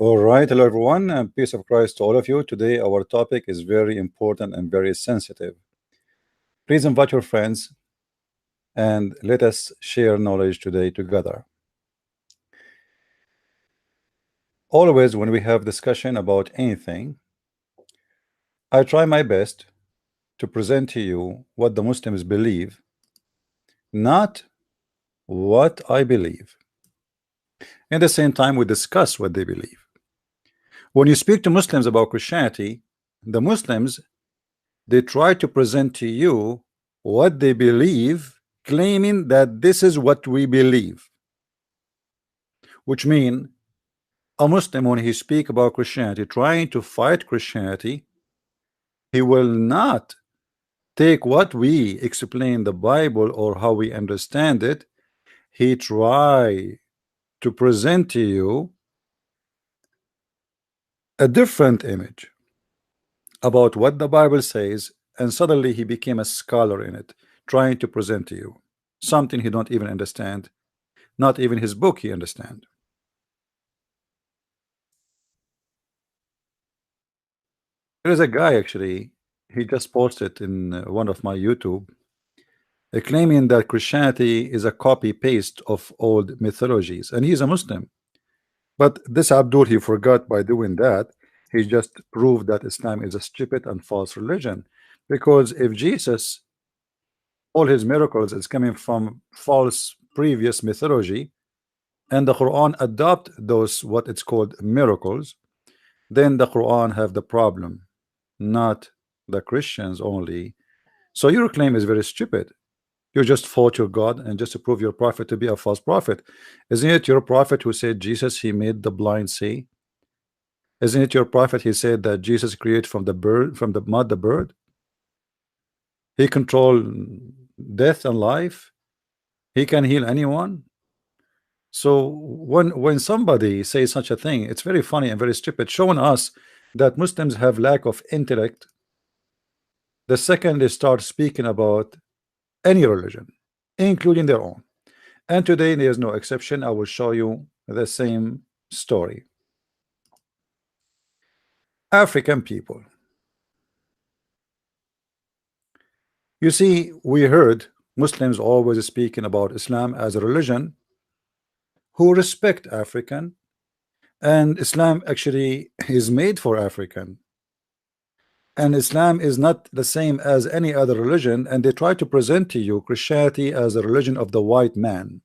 All right, hello everyone, and peace of Christ to all of you. Today, our topic is very important and very sensitive. Please invite your friends and let us share knowledge today together. Always, when we have discussion about anything, I try my best to present to you what the Muslims believe, not what I believe. At the same time, we discuss what they believe. When you speak to Muslims about Christianity, the Muslims, they try to present to you what they believe, claiming that this is what we believe, which means a Muslim, when he speak about Christianity, trying to fight Christianity, he will not take what we explain the Bible or how we understand it. He try to present to you a different image about what the Bible says, and suddenly he became a scholar in it, trying to present to you something he don't even understand. Not even his book he understand. There is a guy actually, he just posted in one of my YouTube, claiming that Christianity is a copy paste of old mythologies, and he's a Muslim. But this Abdul, he forgot by doing that, he just proved that Islam is a stupid and false religion. Because if Jesus, all his miracles is coming from false previous mythology, and the Quran adopt those what it's called miracles, then the Quran have the problem, not the Christians only. So your claim is very stupid. You just fought your God and just to prove your prophet to be a false prophet. Isn't it your prophet who said Jesus he made the blind see? Isn't it your prophet he said that Jesus created from the bird, from the mud, the bird? He controlled death and life. He can heal anyone. So when somebody says such a thing, it's very funny and very stupid, showing us that Muslims have lack of intellect the second they start speaking about any religion, including their own. And today there is no exception. I will show you the same story. African people. You see, we heard Muslims always speaking about Islam as a religion who respect African, and Islam actually is made for African, and Islam is not the same as any other religion, and they try to present to you Christianity as a religion of the white man,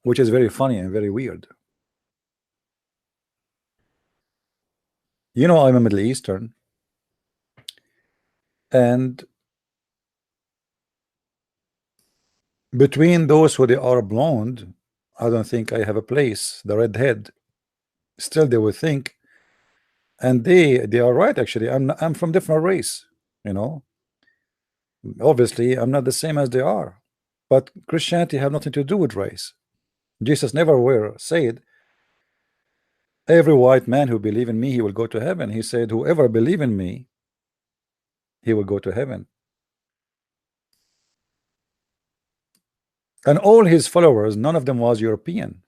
which is very funny and very weird. You know, I'm a Middle Eastern, and between those who they are blonde, I don't think I have a place. The redhead, still they will think, and they are right. Actually, I'm from different race. You know, obviously I'm not the same as they are, but Christianity have nothing to do with race. Jesus never were said every white man who believe in me he will go to heaven. He said whoever believe in me he will go to heaven. And all his followers, none of them was European.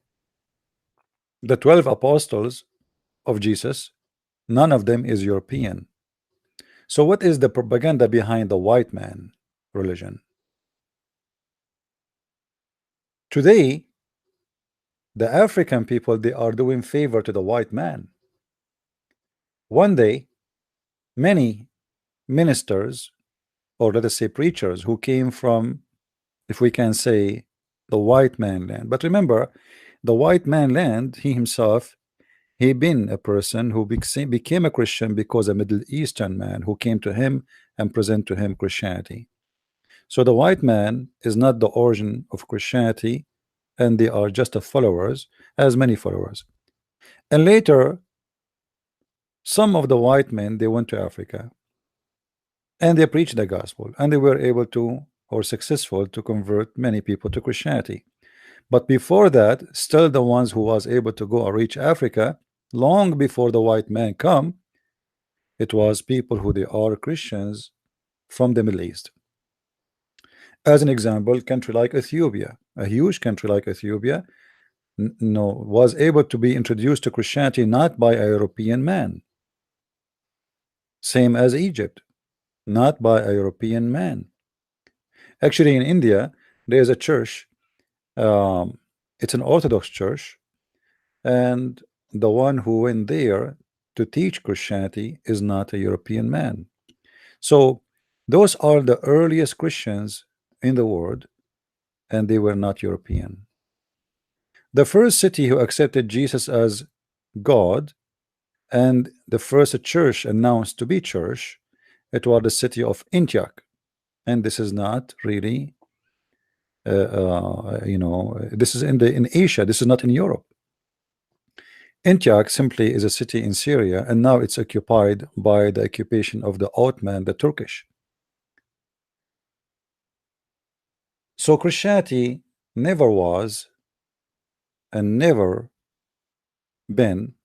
The 12 apostles of Jesus, none of them is European. So what is the propaganda behind the white man religion? Today, the African people, they are doing favor to the white man. One day, many ministers, or let us say preachers, who came from, if we can say, the white man land. But remember, the white man land, he himself, he been a person who became a Christian because a Middle Eastern man who came to him and present to him Christianity. So the white man is not the origin of Christianity, and they are just a followers, as many followers. And later, some of the white men, they went to Africa and they preached the gospel, and they were able to, or successful to convert many people to Christianity. But before that, still the ones who was able to go or reach Africa long before the white man come, it was people who they are Christians from the Middle East. As an example, country like Ethiopia, a huge country like Ethiopia, No, was able to be introduced to Christianity not by a European man, same as Egypt, not by a European man. Actually, in India, there is a church. Um, it's an Orthodox church, and the one who went there to teach Christianity is not a European man. So those are the earliest Christians in the world, and they were not European. The first city who accepted Jesus as God and the first church announced to be church, it was the city of Antioch. And this is not really, this is in Asia. This is not in Europe. Antioch simply is a city in Syria, and now it's occupied by the occupation of the Ottoman, the Turkish. So Christianity never was and never been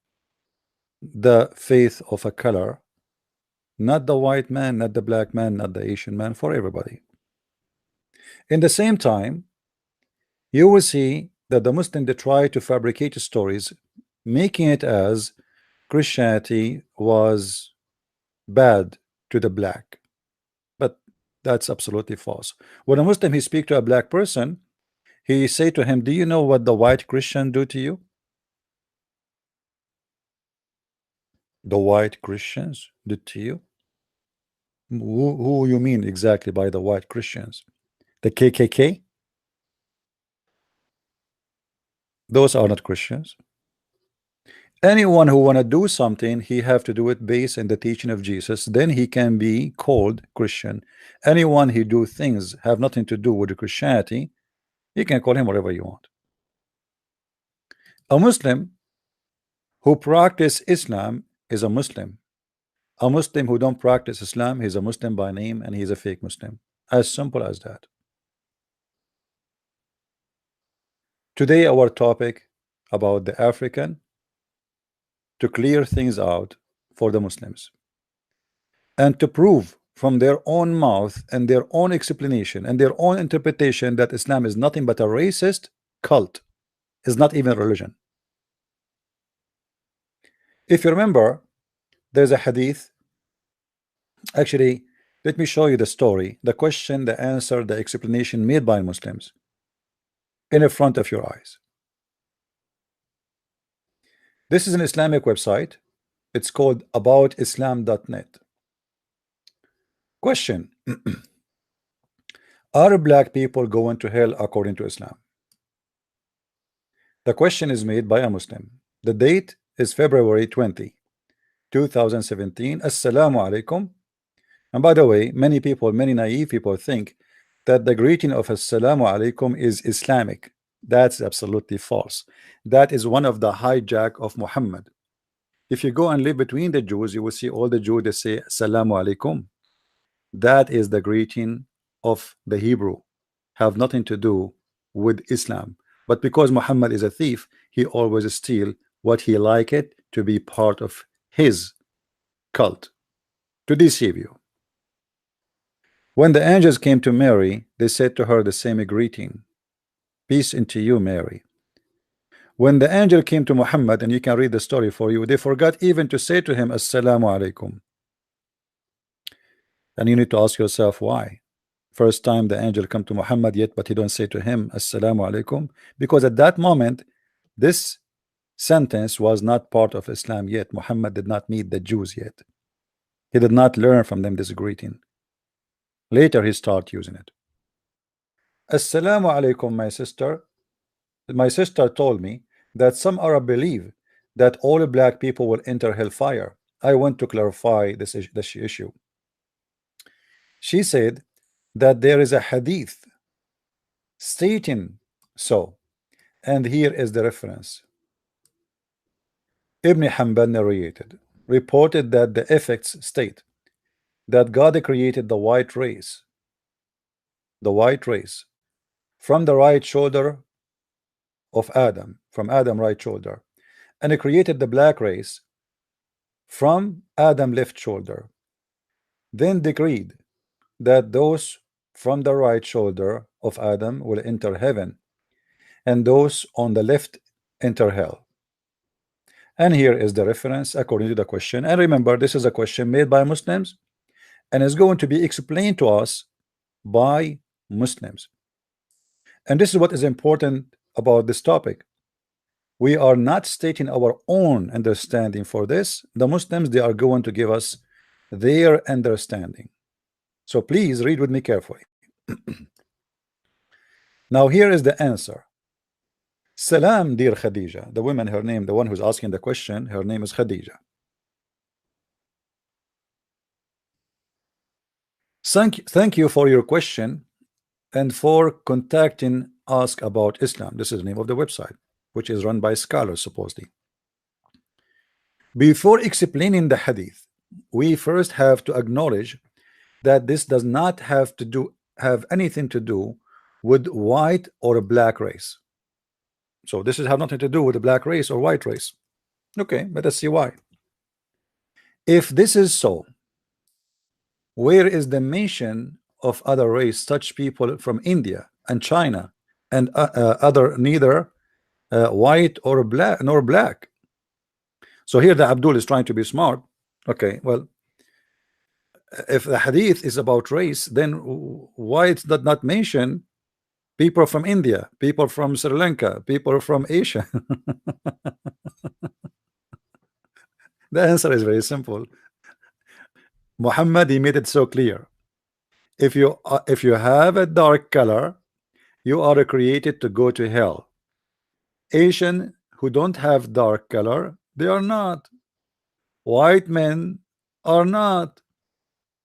the faith of a color, not the white man, not the black man, not the Asian man, for everybody. In the same time, you will see that the Muslims, they try to fabricate stories, making it as Christianity was bad to the black, but that's absolutely false. When a Muslim he speak to a black person, he say to him, do you know what the white Christian do to you? The white Christians did to you? Who you mean exactly by the white Christians? The KKK? Those are not Christians. Anyone who want to do something, he have to do it based on the teaching of Jesus, then he can be called Christian. Anyone who do things have nothing to do with the Christianity, you can call him whatever you want. A Muslim who practice Islam is a Muslim. A Muslim who don't practice Islam, he's a Muslim by name and he's a fake Muslim. As simple as that. Today our topic about the African, to clear things out for the Muslims and to prove from their own mouth and their own explanation and their own interpretation that Islam is nothing but a racist cult, is not even religion. If you remember, there's a hadith. Actually, let me show you the story, the question, the answer, the explanation made by Muslims in front of your eyes. This is an Islamic website. It's called aboutislam.net. Question: are black people going to hell according to Islam? The question is made by a Muslim. The date is February 20, 2017. Assalamu alaikum. And by the way, many people, many naive people think that the greeting of Assalamu alaikum is Islamic. That's absolutely false. That is one of the hijack of Muhammad. If you go and live between the Jews, you will see all the Jews that say Assalamu alaikum. That is the greeting of the Hebrew, have nothing to do with Islam. But because Muhammad is a thief, he always steal what he like it to be part of his cult, to deceive you. When the angels came to Mary, they said to her the same greeting, peace into you, Mary. When the angel came to Muhammad, and you can read the story for you, they forgot even to say to him Assalamu alaikum. And you need to ask yourself why. First time the angel come to Muhammad yet, but he don't say to him Assalamu alaikum, because at that moment this sentence was not part of Islam yet. Muhammad did not meet the Jews yet. He did not learn from them this greeting. Later he start using it. Assalamu alaikum, my sister. My sister told me that some Arab believe that all black people will enter hellfire. I want to clarify this issue. She said that there is a hadith stating so, and here is the reference. Ibn Hanbal narrated, reported that the effects state that God created the white race from the right shoulder of Adam, from Adam right shoulder, and he created the black race from Adam left shoulder, then decreed that those from the right shoulder of Adam will enter heaven, and those on the left enter hell. And here is the reference according to the question. And remember, this is a question made by Muslims and is going to be explained to us by Muslims. And this is what is important about this topic. We are not stating our own understanding for this. The Muslims, they are going to give us their understanding. So please read with me carefully. Now here is the answer. Salam, dear Khadija. The woman, her name, the one who's asking the question, her name is Khadija. Thank you for your question and for contacting Ask About Islam. This is the name of the website, which is run by scholars supposedly. Before explaining the hadith, we first have to acknowledge that this does not have anything to do with white or black race. So this has nothing to do with the black race or white race. Okay, let us see why. If this is so, where is the mention of other race, such people from India and China and other neither white or black nor black? So here the Abdul is trying to be smart. Okay, well, if the hadith is about race, then why it does not mention people from India, people from Sri Lanka, people from Asia? The answer is very simple. Muhammad, he made it so clear. If you have a dark color, you are created to go to hell. Asian who don't have dark color, they are not. White men are not.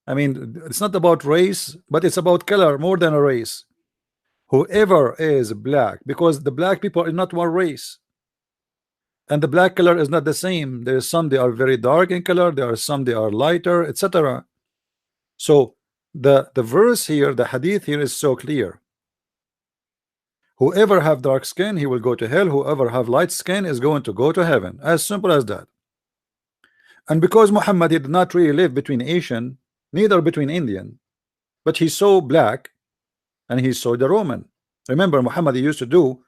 I mean, it's not about race, but it's about color more than a race. Whoever is black, because the black people are not one race, and the black color is not the same. There is some they are very dark in color, there are some they are lighter, etc. So the verse here, the hadith here is so clear. Whoever have dark skin, he will go to hell. Whoever have light skin is going to go to heaven. As simple as that. And because Muhammad did not really live between Asian, neither between Indian, but he saw black and he saw the Roman. Remember, Muhammad used to do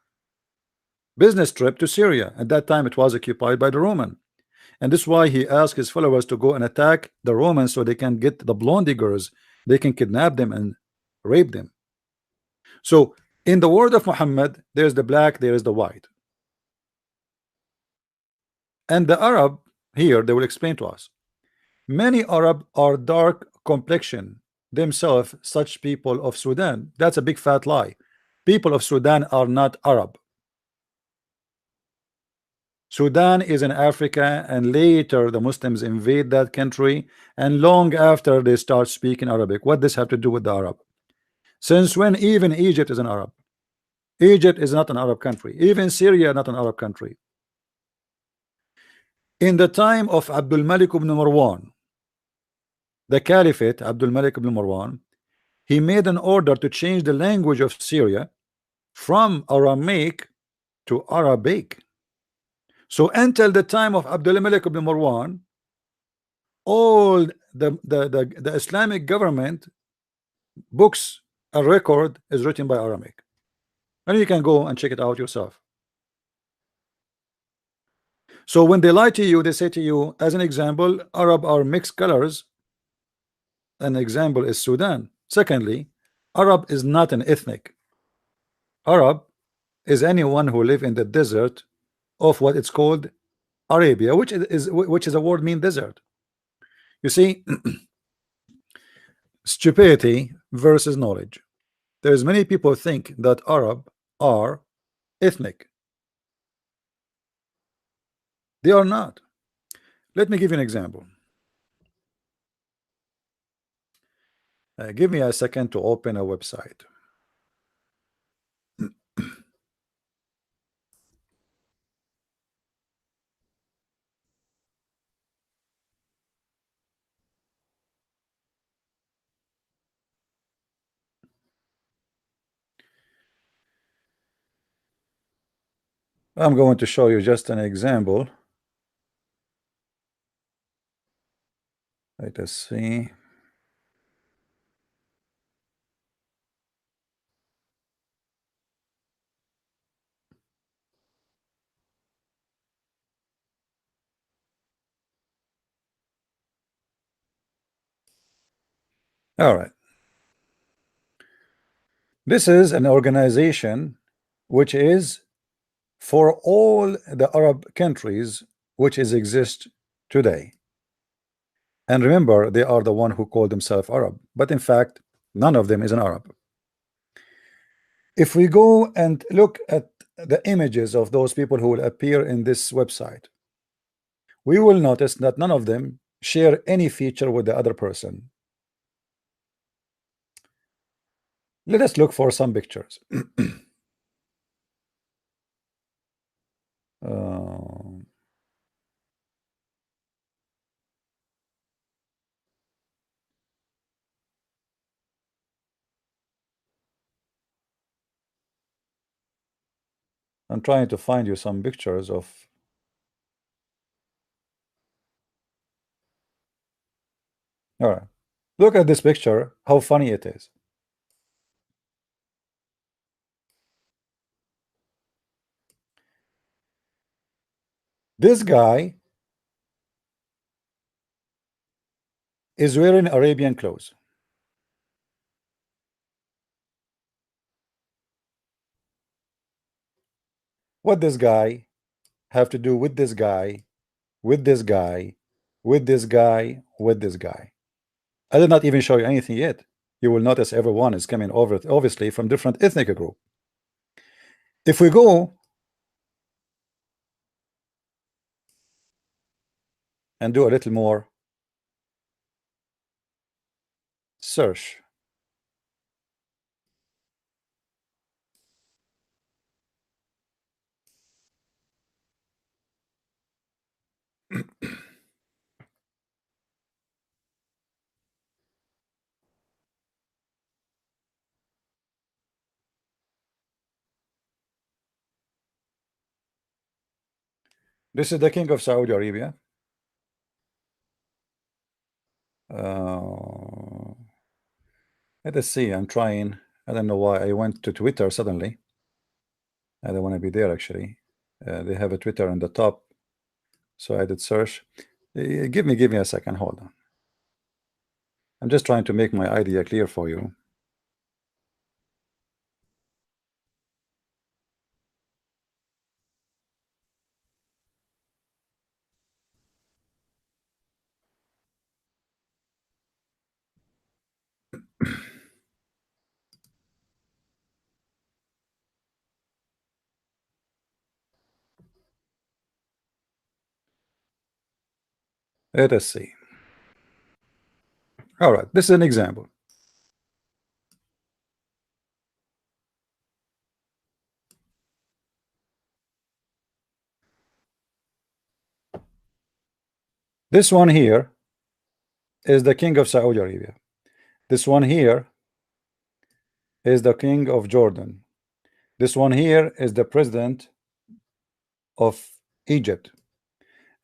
business trip to Syria. At that time, it was occupied by the Roman. And this is why he asked his followers to go and attack the Romans so they can get the blondie girls. They can kidnap them and rape them. So in the word of Muhammad, there's the black, there is the white. And the Arab, here they will explain to us. Many Arab are dark complexion themselves, such people of Sudan. That's a big fat lie. People of Sudan are not Arab. Sudan is in Africa, and later the Muslims invade that country, and long after they start speaking Arabic. What does this have to do with the Arab? Since when even Egypt is an Arab? Egypt is not an Arab country. Even Syria not an Arab country. In the time of Abdul Malik ibn Marwan, the Caliphate, Abdul Malik ibn Marwan, he made an order to change the language of Syria from Aramaic to Arabic. So until the time of Abdul Malik ibn Marwan, all the Islamic government books and record is written by Aramaic. And you can go and check it out yourself. So when they lie to you, they say to you, as an example, Arab are mixed colors. An example is Sudan. Secondly, Arab is not an ethnic. Arab is anyone who live in the desert of what it's called Arabia, which is a word mean desert. You see, stupidity versus knowledge. There's many people think that Arab are ethnic. They are not. Let me give you an example. Give me a second to open a website. I'm going to show you just an example. Let us see. All right. This is an organization which is for all the Arab countries which is exist today. And remember, they are the one who call themselves Arab, but in fact, none of them is an Arab. If we go and look at the images of those people who will appear in this website, we will notice that none of them share any feature with the other person. Let us look for some pictures. Uh, I'm trying to find you some pictures of. All right, look at this picture, how funny it is. This guy is wearing Arabian clothes. What this guy have to do with this guy, with this guy, with this guy, with this guy? I did not even show you anything yet. You will notice everyone is coming over, obviously, from different ethnic group. If we go and do a little more search, this is the king of Saudi Arabia. Uh, let us see. I'm trying. I don't know why I went to Twitter suddenly. I don't want to be there actually. They have a Twitter on the top, so I did search. Give me a second. Hold on. I'm just trying to make my idea clear for you. Let us see. All right, this is an example. This one here is the king of Saudi Arabia. This one here is the king of Jordan. This one here is the president of Egypt.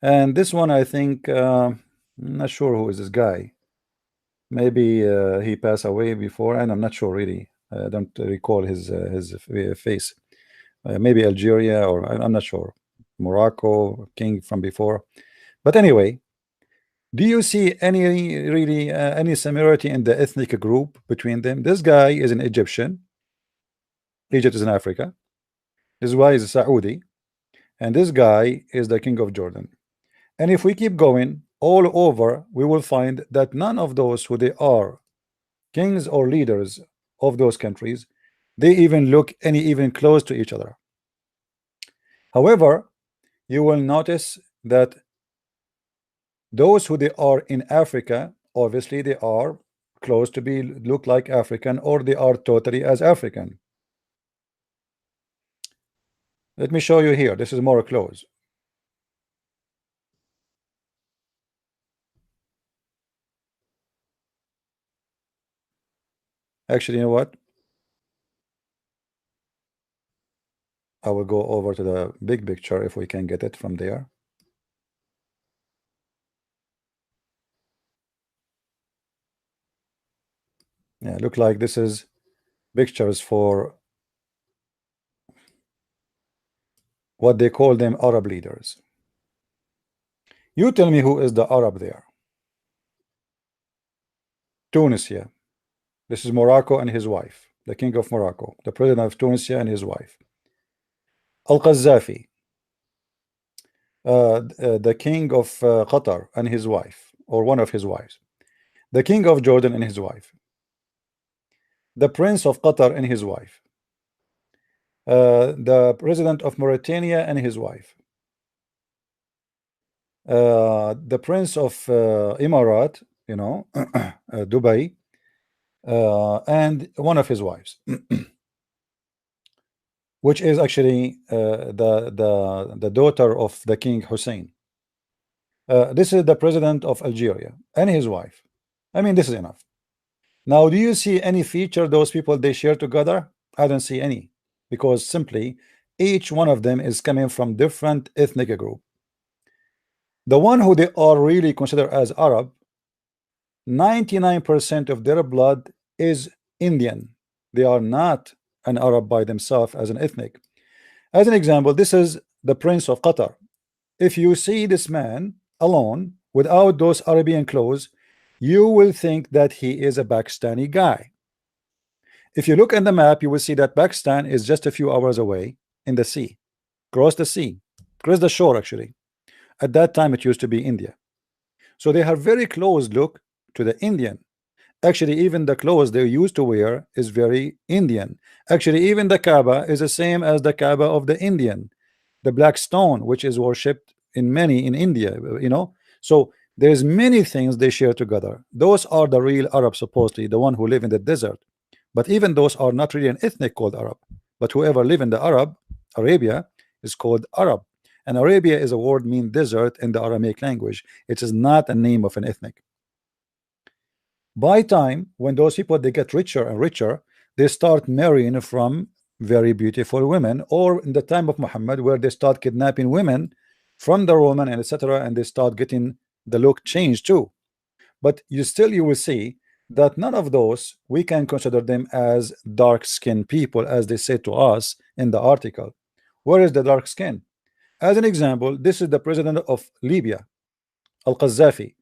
And this one, I think, I'm not sure who is this guy. Maybe he passed away before, and I'm not sure really. I don't recall his face. Maybe Algeria, or I'm not sure. Morocco, king from before. But anyway, do you see any really any similarity in the ethnic group between them? This guy is an Egyptian. Egypt is in Africa. This guy is a Saudi, and this guy is the king of Jordan. And if we keep going all over, we will find that none of those who they are kings or leaders of those countries, they even look any even close to each other. However, you will notice that those who they are in Africa, obviously they are close to be look like African, or they are totally as African. Let me show you here. This is more close. Actually, you know what? I will go over to the big picture if we can get it from there. Yeah, look like this is pictures for what they call them Arab leaders. You tell me who is the Arab there. Tunisia. This is Morocco and his wife, the king of Morocco, the president of Tunisia and his wife. Al-Qaddafi, the king of Qatar and his wife, or one of his wives. The king of Jordan and his wife. The prince of Qatar and his wife. The president of Mauritania and his wife. The prince of Emirat, you know, Dubai, and one of his wives, which is actually the daughter of the King Hussein. This is the president of Algeria and his wife. I mean, this is enough. Now, do you see any feature those people they share together? I don't see any, because simply each one of them is coming from different ethnic group. The one who they are really considered as Arab, 99% of their blood is Indian. They are not an Arab by themselves as an ethnic. As an example, this is the Prince of Qatar. If you see this man alone without those Arabian clothes, you will think that he is a Pakistani guy. If you look at the map, you will see that Pakistan is just a few hours away in the sea, across the sea, across the shore actually. At that time it used to be India. So they have very close look to the Indian. Actually, even the clothes they used to wear is very Indian. Actually, even the Kaaba is the same as the Kaaba of the Indian, the black stone which is worshipped in many in India, you know. So there's many things they share together. Those are the real Arabs, supposedly the one who live in the desert. But even those are not really an ethnic called Arab. But whoever live in the Arabia is called Arab. And Arabia is a word mean desert in the Aramaic language. It is not a name of an ethnic. By time when those people they get richer and richer, they start marrying from very beautiful women, or in the time of Muhammad where they start kidnapping women from the Roman and etc., and they start getting the look changed too. But you will see that none of those we can consider them as dark-skinned people as they say to us in the article. Where is the dark skin? As an example, this is the president of Libya, Al-Qaddafi.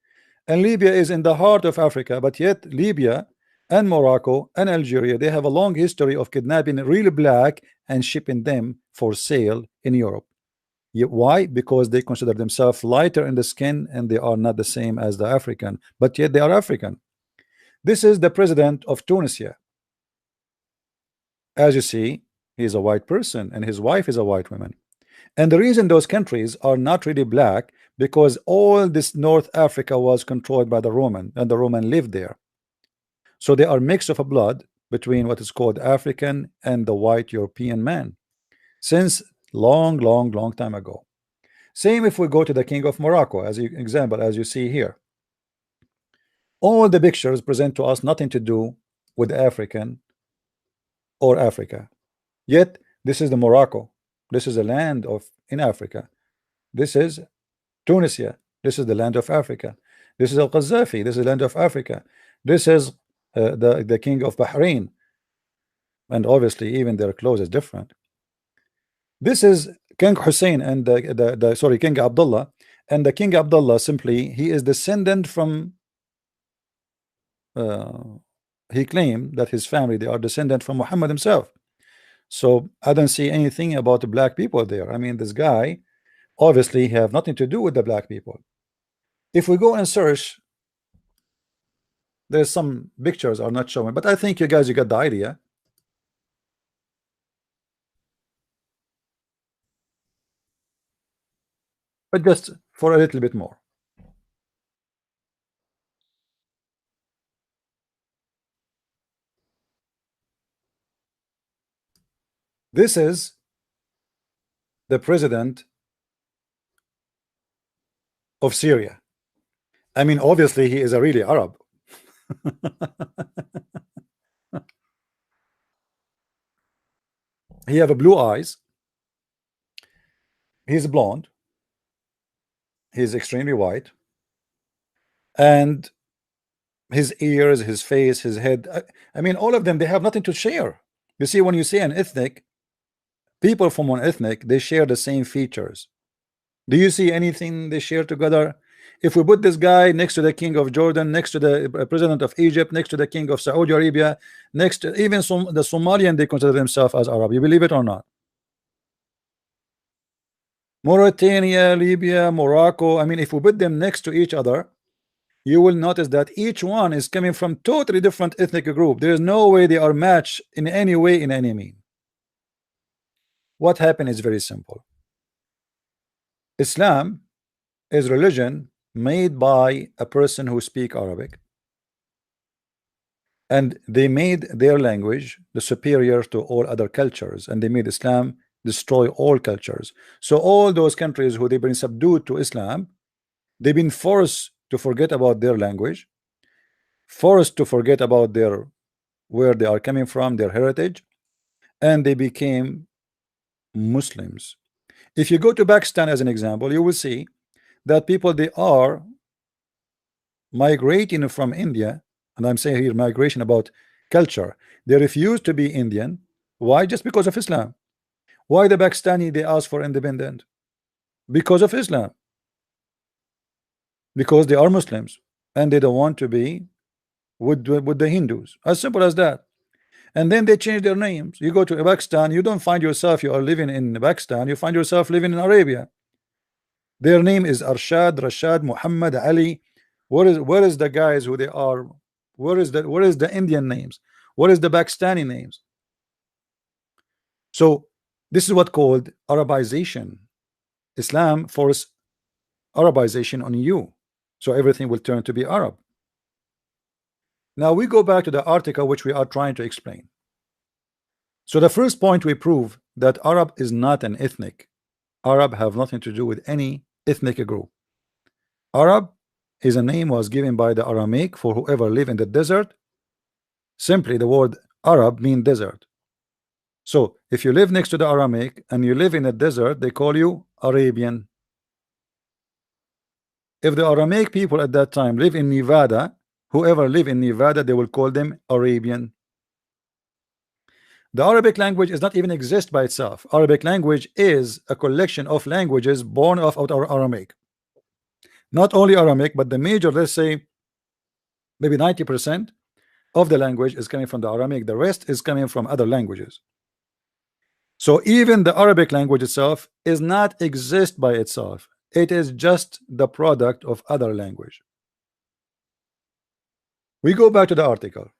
And Libya is in the heart of Africa, but yet Libya and Morocco and Algeria, they have a long history of kidnapping real black and shipping them for sale in Europe. Why? Because they consider themselves lighter in the skin and they are not the same as the African, but yet they are African. This is the president of Tunisia. As you see, he is a white person and his wife is a white woman. And the reason those countries are not really black, because all this North Africa was controlled by the Roman, and the Roman lived there. So they are mix of a blood between what is called African and the white European man since long time ago. Same if we go to the king of Morocco as an example, as you see here. All the pictures present to us nothing to do with African or Africa. Yet this is the Morocco. This is a land of in Africa. This is Tunisia. This is the land of Africa. This is Al-Qaddafi. This is the land of Africa. This is the king of Bahrain. And obviously even their clothes is different. This is King Hussein and sorry, King Abdullah. And the King Abdullah simply, he is descendant from he claimed that his family, they are descendant from Muhammad himself. So I don't see anything about the black people there. I mean, this guy obviously have nothing to do with the black people. If we go and search, there's some pictures are not showing, but I think you guys, you got the idea. But just for a little bit more. This is the president of Syria. I mean, obviously he is a really Arab. He have a blue eyes. He's blonde. He's extremely white. And his ears, his face, his head, I mean, all of them, they have nothing to share. You see, when you say an ethnic, people from one ethnic, they share the same features. Do you see anything they share together? If we put this guy next to the king of Jordan, next to the president of Egypt, next to the king of Saudi Arabia, next to even the Somalian, they consider themselves as Arab. You believe it or not? Mauritania, Libya, Morocco. I mean, if we put them next to each other, you will notice that each one is coming from totally different ethnic group. There is no way they are matched in any way, in any mean. What happened is very simple. Islam is religion made by a person who speak Arabic, and they made their language the superior to all other cultures, and they made Islam destroy all cultures. So all those countries who they've been subdued to Islam, they've been forced to forget about their language, forced to forget about their where they are coming from, their heritage, and they became Muslims. If you go to Pakistan as an example, you will see that people, they are migrating from India, and I'm saying here migration about culture. They refuse to be Indian. Why? Just because of Islam. Why the Pakistani, they ask for independence? Because of Islam. Because they are Muslims and they don't want to be with the Hindus. As simple as that. And then they change their names. You go to Pakistan, you don't find yourself you are living in Pakistan, you find yourself living in Arabia. Their name is Arshad, Rashad, Muhammad, Ali. Where is the guys who they are? Where is the Indian names? What is the Pakistani names? So this is what called Arabization. Islam force Arabization on you, so everything will turn to be Arab. Now we go back to the article which we are trying to explain. So the first point, we prove that Arab is not an ethnic. Arab have nothing to do with any ethnic group. Arab is a name was given by the Aramaic for whoever live in the desert. Simply the word Arab mean desert. So if you live next to the Aramaic and you live in a desert, they call you Arabian. If the Aramaic people at that time live in Nevada, whoever live in Nevada, they will call them Arabian. The Arabic language is not even exist by itself. Arabic language is a collection of languages born of Aramaic. Not only Aramaic, but the major, let's say maybe 90% of the language is coming from the Aramaic. The rest is coming from other languages. So even the Arabic language itself is not exist by itself. It is just the product of other language. We go back to the article.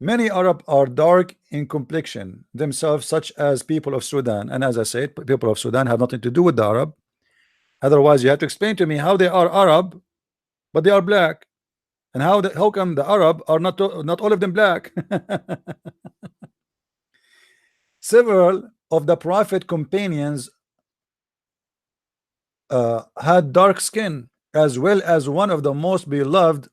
Many Arab are dark in complexion themselves, such as people of Sudan. And as I said, people of Sudan have nothing to do with the Arab. Otherwise, you have to explain to me how they are Arab, but they are black, and how come the Arab are not all of them black? Several of the Prophet companions had dark skin, as well as one of the most beloved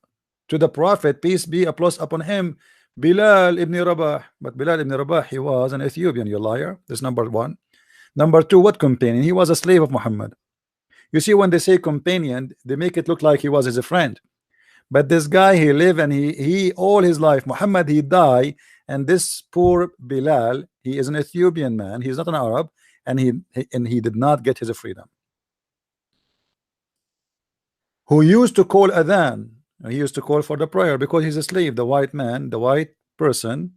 to the Prophet, peace be upon him, Bilal ibn Rabah. But Bilal ibn Rabah, he was an Ethiopian, you liar. That's number one. Number two, what companion? He was a slave of Muhammad. You see, when they say companion, they make it look like he was his friend. But this guy, he lived and he all his life. Muhammad, he died, and this poor Bilal, he is an Ethiopian man. He's not an Arab, and he did not get his freedom. Who used to call adhan? He used to call for the prayer because he's a slave. The white man, the white person,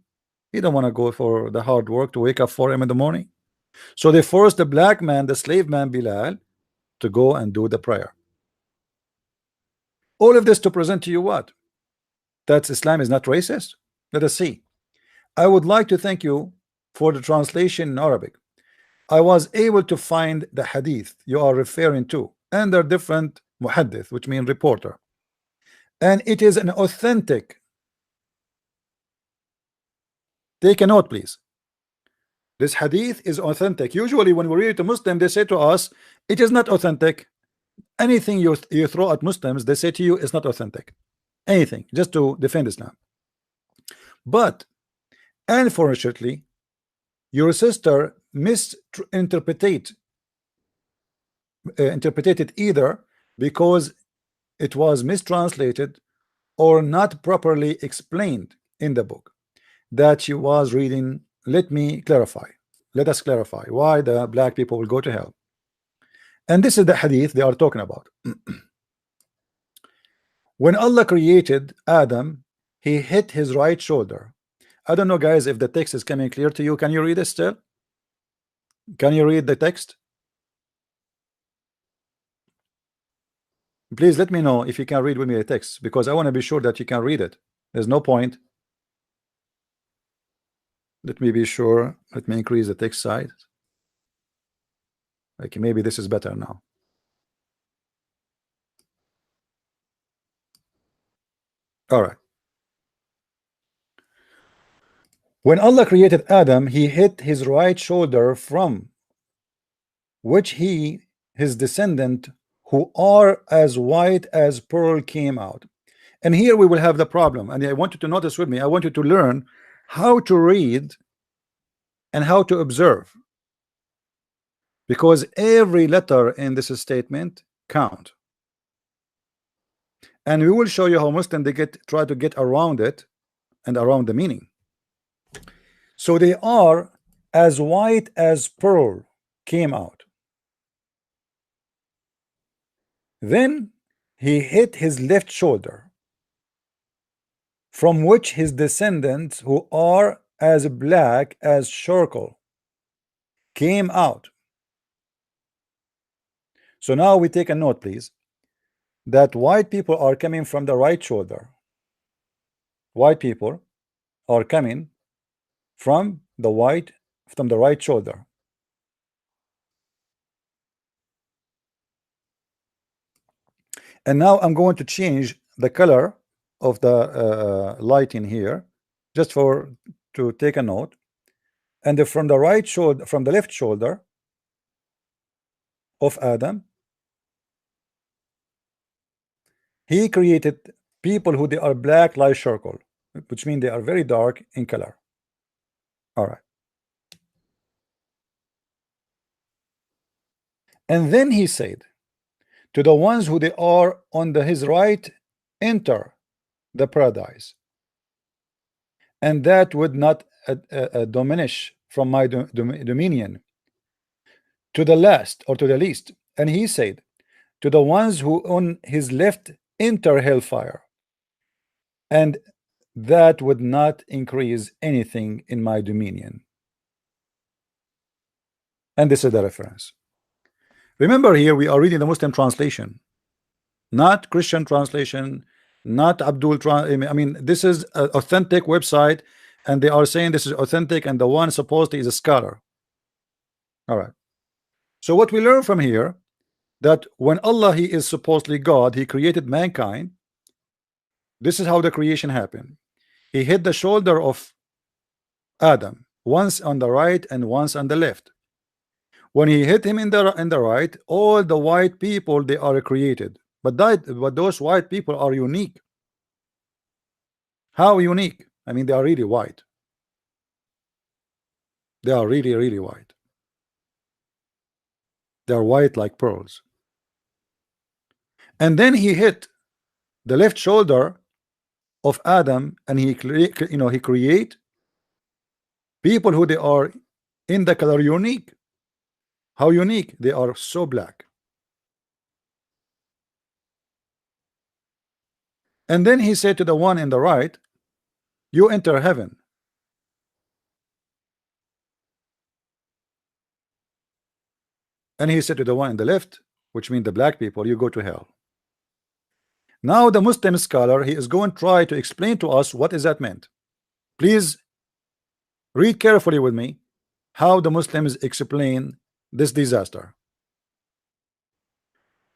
he don't want to go for the hard work to wake up 4 a.m. in the morning. So they forced the black man, the slave man Bilal, to go and do the prayer. All of this to present to you what? That Islam is not racist? Let us see. I would like to thank you for the translation in Arabic. I was able to find the hadith you are referring to, and they're different muhaddith, which means reporter, and it is an authentic. Take a note, please. This hadith is authentic. Usually when we read it to Muslim, they say to us it is not authentic. Anything you throw at Muslims, they say to you it's not authentic. Anything, just to defend Islam. But unfortunately, your sister misinterpreted it either because it was mistranslated or not properly explained in the book that she was reading. Let me clarify. Let us clarify why the black people will go to hell. And this is the hadith they are talking about. When Allah created Adam, he hit his right shoulder. I don't know, guys, if the text is coming clear to you. Can you read it still? Can you read the text? Please let me know if you can read with me the text, because I want to be sure that you can read it. There's no point. Let me be sure. Let me increase the text size. Okay, maybe this is better now. All right. When Allah created Adam, he hit his right shoulder, from which his descendant, who are as white as pearl, came out. And here we will have the problem. And I want you to notice with me. I want you to learn how to read and how to observe, because every letter in this statement count. And we will show you how Muslims they try to get around it and around the meaning. So they are as white as pearl came out. Then he hit his left shoulder, from which his descendants, who are as black as charcoal, came out. So now we take a note, please, that white people are coming from the right shoulder. White people are coming from the right shoulder. And now I'm going to change the color of the light in here, just to take a note. And from the right shoulder, from the left shoulder of Adam, he created people who they are black like charcoal, which means they are very dark in color. All right. And then he said, to the ones who they are on his right, enter the paradise, and that would not diminish from my dominion to the last or to the least. And he said, to the ones who on his left, enter hellfire, and that would not increase anything in my dominion. And this is the reference. Remember, here we are reading the Muslim translation, not Christian translation, not Abdul. I mean, this is an authentic website, and they are saying this is authentic, and the one supposedly is a scholar. All right. So what we learn from here, that when Allah, he is supposedly God, he created mankind. This is how the creation happened. He hit the shoulder of Adam, once on the right and once on the left. When he hit him in the right, all the white people, they are created, but those white people are unique. How unique? I mean, they are really white. They are really, really white. They are white like pearls. And then he hit the left shoulder of Adam, and he create people who they are in the color unique. How unique? They are so black. And then he said to the one in the right, you enter heaven. And he said to the one in the left, which means the black people, you go to hell. Now the Muslim scholar, he is going to try to explain to us what is that meant. Please read carefully with me how the Muslims explain this disaster.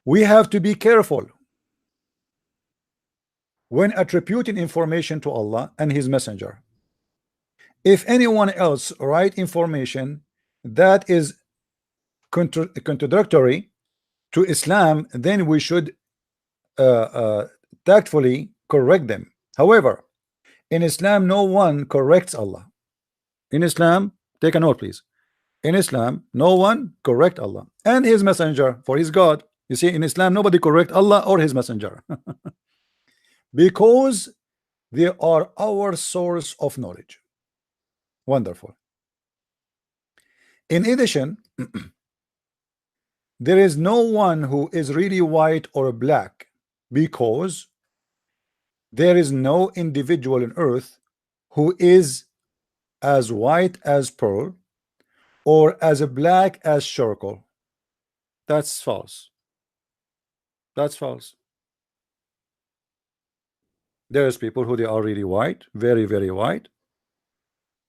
We have to be careful when attributing information to Allah and his messenger. If anyone else write information that is contradictory to Islam, then we should tactfully correct them. However, in Islam, no one corrects Allah. In Islam, take a note, please. In Islam, no one correct Allah and his messenger, for his God. You see, in Islam, nobody correct Allah or his messenger because they are our source of knowledge. Wonderful. In addition, There is no one who is really white or black, because there is no individual on earth who is as white as pearl or as black as charcoal. That's false. That's false. There's people who they are really white, very, very white,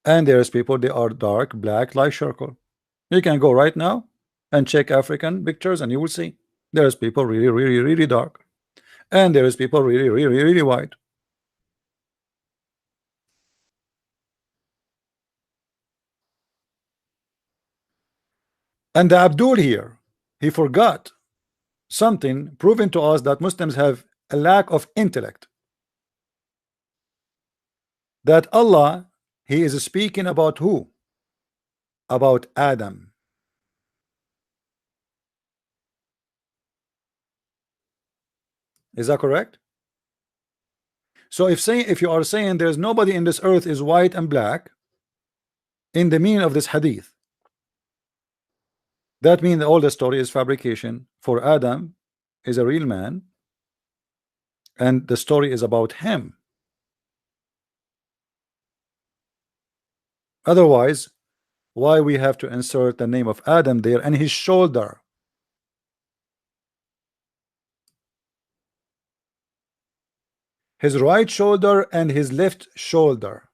and there's people they are dark black like charcoal. You can go right now and check African pictures and you will see there's people really, really, really dark, and there's people really, really, really white. And the Abdul here, he forgot something proven to us that Muslims have a lack of intellect. That Allah, he is speaking about who? About Adam. Is that correct? So if you are saying there's nobody in this earth is white and black, in the meaning of this hadith, that means all the story is fabrication. For Adam is a real man, and the story is about him. Otherwise, why we have to insert the name of Adam there and his shoulder? His right shoulder and his left shoulder.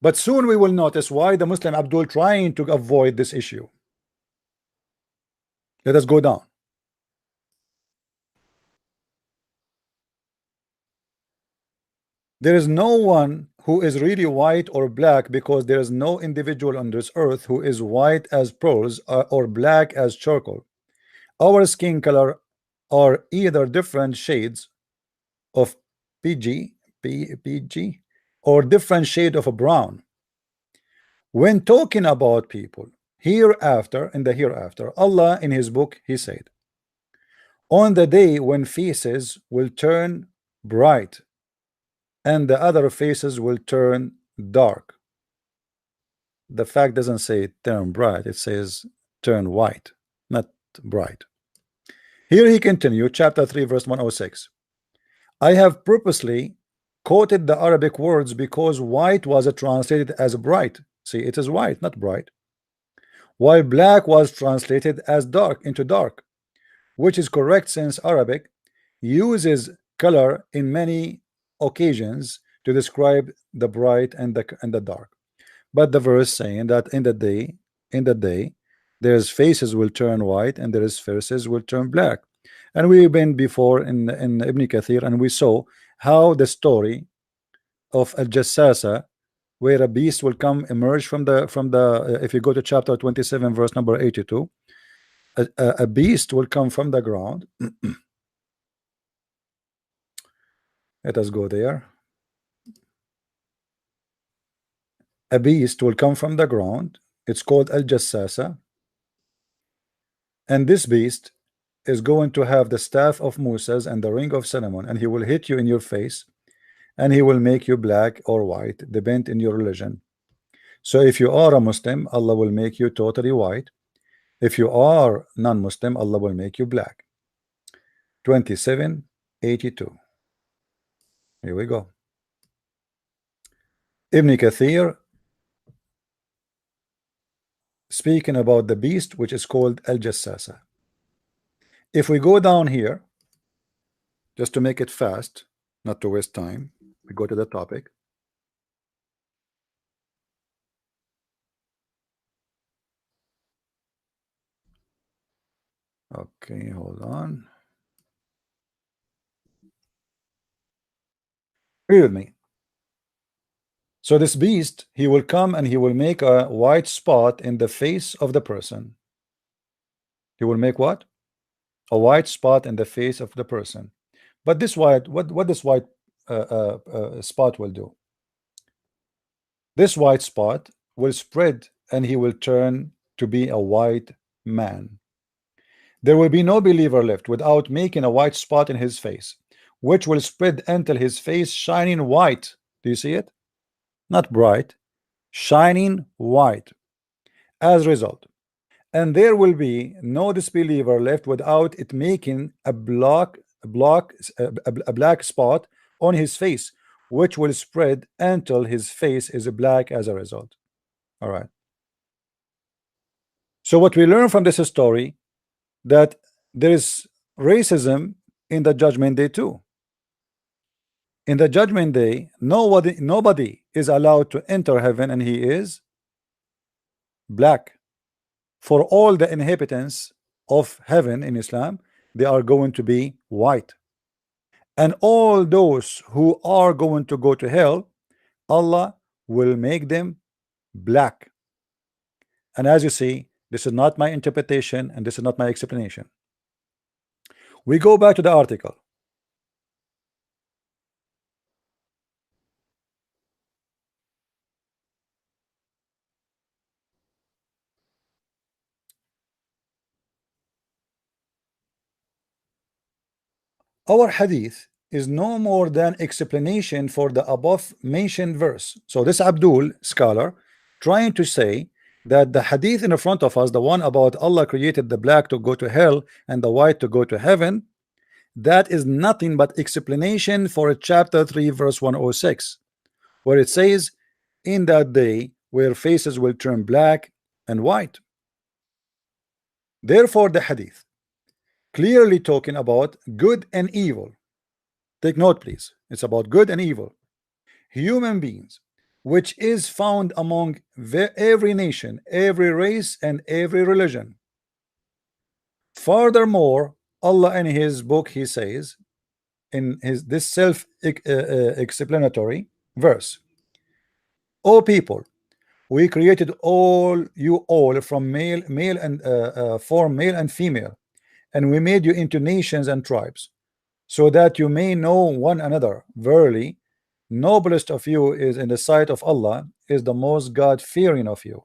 But soon we will notice why the Muslim Abdul trying to avoid this issue. Let us go down. There is no one who is really white or black, because there is no individual on this earth who is white as pearls or black as charcoal. Our skin color are either different shades of PG or different shade of a brown. When talking about people hereafter, in the hereafter, Allah in his book, he said, on the day when faces will turn bright and the other faces will turn dark. The fact doesn't say turn bright, it says turn white, not bright. Here he continued, chapter 3 verse 106. I have purposely quoted the Arabic words because white was translated as bright. See, it is white, not bright, while black was translated as dark into dark, which is correct since Arabic uses color in many occasions to describe the bright and the dark. But the verse saying that in the day there's faces will turn white and there is faces will turn black. And we've been before in Ibn Kathir, and we saw how the story of Al-Jassasa, where a beast will come emerge from the if you go to chapter 27 verse number 82, a beast will come from the ground. Let us go there. A beast will come from the ground. It's called Al-Jassasa, and this beast is going to have the staff of Moses and the ring of Solomon, and he will hit you in your face, and he will make you black or white, depend in your religion. So if you are a Muslim, Allah will make you totally white. If you are non-Muslim, Allah will make you black. 27:82. Here we go. Ibn Kathir speaking about the beast which is called Al-Jassasa. If we go down here, just to make it fast, not to waste time, we go to the topic. Okay, hold on. Read with me. So this beast, he will come and he will make a white spot in the face of the person. He will make what? A white spot in the face of the person. But this white, what this white spot will do? This white spot will spread and he will turn to be a white man. There will be no believer left without making a white spot in his face, which will spread until his face shining white. Do you see it? Not bright, shining white. As a result, and there will be no disbeliever left without it making a black spot on his face, which will spread until his face is black as a result. All right. So what we learn from this story, that there is racism in the judgment day too. In the judgment day, nobody is allowed to enter heaven, and he is black. For all the inhabitants of heaven in Islam, they are going to be white. And all those who are going to go to hell, Allah will make them black. And as you see, this is not my interpretation and this is not my explanation. We go back to the article. Our hadith is no more than explanation for the above mentioned verse. So this Abdul scholar trying to say that the hadith in front of us, the one about Allah created the black to go to hell and the white to go to heaven, that is nothing but explanation for chapter 3 verse 106, where it says, in that day where faces will turn black and white. Therefore the hadith clearly talking about good and evil. Take note, please. It's about good and evil human beings, which is found among every nation, every race, and every religion. Furthermore, Allah in His book, He says in this self-explanatory verse, O people, we created you all from male and female, and we made you into nations and tribes, so that you may know one another. Verily, noblest of you is in the sight of Allah is the most God-fearing of you.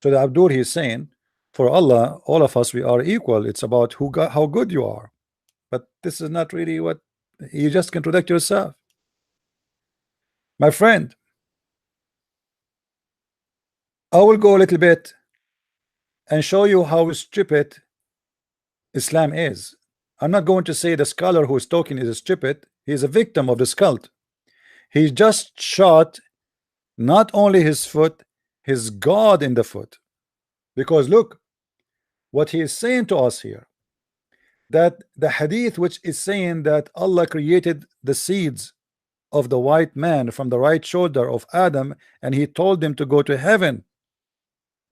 So the Abdur, he's saying, for Allah, all of us, we are equal. It's about how good you are. But this is not really what you just contradict yourself, my friend. I will go a little bit and show you how stupid Islam is. I'm not going to say the scholar who is talking is stupid. He is a victim of this cult. He just shot not only his foot, his God in the foot. Because look what he is saying to us here, that the hadith which is saying that Allah created the seeds of the white man from the right shoulder of Adam, and he told them to go to heaven,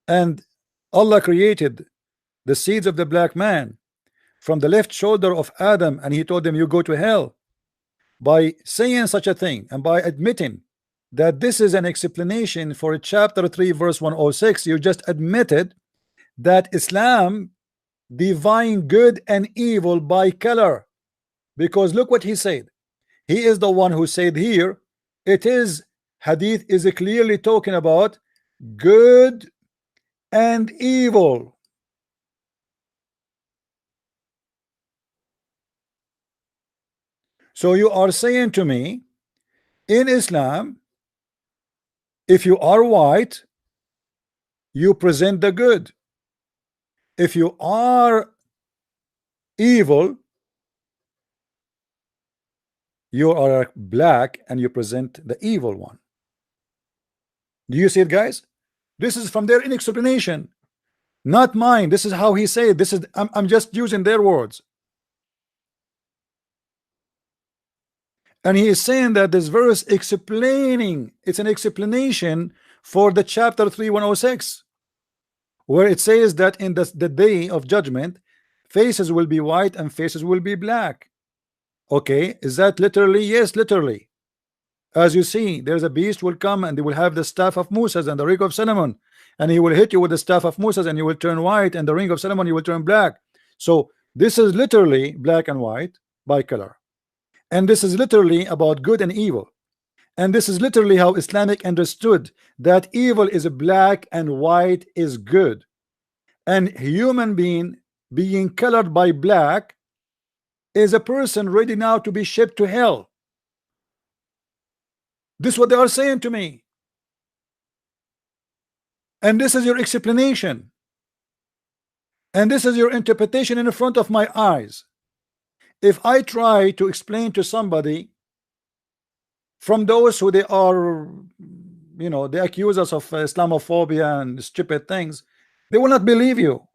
and Allah created the seeds of the black man from the left shoulder of Adam, and he told them you go to hell. By saying such a thing and by admitting that this is an explanation for chapter 3 verse 106, you just admitted that Islam divine good and evil by color. Because look what he said. He is the one who said here, it is hadith is clearly talking about good and evil. So you are saying to me, in Islam, if you are white, you present the good. If you are evil, you are black and you present the evil one. Do you see it, guys? This is from their explanation, not mine. This is how he said. This is I'm just using their words. And he is saying that this verse explaining, it's an explanation for the chapter 3 106, where it says that in the day of judgment, faces will be white and faces will be black. Okay, is that literally? Yes, literally. As you see, there's a beast will come and they will have the staff of Moses and the ring of Solomon, and he will hit you with the staff of Moses and you will turn white, and the ring of Solomon you will turn black. So this is literally black and white by color, and this is literally about good and evil, and this is literally how Islamic understood that evil is black and white is good, and human being colored by black is a person ready now to be shipped to hell. This is what they are saying to me, and this is your explanation. And this is your interpretation in front of my eyes. If I try to explain to somebody from those who they are, you know, they accuse us of Islamophobia and stupid things, they will not believe you.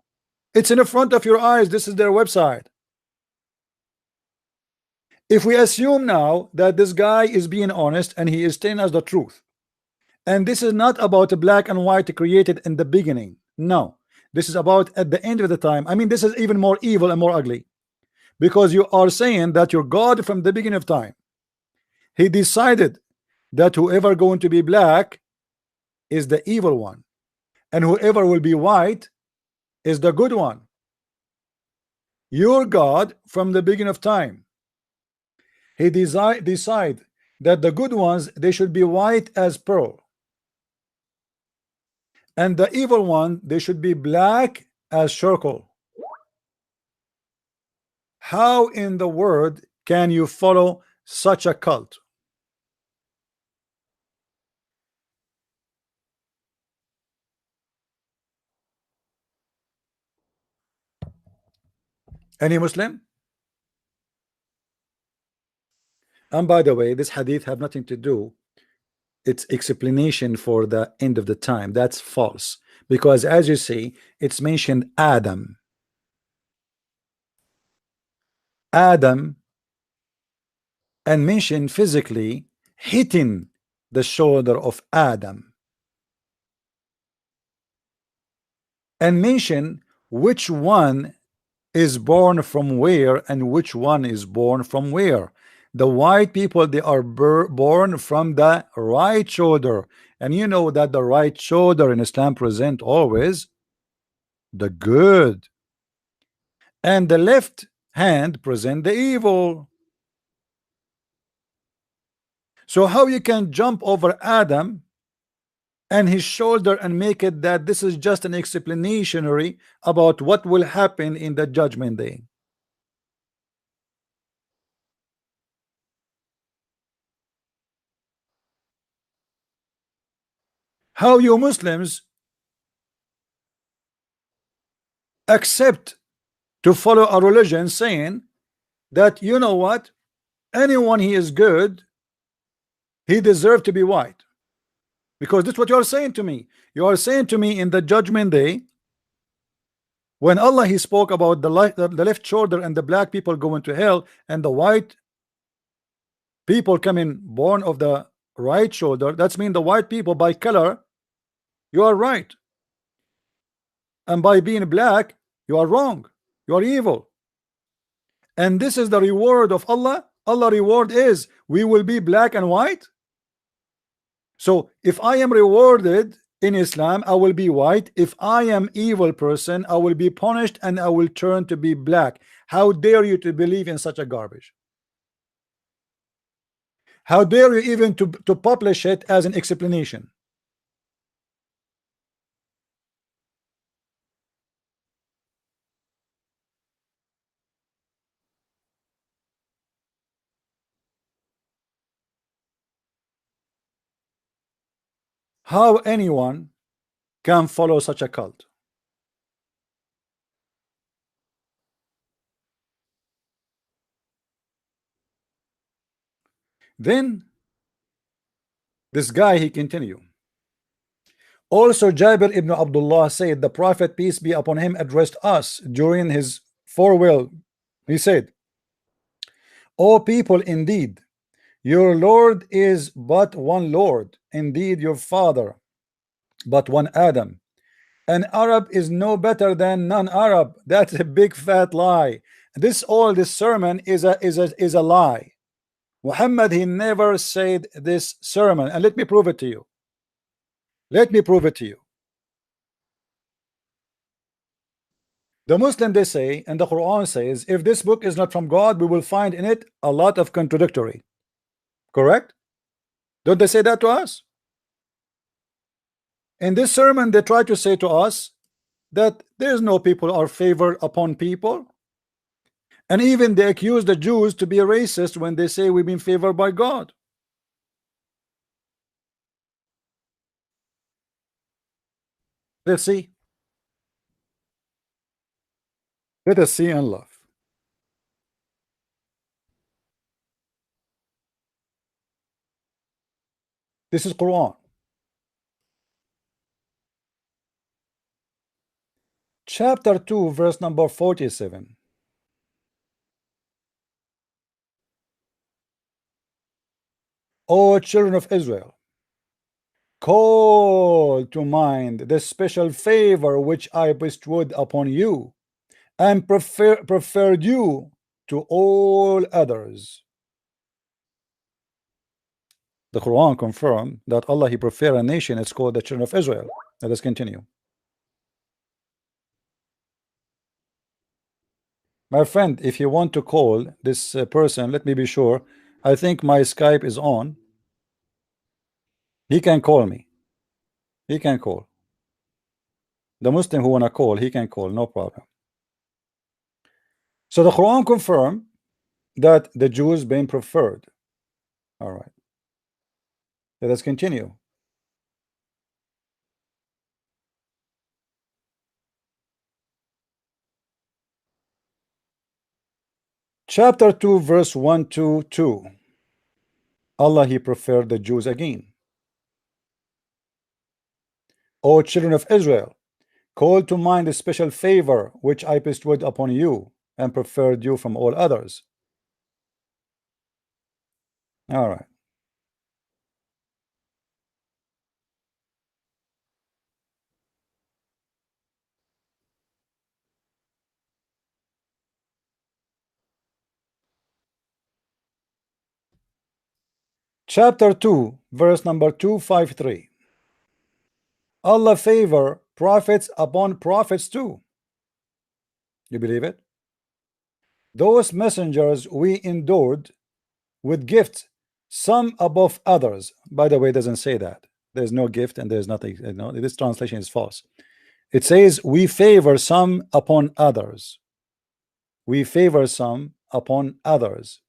It's in front of your eyes. This is their website. If we assume now that this guy is being honest and he is telling us the truth, and this is not about a black and white created in the beginning, no, this is about at the end of the time. I mean, this is even more evil and more ugly, because you are saying that your God from the beginning of time, he decided that whoever going to be black is the evil one, and whoever will be white is the good one. Your God from the beginning of time, he decide that the good ones, they should be white as pearl, and the evil one, they should be black as charcoal. How in the world can you follow such a cult? Any Muslim? And by the way, this hadith have nothing to do, it's explanation for the end of the time. That's false, because as you see, it's mentioned Adam, and mentioned physically hitting the shoulder of Adam, and mention which one is born from where and which one is born from where. The white people, they are born from the right shoulder, and you know that the right shoulder in Islam present always the good, and the left hand present the evil. So how you can jump over Adam and his shoulder and make it that this is just an explanatory about what will happen in the judgment day? How you Muslims accept to follow a religion saying that, you know what, anyone he is good, he deserves to be white? Because that's what you are saying to me. You are saying to me in the judgment day, when Allah he spoke about the left shoulder and the black people going to hell and the white people coming born of the right shoulder, that's mean the white people by color, you are right, and by being black, you are wrong, you are evil. And this is the reward of Allah. Allah reward is we will be black and white. So if I am rewarded in Islam, I will be white. If I am evil person, I will be punished and I will turn to be black. How dare you to believe in such a garbage? How dare you even to publish it as an explanation? How anyone can follow such a cult? Then this guy he continue. Also Jabir ibn Abdullah said the Prophet peace be upon him addressed us during his farewell. He said, O people, indeed your Lord is but one Lord, indeed your father but one Adam. An Arab is no better than non-Arab. That's a big fat lie. This sermon is a lie. Muhammad he never said this sermon, and let me prove it to you. Let me prove it to you. The Muslim they say, and the Quran says, if this book is not from God, we will find in it a lot of contradictory. Correct? Don't they say that to us? In this sermon, they try to say to us that there is no people are favored upon people, and even they accuse the Jews to be racist when they say we've been favored by God. Let's see. Let us see and love. This is Quran. Chapter 2, verse number 47. O children of Israel, call to mind the special favor which I bestowed upon you and preferred you to all others. The Quran confirmed that Allah He preferred a nation. It's called the children of Israel. Let us continue. My friend, if you want to call this person, let me be sure. I think my Skype is on. He can call me. He can call. The Muslim who wanna call, he can call, no problem. So the Quran confirmed that the Jews being preferred. All right. Let us continue. Chapter 2, verse 1 to 2. Allah He preferred the Jews again. O children of Israel, call to mind the special favor which I bestowed upon you and preferred you from all others. All right. Chapter 2, verse number 253. Allah favor prophets upon prophets too. You believe it? Those messengers we endured with gifts, some above others. By the way, it doesn't say that. There's no gift and there's nothing. You know, this translation is false. It says we favor some upon others. We favor some upon others.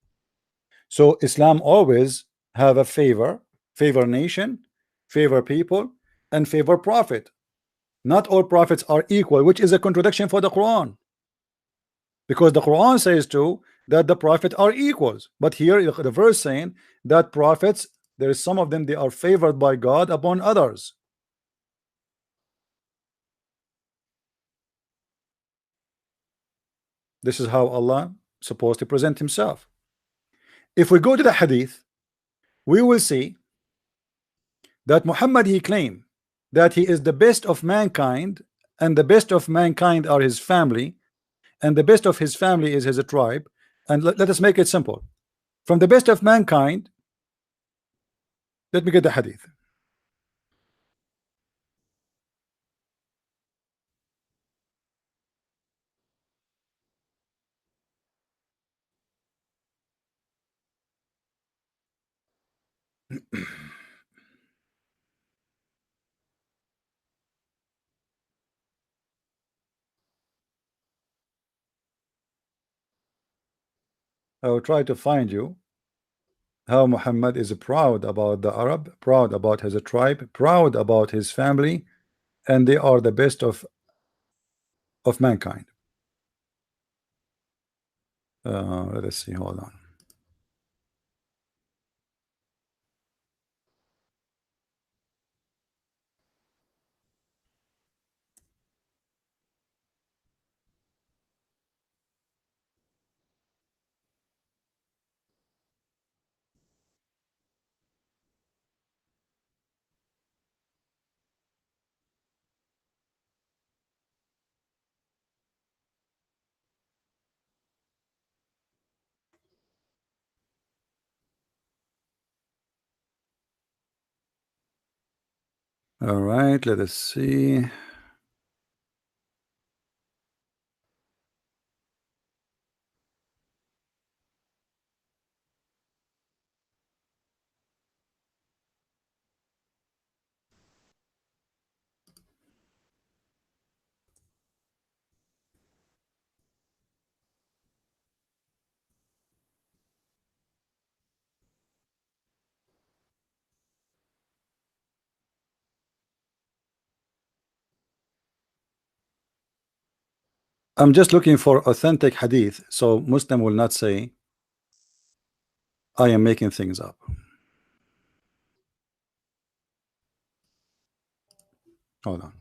So Islam always have a favor nation, favor people, and favor prophet. Not all prophets are equal, which is a contradiction for the Quran, because the Quran says too that the prophet are equals, but here the verse saying that prophets, there is some of them they are favored by God upon others. This is how Allah supposed to present himself. If we go to the hadith, we will see that Muhammad he claimed that he is the best of mankind, and the best of mankind are his family, and the best of his family is his tribe. And let us make it simple. From the best of mankind, let me get the hadith. I will try to find you how Muhammad is proud about the Arab, proud about his tribe, proud about his family, and they are the best of mankind. Let us see. Hold on. All right, let us see. I'm just looking for authentic hadith, so Muslim will not say I am making things up. Hold on.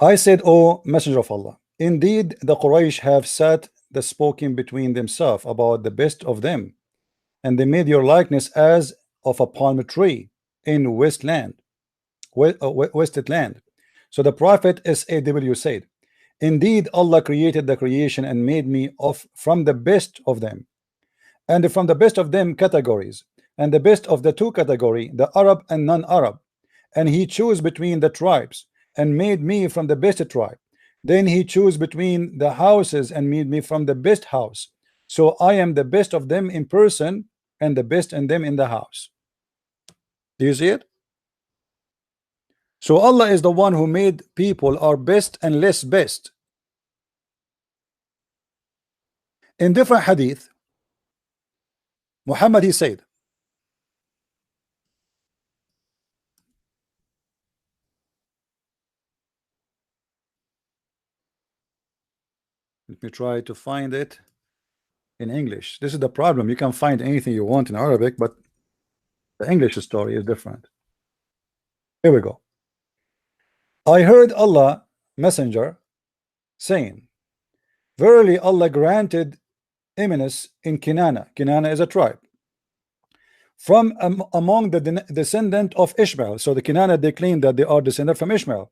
I said, O Messenger of Allah, indeed the Quraysh have sat the spoken between themselves about the best of them, and they made your likeness as of a palm tree in wasted land. So the Prophet SAW said, indeed Allah created the creation and made me of from the best of them, and from the best of them categories, and the best of the two category, the Arab and non-Arab, and he chose between the tribes and made me from the best tribe. Then he chose between the houses and made me from the best house. So I am the best of them in person and the best in them in the house. Do you see it? So Allah is the one who made people are best and less best. In different hadith, Muhammad he said, let me try to find it in English. This is the problem. You can find anything you want in Arabic, but the English story is different. Here we go. I heard Allah messenger saying, verily Allah granted eminence in Kinana. Kinana is a tribe from among the descendant of Ishmael. So the Kinana, they claim that they are descended from Ishmael,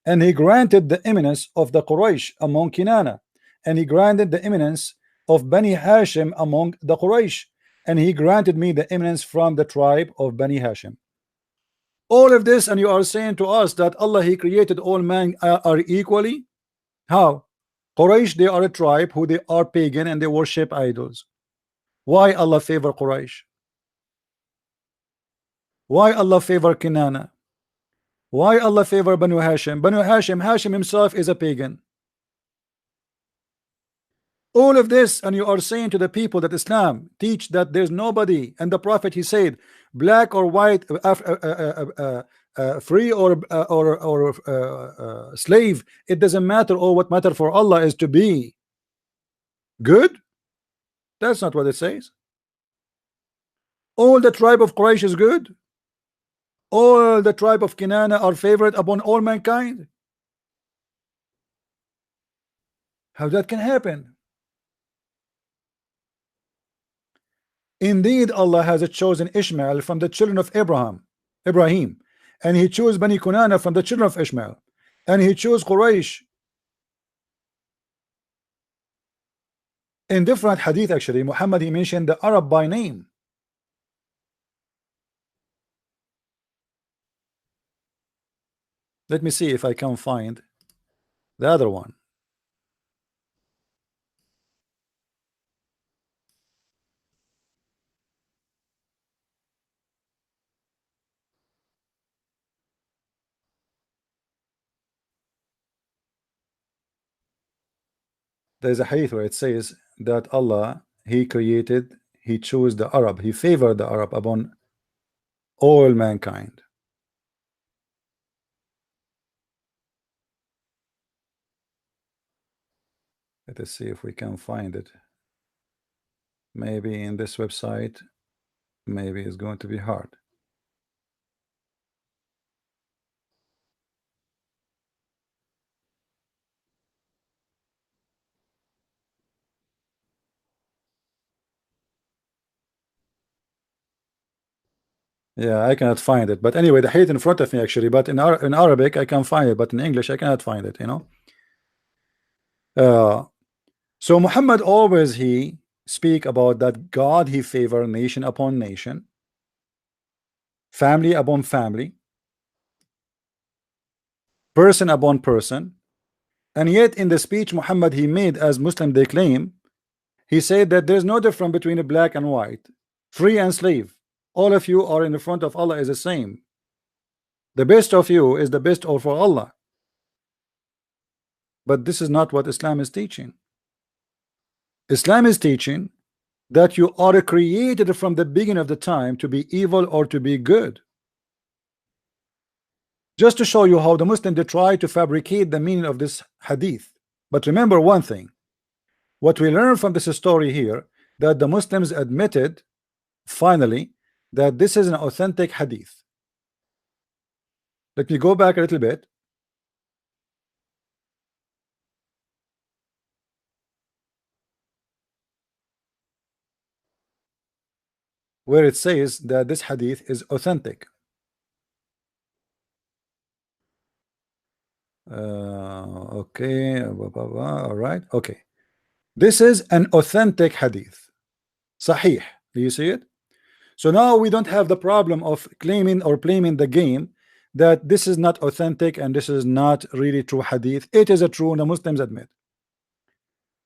and he granted the eminence of the Quraysh among Kinana, and he granted the eminence of Bani Hashim among the Quraysh, and he granted me the eminence from the tribe of Bani Hashim. All of this, and you are saying to us that Allah he created all men are equally? How? Quraysh, they are a tribe who they are pagan and they worship idols. Why Allah favor Quraysh? Why Allah favor Kinana? Why Allah favor Banu Hashim? Banu Hashim, Hashim himself is a pagan. All of this, and you are saying to the people that Islam teach that there's nobody, and the Prophet he said, black or white, free or slave, it doesn't matter. All what matter for Allah is to be good. That's not what it says. All the tribe of Quraysh is good. All the tribe of Kinana are favored upon all mankind. How that can happen? Indeed, Allah has chosen Ishmael from the children of Ibrahim, and he chose Bani Kunana from the children of Ishmael, and he chose Quraysh. In different hadith, actually, Muhammad he mentioned the Arab by name. Let me see if I can find the other one. There's a hadith where it says that Allah he chose the Arab, he favored the Arab upon all mankind. Let us see if we can find it. Maybe in this website, maybe it's going to be hard. Yeah, I cannot find it. But anyway, the hadith in front of me actually. But in Arabic I can find it, but in English I cannot find it. So Muhammad always he speak about that God he favor nation upon nation, family upon family, person upon person, and yet in the speech Muhammad he made, as Muslim they claim, he said that there's no difference between a black and white, free and slave. All of you are in the front of Allah is the same. The best of you is the best for Allah. But this is not what Islam is teaching. Islam is teaching that you are created from the beginning of the time to be evil or to be good. just to show you how the Muslims they try to fabricate the meaning of this hadith. But remember one thing, what we learn from this story here, that the Muslims admitted finally that this is an authentic hadith. Let me go back a little bit. Where it says that this hadith is authentic. Okay, all right, okay. This is an authentic hadith. Sahih. Do you see it? So now we don't have the problem of claiming or blaming the game that this is not authentic and this is not really true hadith. It is a true, and the Muslims admit.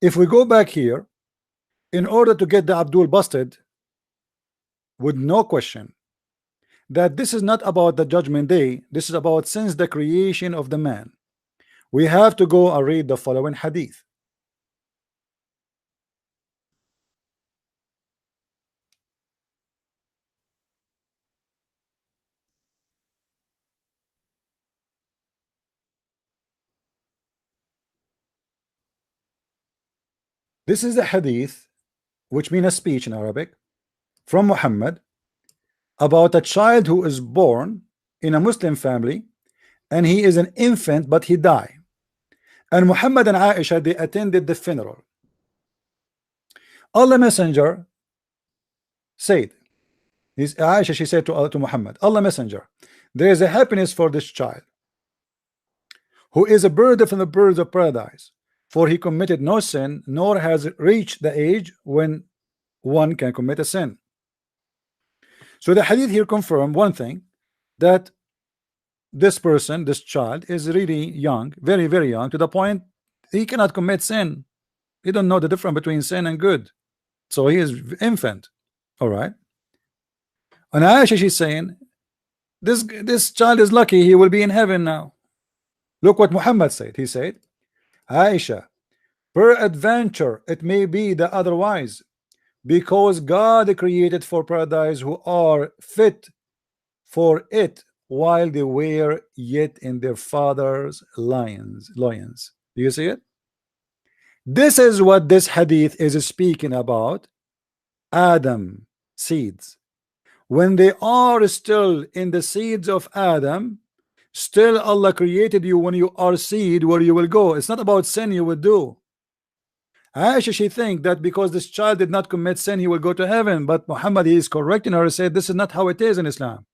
If we go back here, in order to get the Abdul busted, with no question, that this is not about the judgment day, this is about since the creation of the man, we have to go and read the following hadith. This is a hadith, which means a speech in Arabic, from Muhammad about a child who is born in a Muslim family, and he is an infant but he died, and Muhammad and Aisha they attended the funeral. Allah Messenger said, Aisha, she said to Muhammad, Allah Messenger, there is a happiness for this child who is a bird from the birds of paradise, for he committed no sin, nor has reached the age when one can commit a sin. So the hadith here confirm one thing, that this person, this child, is really young, very, very young, to the point he cannot commit sin. He don't know the difference between sin and good. So he is infant. All right. And Aisha, she's saying, this child is lucky, he will be in heaven now. Look what Muhammad said. He said, Aisha, peradventure it may be the otherwise, because God created for paradise who are fit for it while they were yet in their father's loins. Do you see it? This is what this hadith is speaking about. Adam seeds, when they are still in the seeds of Adam, still Allah created you. When you are seed, where you will go, it's not about sin you will do. Aisha, she think that because this child did not commit sin, he will go to heaven. But Muhammad, he is correcting her, said this is not how it is in Islam.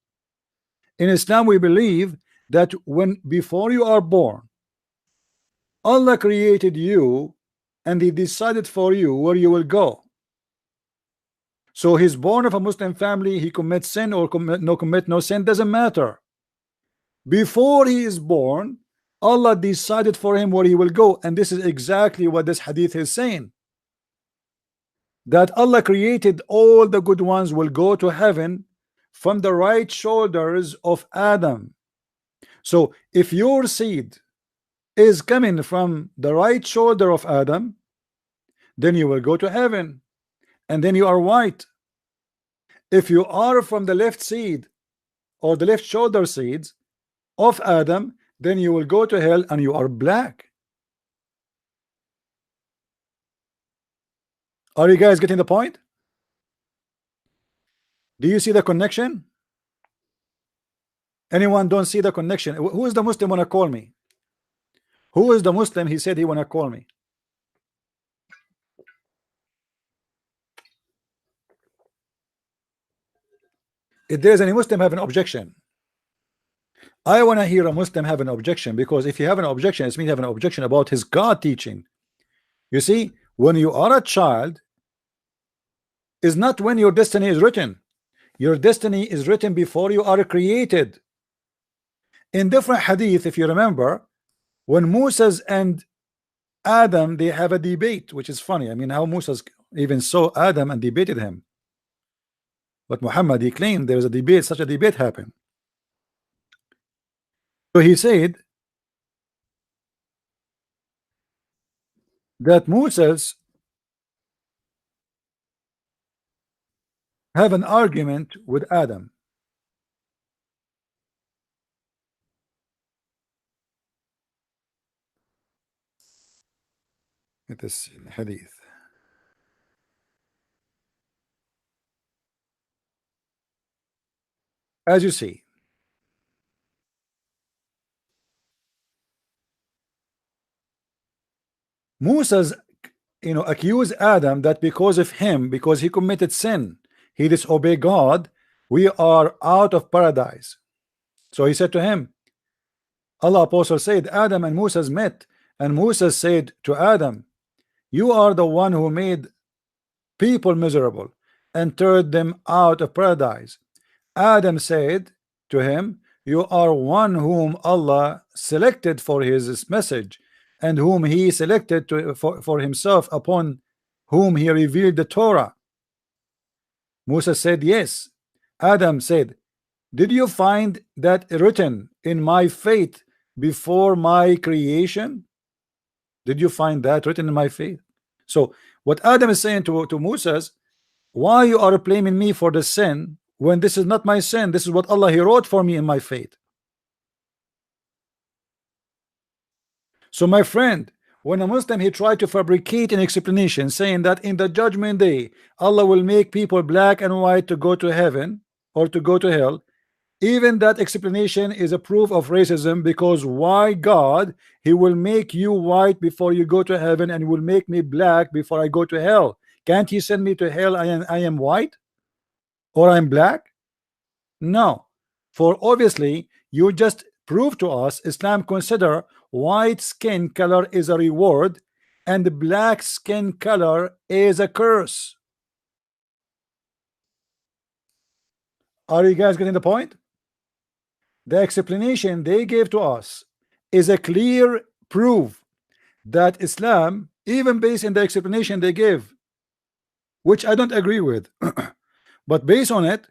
In Islam, we believe that when before you are born, Allah created you and he decided for you where you will go. So he's born of a Muslim family, he commits sin or commit no sin, doesn't matter. Before he is born, Allah decided for him where he will go, and this is exactly what this hadith is saying, that Allah created all the good ones will go to heaven from the right shoulders of Adam. So if your seed is coming from the right shoulder of Adam, then you will go to heaven, and then you are white. If you are from the left seed or the left shoulder seeds of Adam, then you will go to hell and you are black. Are you guys getting the point? Do you see the connection? Anyone don't see the connection? Who is the Muslim wanna call me? Who is the Muslim? He said he wanna call me. If there's any Muslim have an objection, I want to hear a Muslim have an objection, because if you have an objection, it means you have an objection about his God teaching. You see, when you are a child, is not when your destiny is written. Your destiny is written before you are created. In different hadith, if you remember, when Moses and Adam they have a debate, which is funny. I mean, how Moses even saw Adam and debated him. But Muhammad, he claimed there was a debate, such a debate happened. So he said that Moses have an argument with Adam. It is hadith. As you see, Musa's accuse Adam that because of him, because he committed sin, he disobeyed God, we are out of paradise. So he said to him, Allah apostle said, Adam and Musa's met, and Musa said to Adam, you are the one who made people miserable and turned them out of paradise. Adam said to him, you are one whom Allah selected for his message, and whom he selected for himself, upon whom he revealed the Torah. Musa said, yes. Adam said, did you find that written in my fate before my creation? Did you find that written in my fate? So what Adam is saying to Moses, why you are blaming me for the sin when this is not my sin? This is what Allah he wrote for me in my fate. So my friend, when a Muslim he tried to fabricate an explanation saying that in the judgment day Allah will make people black and white to go to heaven or to go to hell, even that explanation is a proof of racism, because why God he will make you white before you go to heaven and will make me black before I go to hell? Can't he send me to hell? I am white or I'm black? No, for obviously you just proved to us Islam consider white skin color is a reward and black skin color is a curse. Are you guys getting the point? The explanation they gave to us is a clear proof that Islam, even based on the explanation they gave, which I don't agree with, but based on it,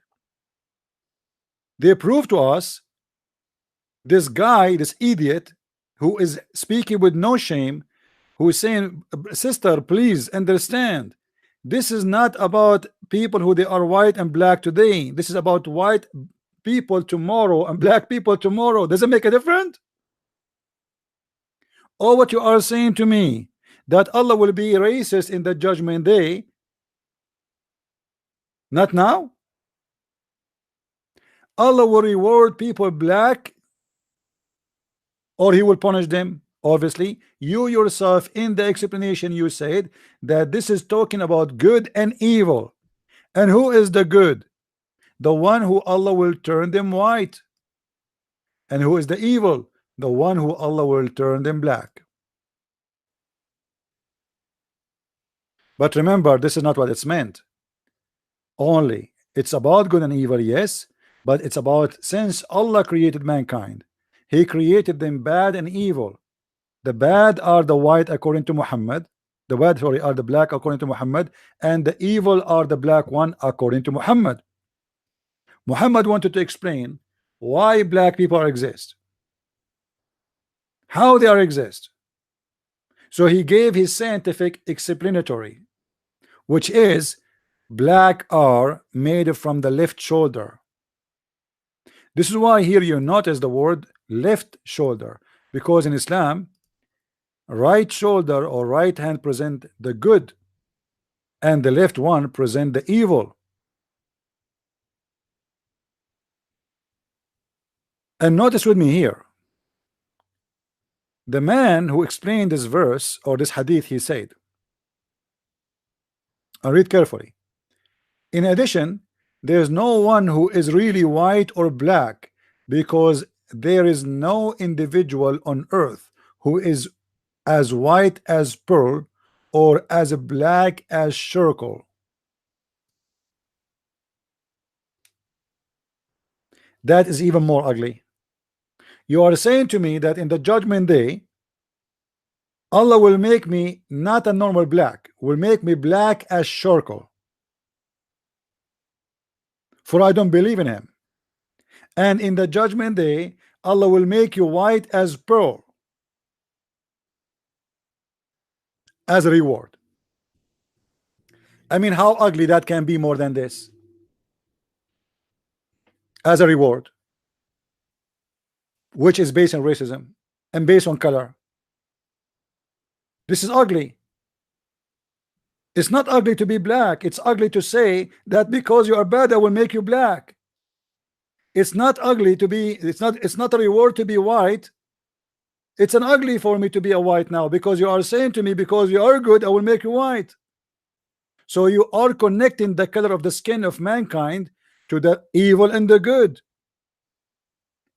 they prove to us this guy, this idiot, who is speaking with no shame, who is saying, sister, please understand, this is not about people who they are white and black today. This is about white people tomorrow and black people tomorrow. Does it make a difference? Or what you are saying to me, that Allah will be racist in the judgment day? Not now. Allah will reward people black, or he will punish them. Obviously, you yourself in the explanation you said that this is talking about good and evil. And who is the good? The one who Allah will turn them white. And who is the evil? The one who Allah will turn them black. But remember, this is not what it's meant. Only it's about good and evil, yes, but it's about, since Allah created mankind, he created them bad and evil. The bad are the white according to Muhammad, the bad, sorry, are the black according to Muhammad, and the evil are the black one according to Muhammad. Muhammad wanted to explain why black people exist, how they are exist. So he gave his scientific explanatory, which is black are made from the left shoulder. This is why here you notice the word left shoulder, because in Islam right shoulder or right hand present the good and the left one present the evil. And notice with me here, the man who explained this verse or this hadith, he said, I read carefully, in addition, there's no one who is really white or black, because there is no individual on earth who is as white as pearl or as black as charcoal. That is even more ugly. You are saying to me that in the judgment day Allah will make me not a normal black, will make me black as charcoal, for I don't believe in him. And in the judgment day Allah will make you white as pearl as a reward. I mean, how ugly that can be more than this? As a reward, which is based on racism and based on color. This is ugly. It's not ugly to be black. It's ugly to say that because you are bad, I will make you black. It's not ugly to be, it's not a reward to be white. It's an ugly for me to be a white now, because you are saying to me, because you are good, I will make you white. So you are connecting the color of the skin of mankind to the evil and the good.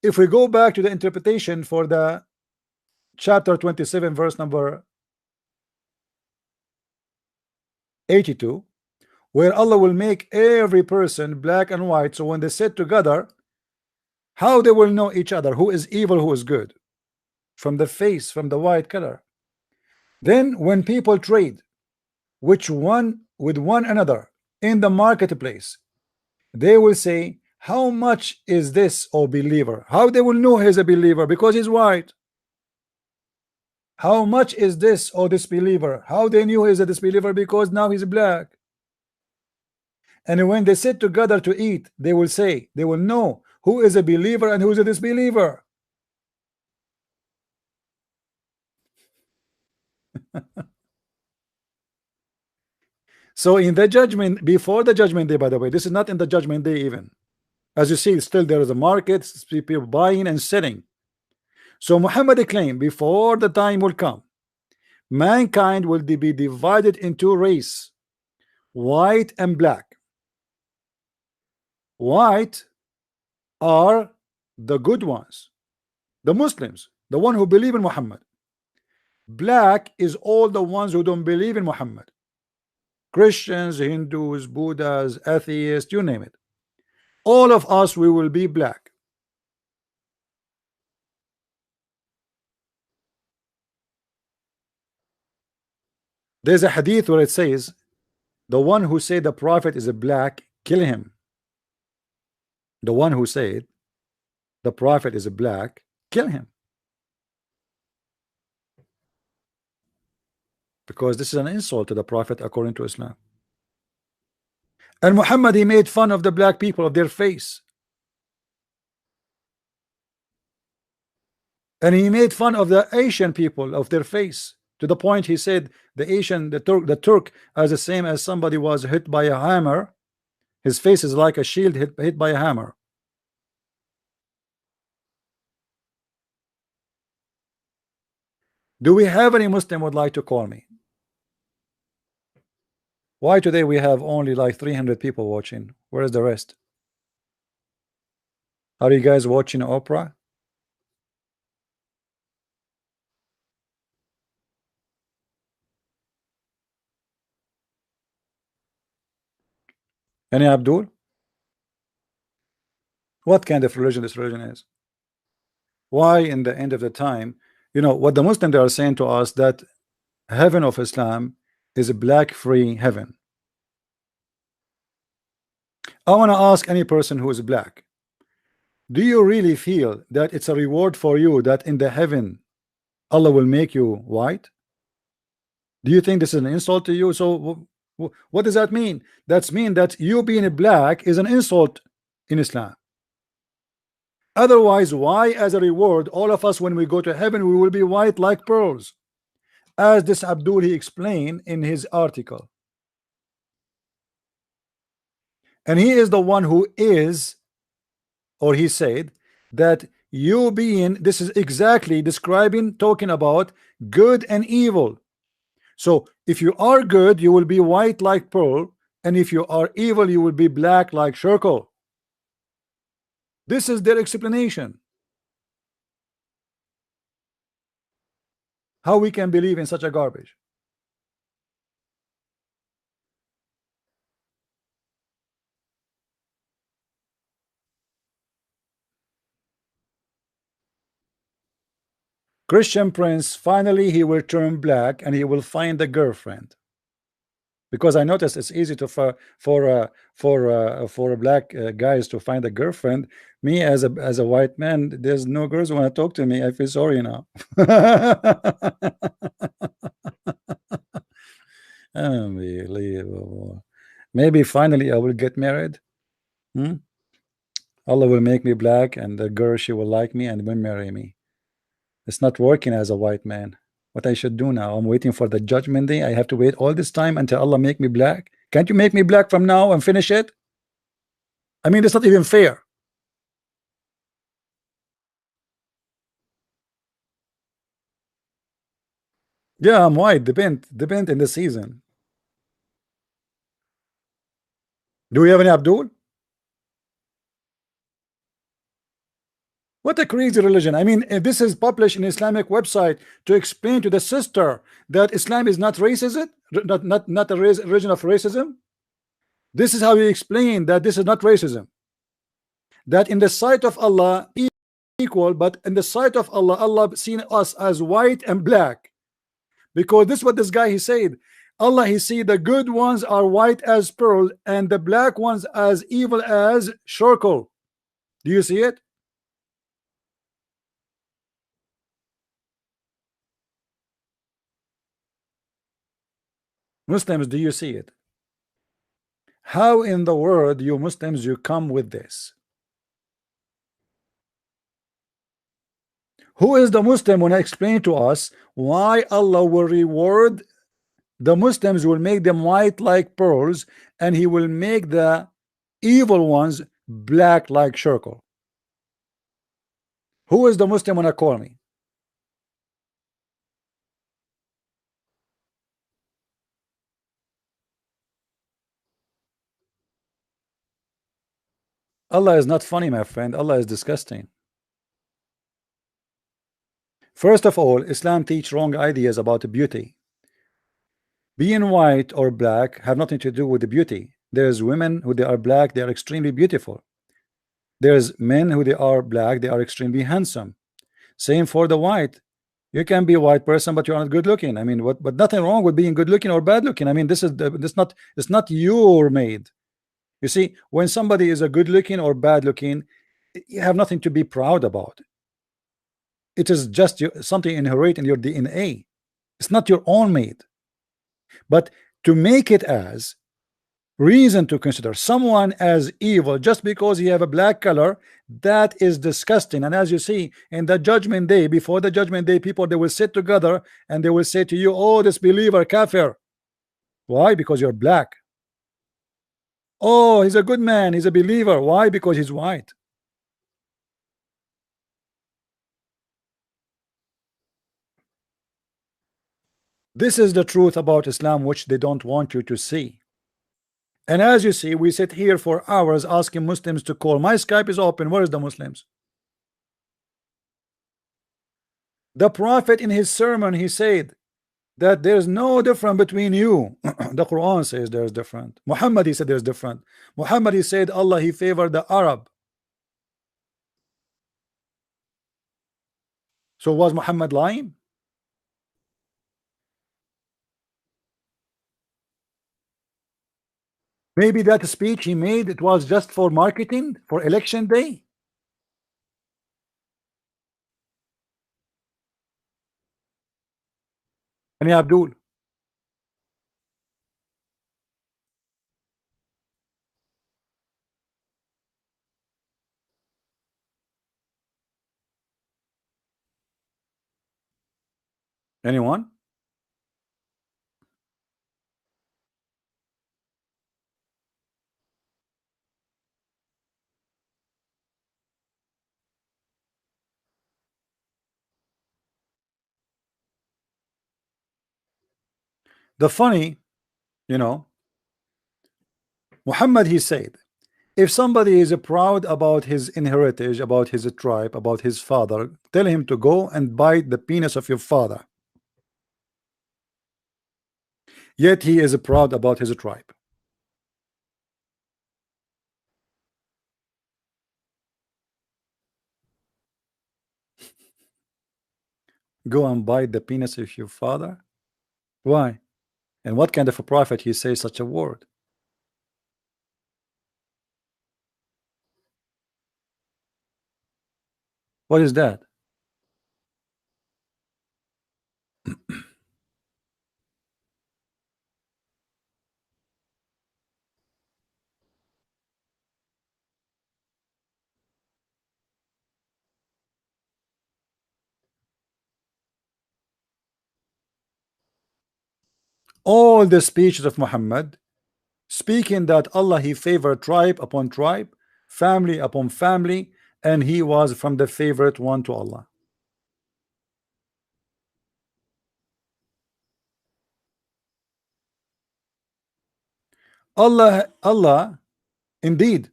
If we go back to the interpretation for the chapter 27 verse number 82, where Allah will make every person black and white, so when they sit together, how they will know each other, who is evil, who is good, from the face, from the white color. Then when people trade which one with one another in the marketplace, they will say, how much is this, O believer? How they will know he's a believer? Because he's white. How much is this, O disbeliever? How they knew he's a disbeliever? Because now he's black. And when they sit together to eat, they will say, they will know who is a believer and who is a disbeliever. So in the judgment, before the judgment day, by the way, this is not in the judgment day even. As you see, still there is a market, people buying and selling. So Muhammad claimed before the time will come, mankind will be divided into race, white and black. White are the good ones, the Muslims, the one who believe in Muhammad. Black is all the ones who don't believe in Muhammad. Christians, Hindus, Buddhas, atheists, you name it. All of us, we will be black. There's a hadith where it says, the one who said the prophet is a black, kill him. The one who said the prophet is a black, kill him. Because this is an insult to the prophet according to Islam. And Muhammad, he made fun of the black people, of their face. And he made fun of the Asian people, of their face, to the point he said the Asian, the Turk as the same as somebody was hit by a hammer. His face is like a shield hit by a hammer. Do we have any Muslim would like to call me? Why today we have only like 300 people watching? Where is the rest? Are you guys watching Oprah? Any Abdul? What kind of religion this religion is? Why in the end of the time, you know what the Muslims are saying to us, that heaven of Islam is a black free heaven. I want to ask any person who is black, do you really feel that it's a reward for you that in the heaven Allah will make you white? Do you think this is an insult to you? So what does that mean? That's mean that you being a black is an insult in Islam. Otherwise, why as a reward all of us when we go to heaven we will be white like pearls, as this Abdul he explained in his article. And he is the one who is, or he said that you being, this is exactly describing, talking about good and evil. So if you are good, you will be white like pearl, and if you are evil, you will be black like charcoal. This is their explanation. How we can believe in such a garbage? Christian Prince, finally he will turn black and he will find a girlfriend. Because I noticed it's easy to for black guys to find a girlfriend. Me as a white man, there's no girls who want to talk to me. I feel sorry now. Unbelievable. Maybe finally I will get married. Allah will make me black, and the girl, she will like me and will marry me. It's not working as a white man. What I should do now? I'm waiting for the judgment day. I have to wait all this time until Allah make me black. Can't you make me black from now and finish it? I mean, it's not even fair. Yeah, I'm white. Depend in the season. Do we have any Abdul? What a crazy religion. I mean, this is published in Islamic website to explain to the sister that Islam is not racism, not a religion of racism. This is how you explain that this is not racism. That in the sight of Allah equal, but in the sight of Allah, Allah seen us as white and black. Because this is what this guy he said. Allah he see the good ones are white as pearl and the black ones as evil as charcoal. Do you see it? Muslims, do you see it? How in the world you Muslims you come with this? Who is the Muslim when I explain to us why Allah will reward the Muslims, will make them white like pearls, and he will make the evil ones black like charcoal? Who is the Muslim when I call me? Allah is not funny, my friend. Allah is disgusting. First of all, Islam teach wrong ideas about beauty. Being white or black have nothing to do with the beauty. There's women who they are black, they are extremely beautiful. There's men who they are black, they are extremely handsome. Same for the white. You can be a white person, but you're not good looking. I mean, what? But nothing wrong with being good looking or bad looking. I mean, this not it's not your made. You see, when somebody is a good looking or bad looking, you have nothing to be proud about. It is just something inherent in your DNA. It's not your own made. But to make it as reason to consider someone as evil just because he have a black color, that is disgusting. And as you see in the judgment day, before the judgment day, people they will sit together and they will say to you, oh, this believer kafir. Why? Because you're black. Oh, he's a good man, he's a believer. Why? Because he's white. This is the truth about Islam which they don't want you to see. And as you see, we sit here for hours asking Muslims to call. My Skype is open. Where is the Muslims? The Prophet in his sermon he said that there's no difference between you. The Quran says there's different. Muhammad he said there's different. Muhammad he said Allah he favored the Arab. So was Muhammad lying? Maybe that speech he made it was just for marketing for election day. And Abdul, anyone? The funny, you know, Muhammad he said, if somebody is proud about his heritage, about his tribe, about his father, tell him to go and bite the penis of your father. Yet he is proud about his tribe. Go and bite the penis of your father. Why? And what kind of a prophet he says such a word? What is that? all the speeches of Muhammad, speaking that Allah he favored tribe upon tribe, family upon family, and he was from the favorite one to Allah. Allah, indeed,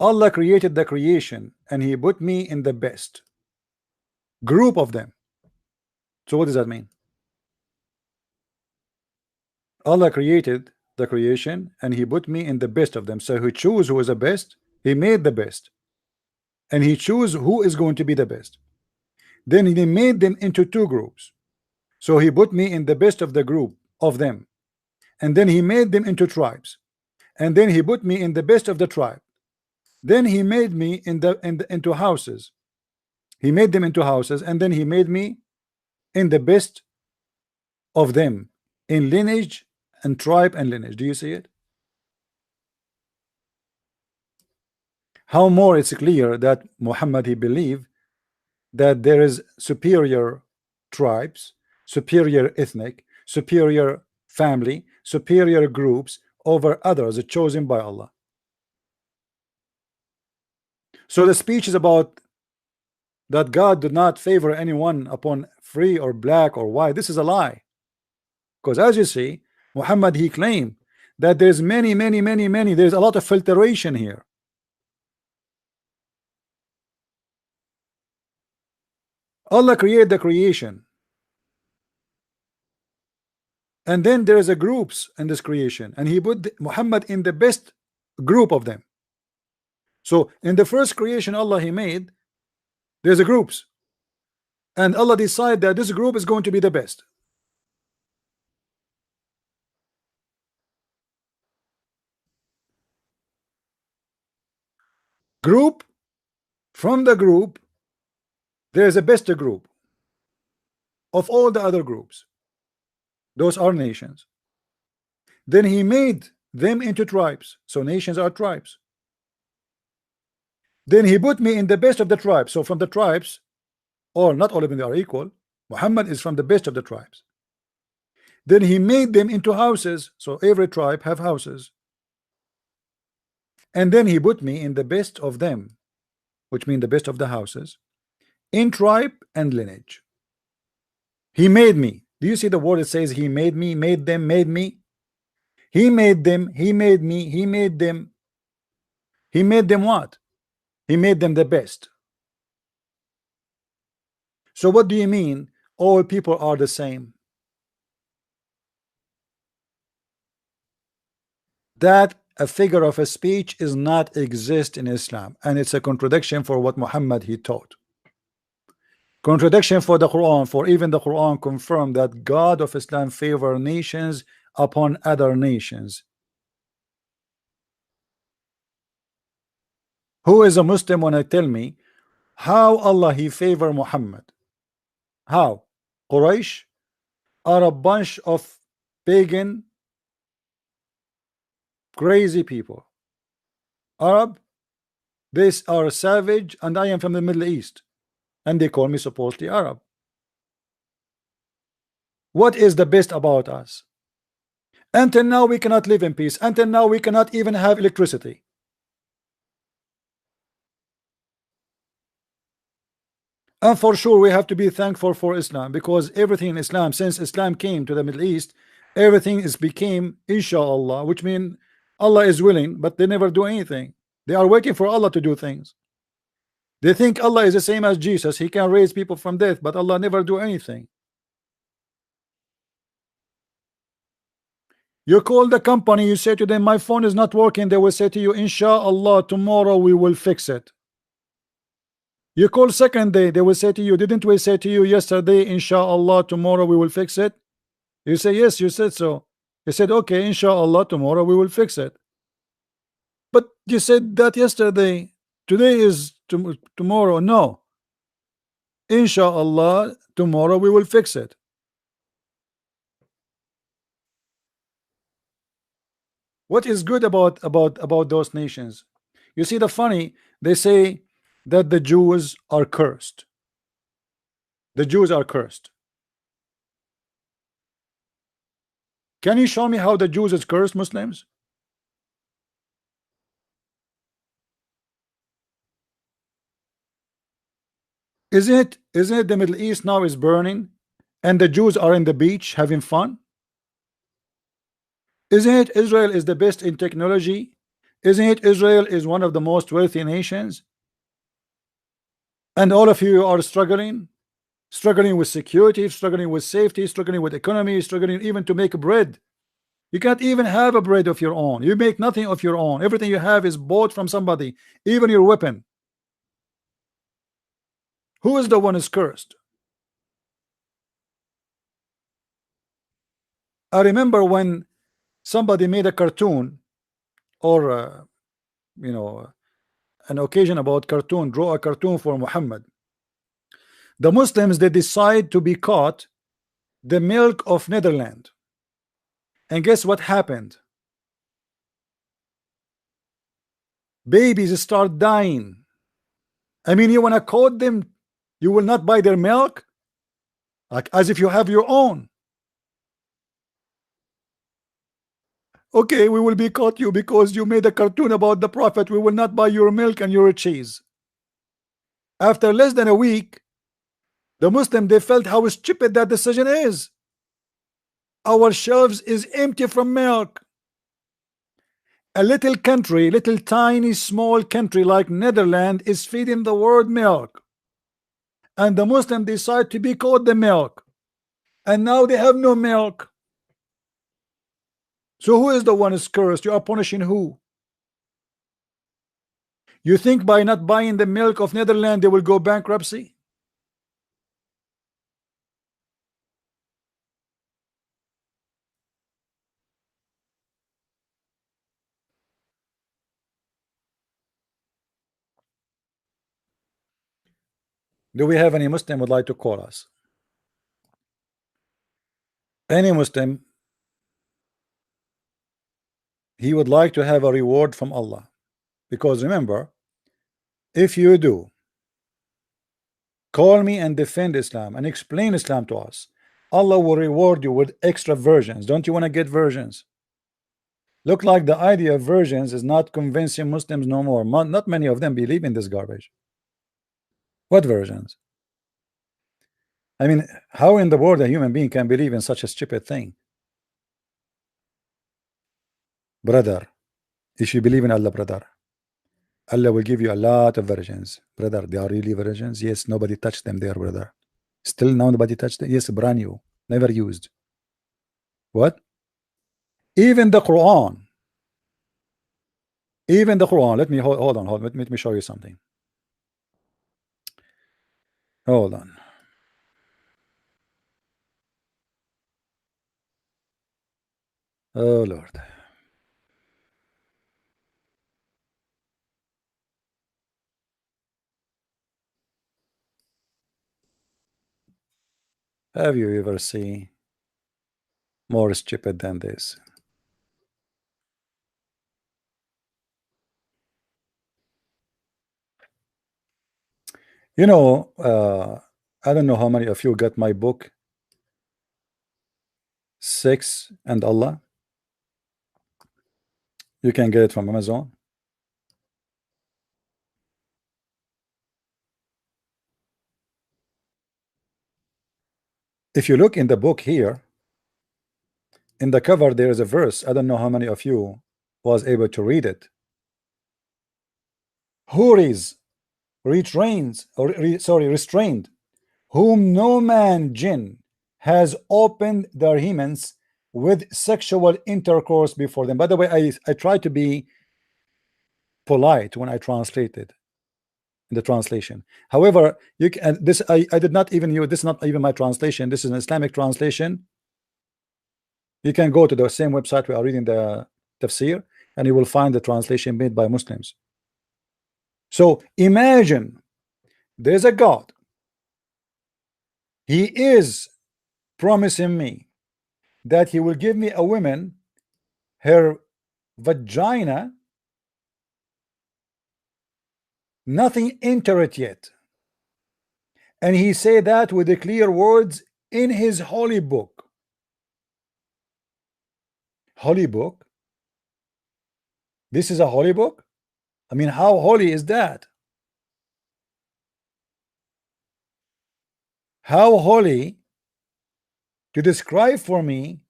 Allah created the creation and he put me in the best group of them. So what does that mean? Allah created the creation and he put me in the best of them. So he chose who is the best, he made the best, and he chose who is going to be the best. Then he made them into two groups. So he put me in the best of the group of them, and then he made them into tribes, and then he put me in the best of the tribe. Then he made me into houses. He made them into houses, and then he made me in the best of them in lineage and tribe and lineage. Do you see it? How more it's clear that Muhammad he believed that there is superior tribes, superior ethnic, superior family, superior groups over others chosen by Allah. So the speech is about that God did not favor anyone upon free or black or white. This is a lie, because as you see, Muhammad he claimed that there's many there's a lot of filtration here. Allah created the creation, and then there is a groups in this creation, and he put Muhammad in the best group of them. So in the first creation Allah he made, there's a groups, and Allah decided that this group is going to be the best. Group, from the group there is a best group of all the other groups. Those are nations. Then he made them into tribes. So nations are tribes. Then he put me in the best of the tribes. So from the tribes, or not all of them are equal, Muhammad is from the best of the tribes. Then he made them into houses. So every tribe have houses. And then he put me in the best of them, which means the best of the houses, in tribe and lineage. He made me. Do you see the word it says he made me, made them, made me? He made them, he made me, he made them. He made them what? He made them the best. So what do you mean all people are the same? That a figure of a speech is not exist in Islam, and it's a contradiction for what Muhammad he taught. Contradiction for the Quran, for even the Quran confirmed that God of Islam favor nations upon other nations. Who is a Muslim when I tell me how Allah he favor Muhammad? How? Quraysh are a bunch of pagan crazy people. Arab, they are savage, and I am from the Middle East, and they call me supposedly Arab. What is the best about us? Until now we cannot live in peace. Until now we cannot even have electricity. And for sure we have to be thankful for Islam, because everything in Islam, since Islam came to the Middle East, everything is became inshallah, which means Allah is willing, but they never do anything. They are waiting for Allah to do things. They think Allah is the same as Jesus. He can raise people from death, but Allah never do anything. You call the company, you say to them, my phone is not working. They will say to you, inshallah, tomorrow we will fix it. You call second day, they will say to you, didn't we say to you yesterday, inshallah, tomorrow we will fix it? You say, yes, you said so. You said, okay, inshallah, tomorrow we will fix it. But you said that yesterday. Today is tomorrow. No. Inshallah, tomorrow we will fix it. What is good about those nations? You see the funny, they say that the Jews are cursed. The Jews are cursed. Can you show me how the Jews is cursed Muslims? Isn't it the Middle East now is burning and the Jews are in the beach having fun? Isn't it Israel is the best in technology? Isn't it Israel is one of the most wealthy nations? And all of you are struggling with security, struggling with safety, struggling with economy, struggling even to make bread. You can't even have a bread of your own. You make nothing of your own. Everything you have is bought from somebody, even your weapon. Who is the one is cursed? I remember when somebody made a cartoon or you know an occasion about cartoon, draw a cartoon for Muhammad. The Muslims they decide to boycott the milk of Netherlands, and guess what happened? Babies start dying. I mean, you want to quote them, you will not buy their milk, like as if you have your own. Okay, we will boycott you because you made a cartoon about the prophet. We will not buy your milk and your cheese. After less than a week, the Muslim they felt how stupid that decision is. Our shelves is empty from milk. A little country, little tiny small country like Netherlands is feeding the world milk, and the Muslim decide to boycott the milk, and now they have no milk. So who is the one is cursed? You are punishing who? You think by not buying the milk of Netherlands they will go bankruptcy? Do we have any Muslim would like to call us? Any Muslim, he would like to have a reward from Allah, because remember, if you do call me and defend Islam and explain Islam to us, Allah will reward you with extra versions. Don't you want to get versions? Look like the idea of versions is not convincing Muslims no more. Not many of them believe in this garbage. What versions? I mean, how in the world a human being can believe in such a stupid thing? Brother, if you believe in Allah, brother, Allah will give you a lot of versions. Brother, they are really versions. Yes, nobody touched them there, brother. Still nobody touched them. Yes, brand new, never used. What? Even the Quran. Even the Quran. Let me hold on. Let me show you something. Hold on. Oh Lord. Have you ever seen more stupid than this? You know, I don't know how many of you got my book, Sex and Allah. You can get it from Amazon. If you look in the book here, in the cover, there is a verse. I don't know how many of you was able to read it. Houris restrains, or restrained, whom no man jinn has opened their hemens with sexual intercourse before them. By the way, I try to be polite when I translate it in the translation. However, you can this I did not even use this is not even my translation. This is an Islamic translation. You can go to the same website we are reading the tafsir, and you will find the translation made by Muslims. So imagine there's a God. He is promising me that he will give me a woman, her vagina, nothing enter it yet, and he said that with the clear words in his holy book. Holy book? This is a holy book? I mean, how holy is that? How holy to describe for me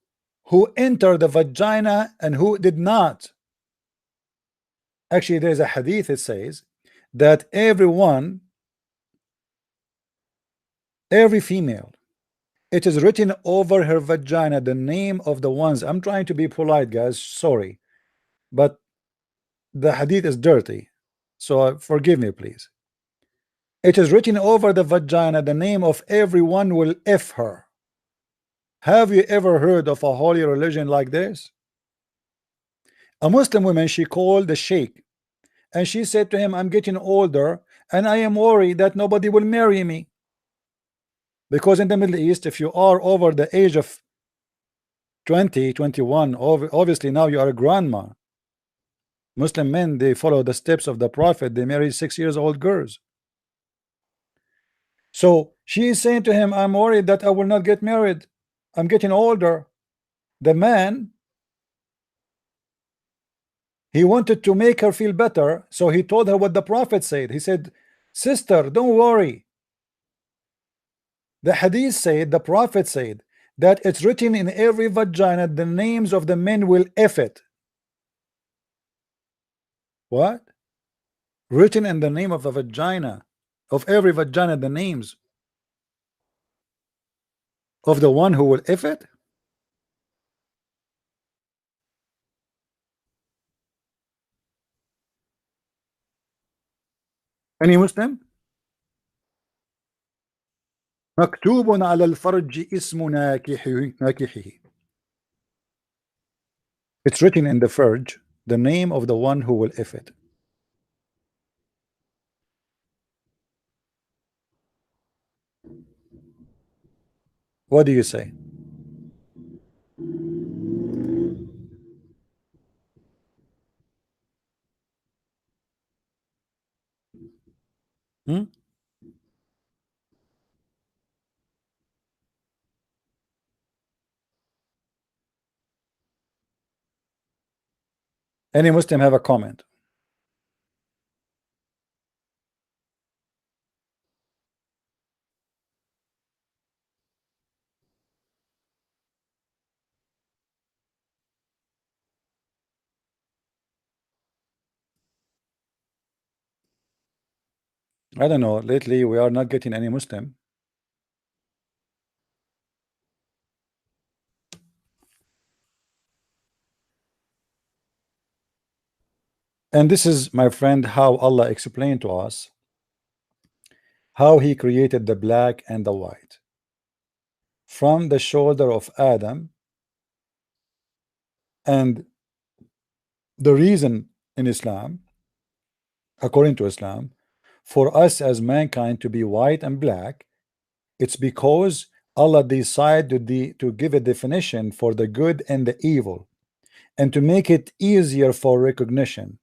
who entered the vagina and who did not? Actually, there's a hadith that says that every female, it is written over her vagina the name of the ones. I'm trying to be polite, guys, sorry, but the hadith is dirty, so forgive me, please. It is written over the vagina the name of everyone will F her. Have you ever heard of a holy religion like this? A Muslim woman, she called the sheikh and she said to him, I'm getting older and I am worried that nobody will marry me. Because in the Middle East, if you are over the age of 20, 21, obviously now you are a grandma. Muslim men, they follow the steps of the Prophet. They marry 6 years old girls. So she is saying to him, I'm worried that I will not get married. I'm getting older. The man, he wanted to make her feel better, so he told her what the Prophet said. He said, sister, don't worry. The hadith said, the Prophet said, that it's written in every vagina, the names of the men will F it. What? Written in the name of the vagina, of every vagina, the names of the one who will F it? Any Muslim? مكتوب على الفرج اسم ناكحه. It's written in the farj, the name of the one who will F it. What do you say? Hmm? Any Muslim have a comment? I don't know. Lately, we are not getting any Muslim. And this is, my friend, how Allah explained to us how He created the black and the white. From the shoulder of Adam, and the reason in Islam, according to Islam, for us as mankind to be white and black, it's because Allah decided to give a definition for the good and the evil, and to make it easier for recognition.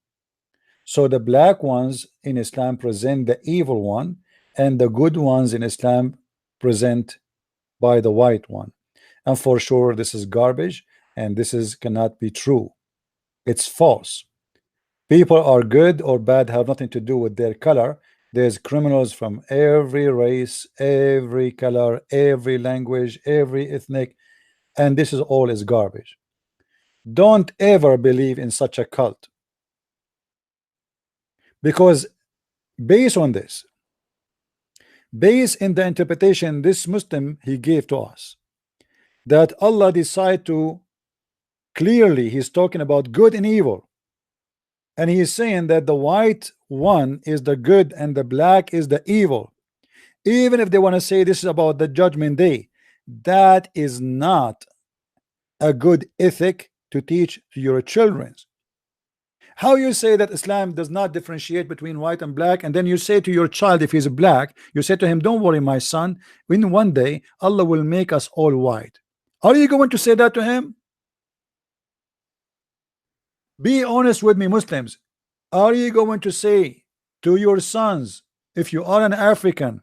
So the black ones in Islam present the evil one, and the good ones in Islam present by the white one. And for sure, this is garbage, and this is cannot be true. It's false. People are good or bad have nothing to do with their color. There's criminals from every race, every color, every language, every ethnic, and this is all is garbage. Don't ever believe in such a cult, because based on this, based in the interpretation this Muslim he gave to us, that Allah decided to clearly, he's talking about good and evil, and he is saying that the white one is the good and the black is the evil. Even if they want to say this is about the judgment day, that is not a good ethic to teach to your children. How you say that Islam does not differentiate between white and black, and then you say to your child, if he's black, you say to him, don't worry my son, in one day Allah will make us all white. Are you going to say that to him? Be honest with me, Muslims. Are you going to say to your sons, if you are an African,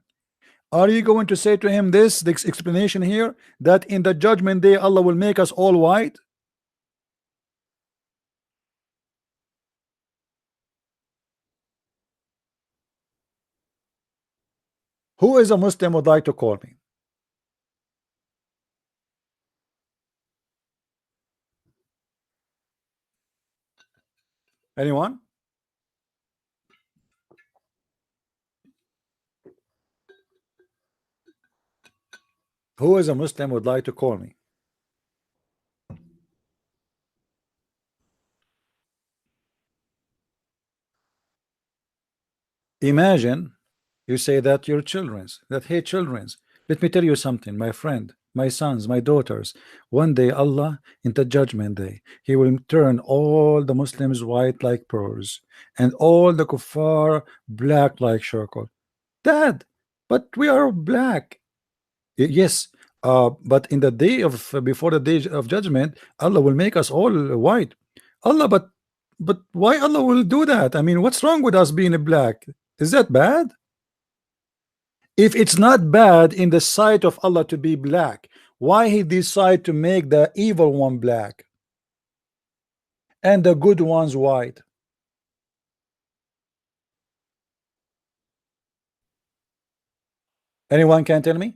are you going to say to him this explanation here, that in the judgment day Allah will make us all white? Who is a Muslim would like to call me? Anyone? Who is a Muslim would like to call me? Imagine you say that your children's that hate children's. Let me tell you something, my friend, my sons, my daughters. One day Allah, in the judgment day, He will turn all the Muslims white like pearls and all the kuffar black like charcoal. Dad, but we are black. Yes, but in the day of before the day of judgment, Allah will make us all white. Allah, but why Allah will do that? I mean, what's wrong with us being black? Is that bad? If it's not bad in the sight of Allah to be black, why He decide to make the evil one black and the good ones white? Anyone can tell me?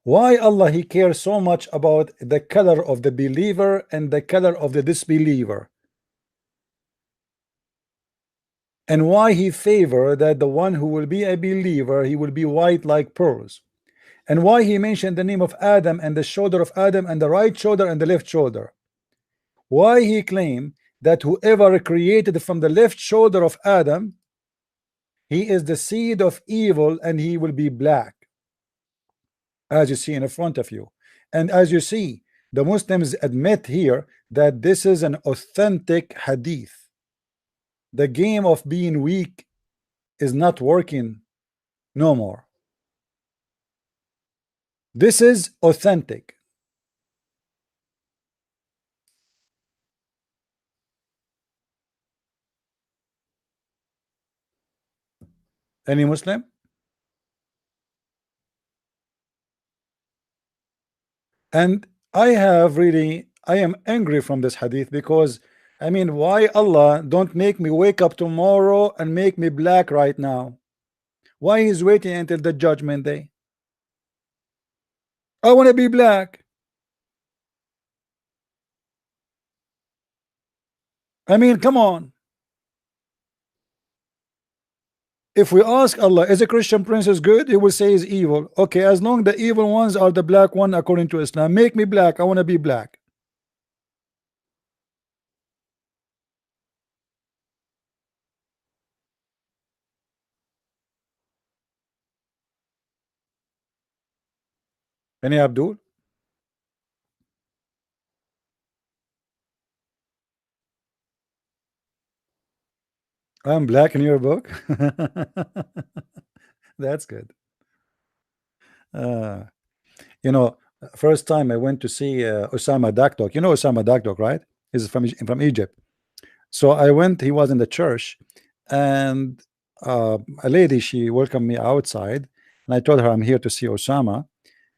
Why Allah He cares so much about the color of the believer and the color of the disbeliever? And why He favor that the one who will be a believer, he will be white like pearls? And why He mentioned the name of Adam and the shoulder of Adam and the right shoulder and the left shoulder? Why He claimed that whoever created from the left shoulder of Adam, he is the seed of evil and he will be black, as you see in front of you. And as you see, the Muslims admit here that this is an authentic hadith. The game of being weak is not working no more. This is authentic. Any Muslim? And I am angry from this hadith because I mean, why Allah don't make me wake up tomorrow and make me black right now? Why He's waiting until the judgment day? I want to be black. I mean, come on. If we ask Allah, is a Christian princess good? He will say is evil. Okay, as long the evil ones are the black one according to Islam, make me black. I want to be black. Any Abdul? I'm black in your book. That's good. Uh, you know, first time I went to see Osama Dakdok. You know Osama Dakdok, right? He's from Egypt. So I went. He was in the church, and a lady she welcomed me outside, and I told her I'm here to see Osama.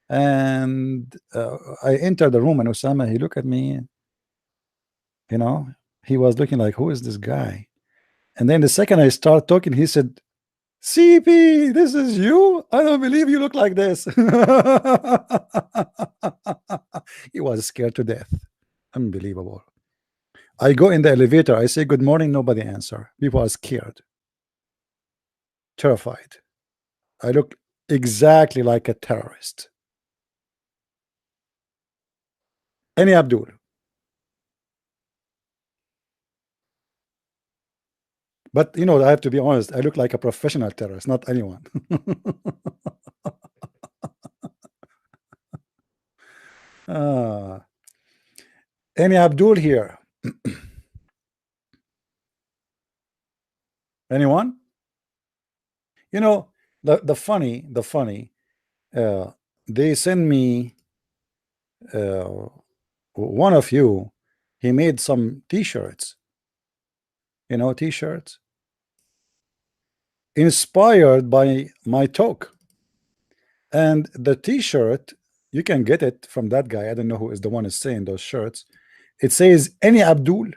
And I entered the room, and Osama he looked at me. You know, he was looking like, who is this guy? And then the second I start talking, he said, CP, this is you? I don't believe you look like this. He was scared to death. Unbelievable. I go in the elevator, I say good morning, nobody answer. People are scared, terrified. I look exactly like a terrorist. Any Abdul? But you know, I have to be honest, I look like a professional terrorist, not anyone. Any Abdul here? Anyone? You know, the funny, uh, they send me uh, one of you. He made some T-shirts. You know, T-shirts inspired by my talk, and the T-shirt You can get it from that guy. I don't know who is the one is saying those shirts. It says any Abdul.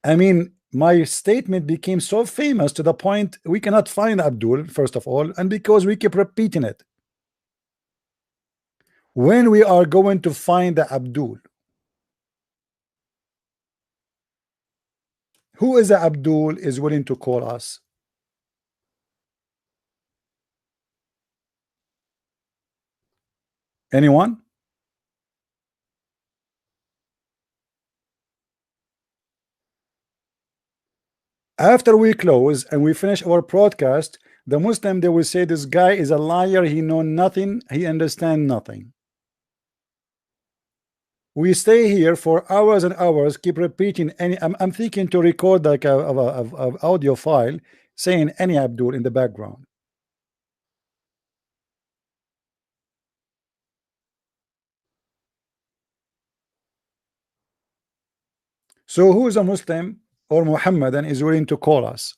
I mean, my statement became so famous to the point we cannot find Abdul, first of all, and because we keep repeating it. When we are going to find the Abdul, who is the Abdul is willing to call us? Anyone? After we close and we finish our broadcast, the Muslim, they will say this guy is a liar, he know nothing, he understand nothing. We stay here for hours and hours, keep repeating any. I'm thinking to record like a audio file saying any Abdul in the background. So who is a Muslim or Muhammadan is willing to call us?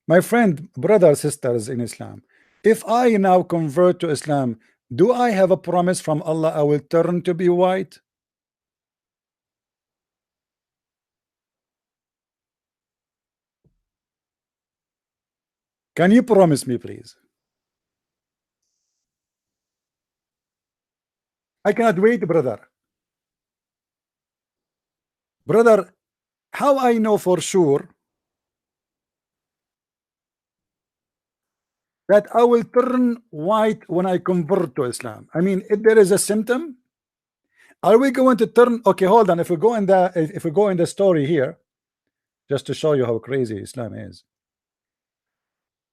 My friend, brothers, sisters in Islam, if I now convert to Islam, do I have a promise from Allah I will turn to be white? Can you promise me, please? I cannot wait, brother. Brother, how I know for sure that I will turn white when I convert to Islam? I mean, if there is a symptom, are we going to turn? Okay, hold on. If we go in the story here, just to show you how crazy Islam is.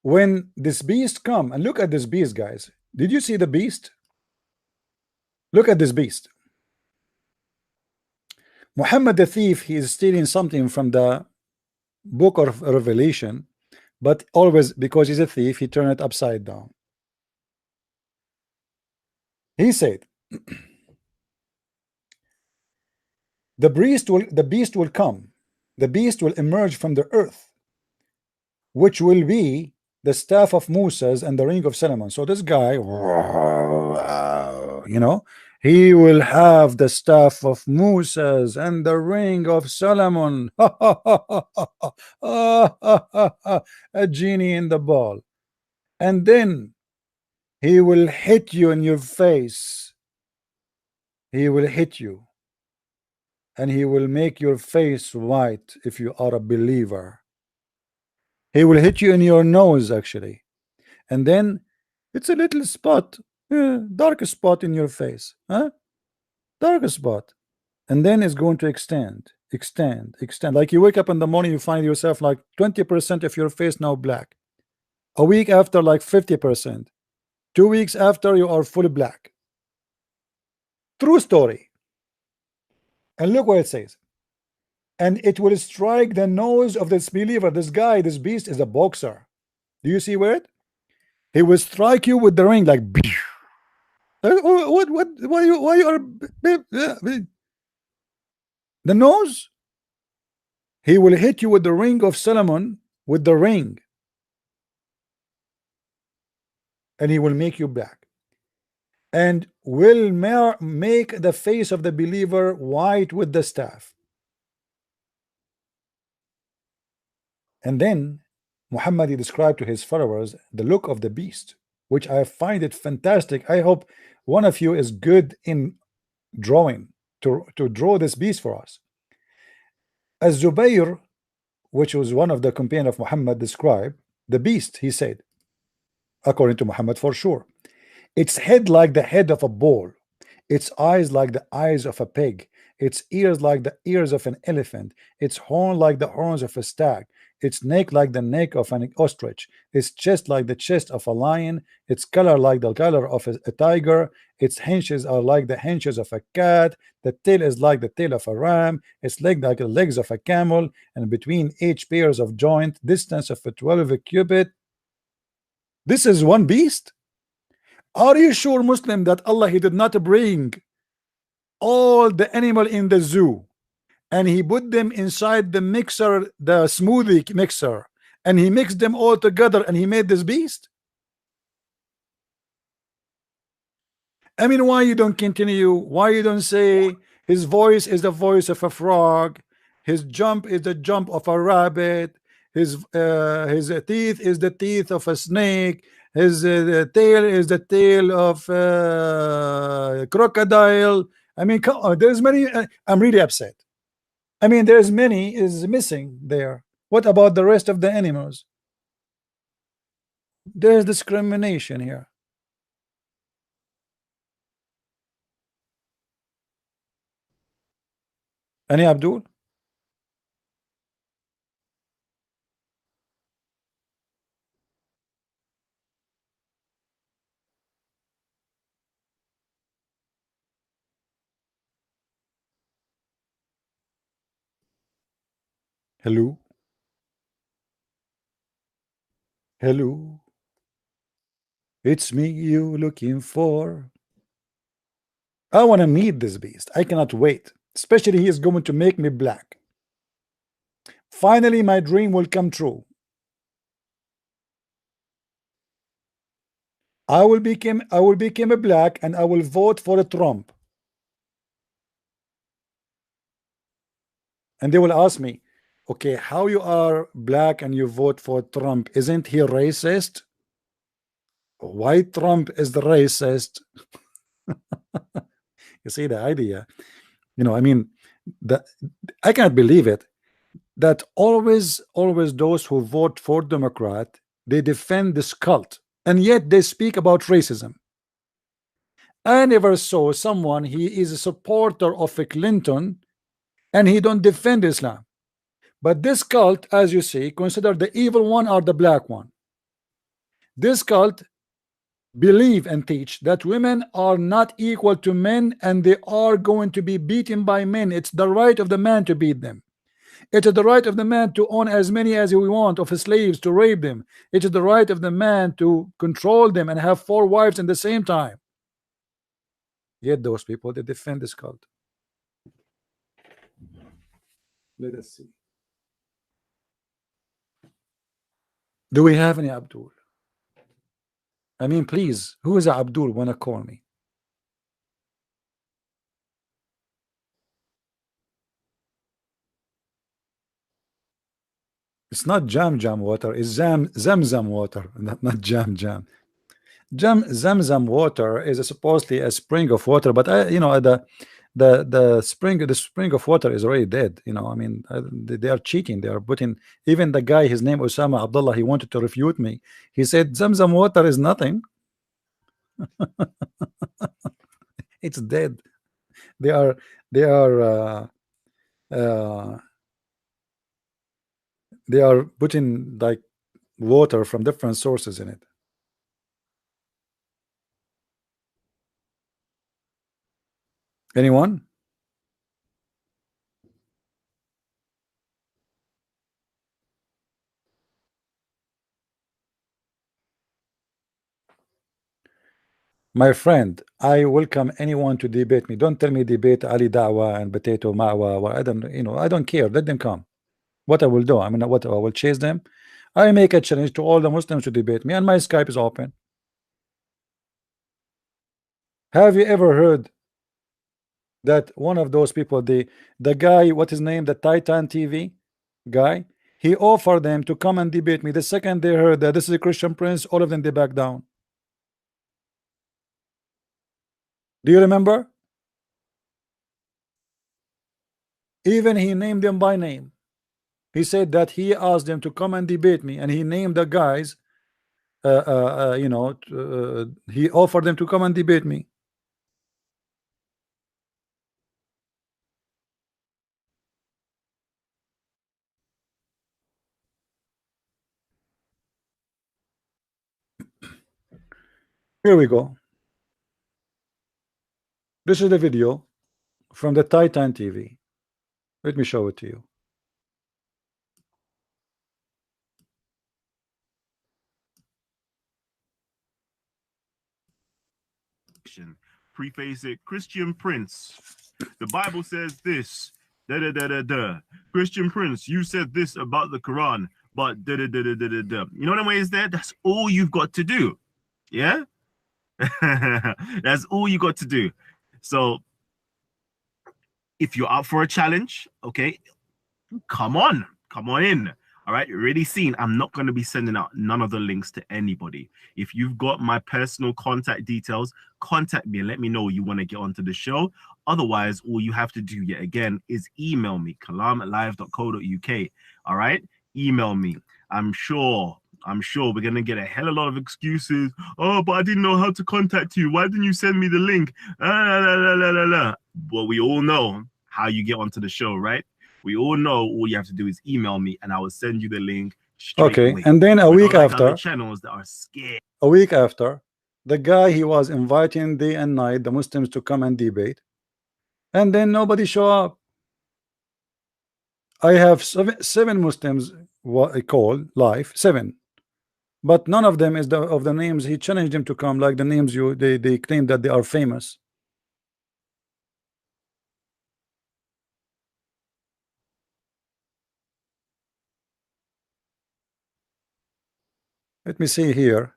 When this beast come and look at this beast, guys. Did you see the beast? Look at this beast. Muhammad the thief, he is stealing something from the book of Revelation, but always because he's a thief, he turned it upside down. He said, the beast will come, the beast will emerge from the earth, which will be the staff of Moses and the ring of Solomon. So this guy, you know, he will have the staff of Moses and the ring of Solomon. A genie in the ball. And then he will hit you in your face. He will hit you. And he will make your face white if you are a believer. He will hit you in your nose, actually. And then it's a little spot, dark spot in your face. Huh? Dark spot. And then it's going to extend. Like you wake up in the morning, you find yourself like 20% of your face now black. A week after, like 50%. 2 weeks after, you are fully black. True story. And look what it says. And it will strike the nose of this believer. This guy, this beast is a boxer. Do you see where it? He will strike you with the ring like what why you are the nose. He will hit you with the ring of Solomon, with the ring, and he will make you black, and will make the face of the believer white with the staff. And then Muhammad described to his followers the look of the beast, which I find it fantastic. I hope one of you is good in drawing to draw this beast for us. As Zubayr, which was one of the companions of Muhammad, described the beast, he said, according to Muhammad for sure, its head like the head of a bull, its eyes like the eyes of a pig, its ears like the ears of an elephant, its horn like the horns of a stag, its neck like the neck of an ostrich, its chest like the chest of a lion, its color like the color of a tiger, its hinges are like the hinges of a cat, the tail is like the tail of a ram, its leg like the legs of a camel, and between each pairs of joint distance of a 12 cubit. This is one beast. Are you sure, Muslim, that Allah, he did not bring all the animal in the zoo and he put them inside the mixer, the smoothie mixer, and he mixed them all together and he made this beast? I mean, why you don't continue? Why you don't say his voice is the voice of a frog, his jump is the jump of a rabbit, his teeth is the teeth of a snake, his tail is the tail of crocodile. I mean, come on, there's many. I'm really upset. I mean, there's many is missing there. What about the rest of the animals? There's discrimination here. Any Abdul? Hello? Hello? It's me you looking for. I want to meet this beast. I cannot wait. Especially he is going to make me black. Finally, my dream will come true. I will become a black and I will vote for a Trump. And they will ask me, okay, how you are black and you vote for Trump? Isn't he racist? Why Trump is the racist? You see the idea? I mean, the I cannot believe it that always those who vote for Democrat, they defend this cult, and yet they speak about racism. I never saw someone he is a supporter of a Clinton and he don't defend Islam. But this cult, as you see, consider the evil one or the black one. This cult believe and teach that women are not equal to men and they are going to be beaten by men. It's the right of the man to beat them. It is the right of the man to own as many as he want of his slaves, to rape them. It is the right of the man to control them and have 4 wives at the same time. Yet those people, they defend this cult. Let us see. Do we have any Abdul? I mean, please, who is Abdul wanna call me? It's not jam water, it's zamzam water, not jam. Zamzam water is supposedly a spring of water, but the spring of water is already dead. I mean, they are cheating. They are putting, even the guy, his name Osama Abdullah, he wanted to refute me. He said Zamzam water is nothing. It's dead. They are they are uh, they are putting like water from different sources in it. Anyone? My friend, I welcome anyone to debate me. Don't tell me debate Ali Dawah and Potato Mawa. I don't care. Let them come. What I will do, I mean, what I will chase them. I make a challenge to all the Muslims to debate me, and my Skype is open. Have you ever heard that one of those people, the guy, what his name, the Titan TV guy, he offered them to come and debate me. The second they heard that this is a Christian prince, all of them, they back down. Do you remember? Even he named them by name. He said that he asked them to come and debate me, and he named the guys. He offered them to come and debate me. Here we go. This is the video from the Titan TV. Let me show it to you. Preface it, Christian Prince. The Bible says this. Da da da da da. Christian Prince, you said this about the Quran, but da da da da da da da. You know what I mean? Is there? That's all you've got to do. Yeah. That's all you got to do. So if you're up for a challenge, okay, come on in. All right, you're already seen. I'm not going to be sending out none of the links to anybody. If you've got my personal contact details, contact me and let me know you want to get onto the show. Otherwise, all you have to do yet again is email me, kalam@live.co.uk. All right, email me. I'm sure we're gonna get a hell of a lot of excuses. Oh, but I didn't know how to contact you. Why didn't you send me the link? Well, we all know how you get onto the show, right? We all know all you have to do is email me and I will send you the link straight away. And then a We week don't like after, other channels that are scared. the guy, he was inviting day and night the Muslims to come and debate, and then nobody show up. I have seven Muslims what I call live, 7, but none of them is of the names he challenged them to come, like the names they claim that they are famous. Let me see here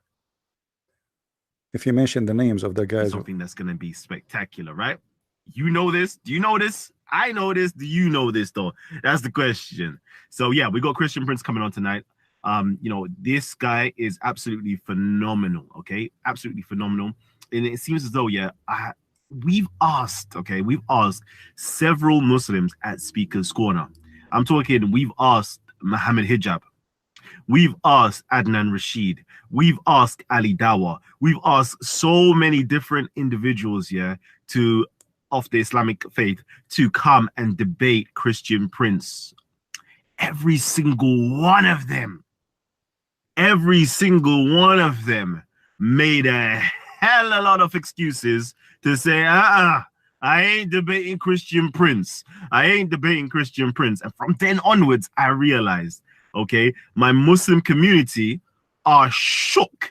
if you mention the names of the guys. Something that's going to be spectacular, right? You know this? Do you know this? I know this. Do you know this though? That's the question. So yeah, we got Christian Prince coming on tonight. You know, this guy is absolutely phenomenal. Okay, absolutely phenomenal. And it seems as though, yeah, we've asked several Muslims at Speaker's Corner. I'm talking, we've asked Muhammad Hijab. We've asked Adnan Rashid. We've asked Ali Dawa. We've asked so many different individuals here of the Islamic faith to come and debate Christian Prince. Every single one of them made a hell of a lot of excuses to say, I ain't debating Christian Prince. And from then onwards, I realized, okay, my Muslim community are shook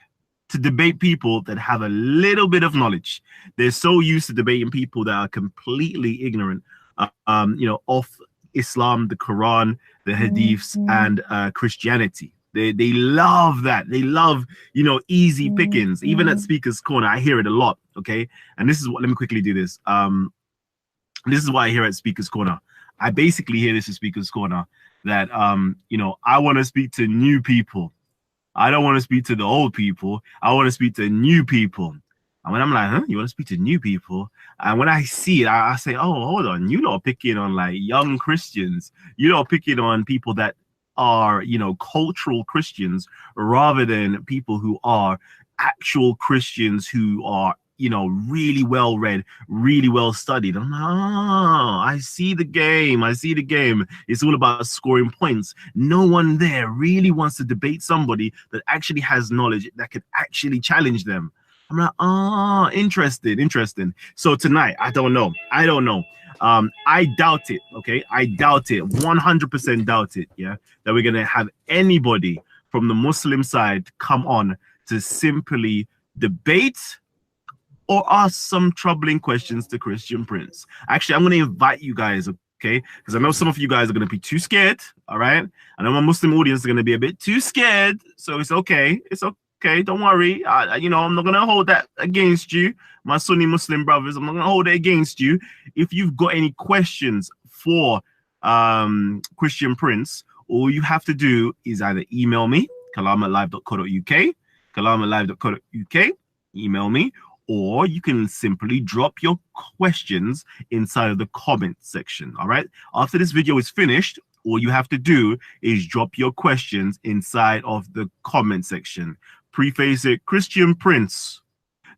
to debate people that have a little bit of knowledge. They're so used to debating people that are completely ignorant, you know, of Islam, the Quran, the Hadiths, and Christianity. They love that. They love, you know, easy pickings. Even at Speaker's Corner, I hear it a lot. Okay, and this is what. Let me quickly do this. This is what I hear at Speaker's Corner. I basically hear this at Speaker's Corner that you know, I want to speak to new people. I don't want to speak to the old people. I want to speak to new people. And when I'm like, huh, you want to speak to new people? And when I see it, I say, oh, hold on. You're not picking on like young Christians. You're not picking on people that are, you know, cultural Christians rather than people who are actual Christians who are, you know, really well read, really well studied. I'm like, oh, I see the game. It's all about scoring points. No one there really wants to debate somebody that actually has knowledge that could actually challenge them. I'm like, oh, interesting. So tonight, I don't know. I doubt it. Okay, I doubt it. 100% doubt it. Yeah, that we're gonna have anybody from the Muslim side come on to simply debate or ask some troubling questions to Christian Prince. Actually, I'm going to invite you guys, okay? Because I know some of you guys are going to be too scared, all right? I know my Muslim audience is going to be a bit too scared, so it's okay. It's okay. Don't worry. You know, I'm not going to hold that against you, my Sunni Muslim brothers. I'm not going to hold it against you. If you've got any questions for Christian Prince, all you have to do is either email me, kalam@live.co.uk, kalam@live.co.uk, email me, or you can simply drop your questions inside of the comment section. All right, after this video is finished, all you have to do is drop your questions inside of the comment section. Preface it, Christian Prince,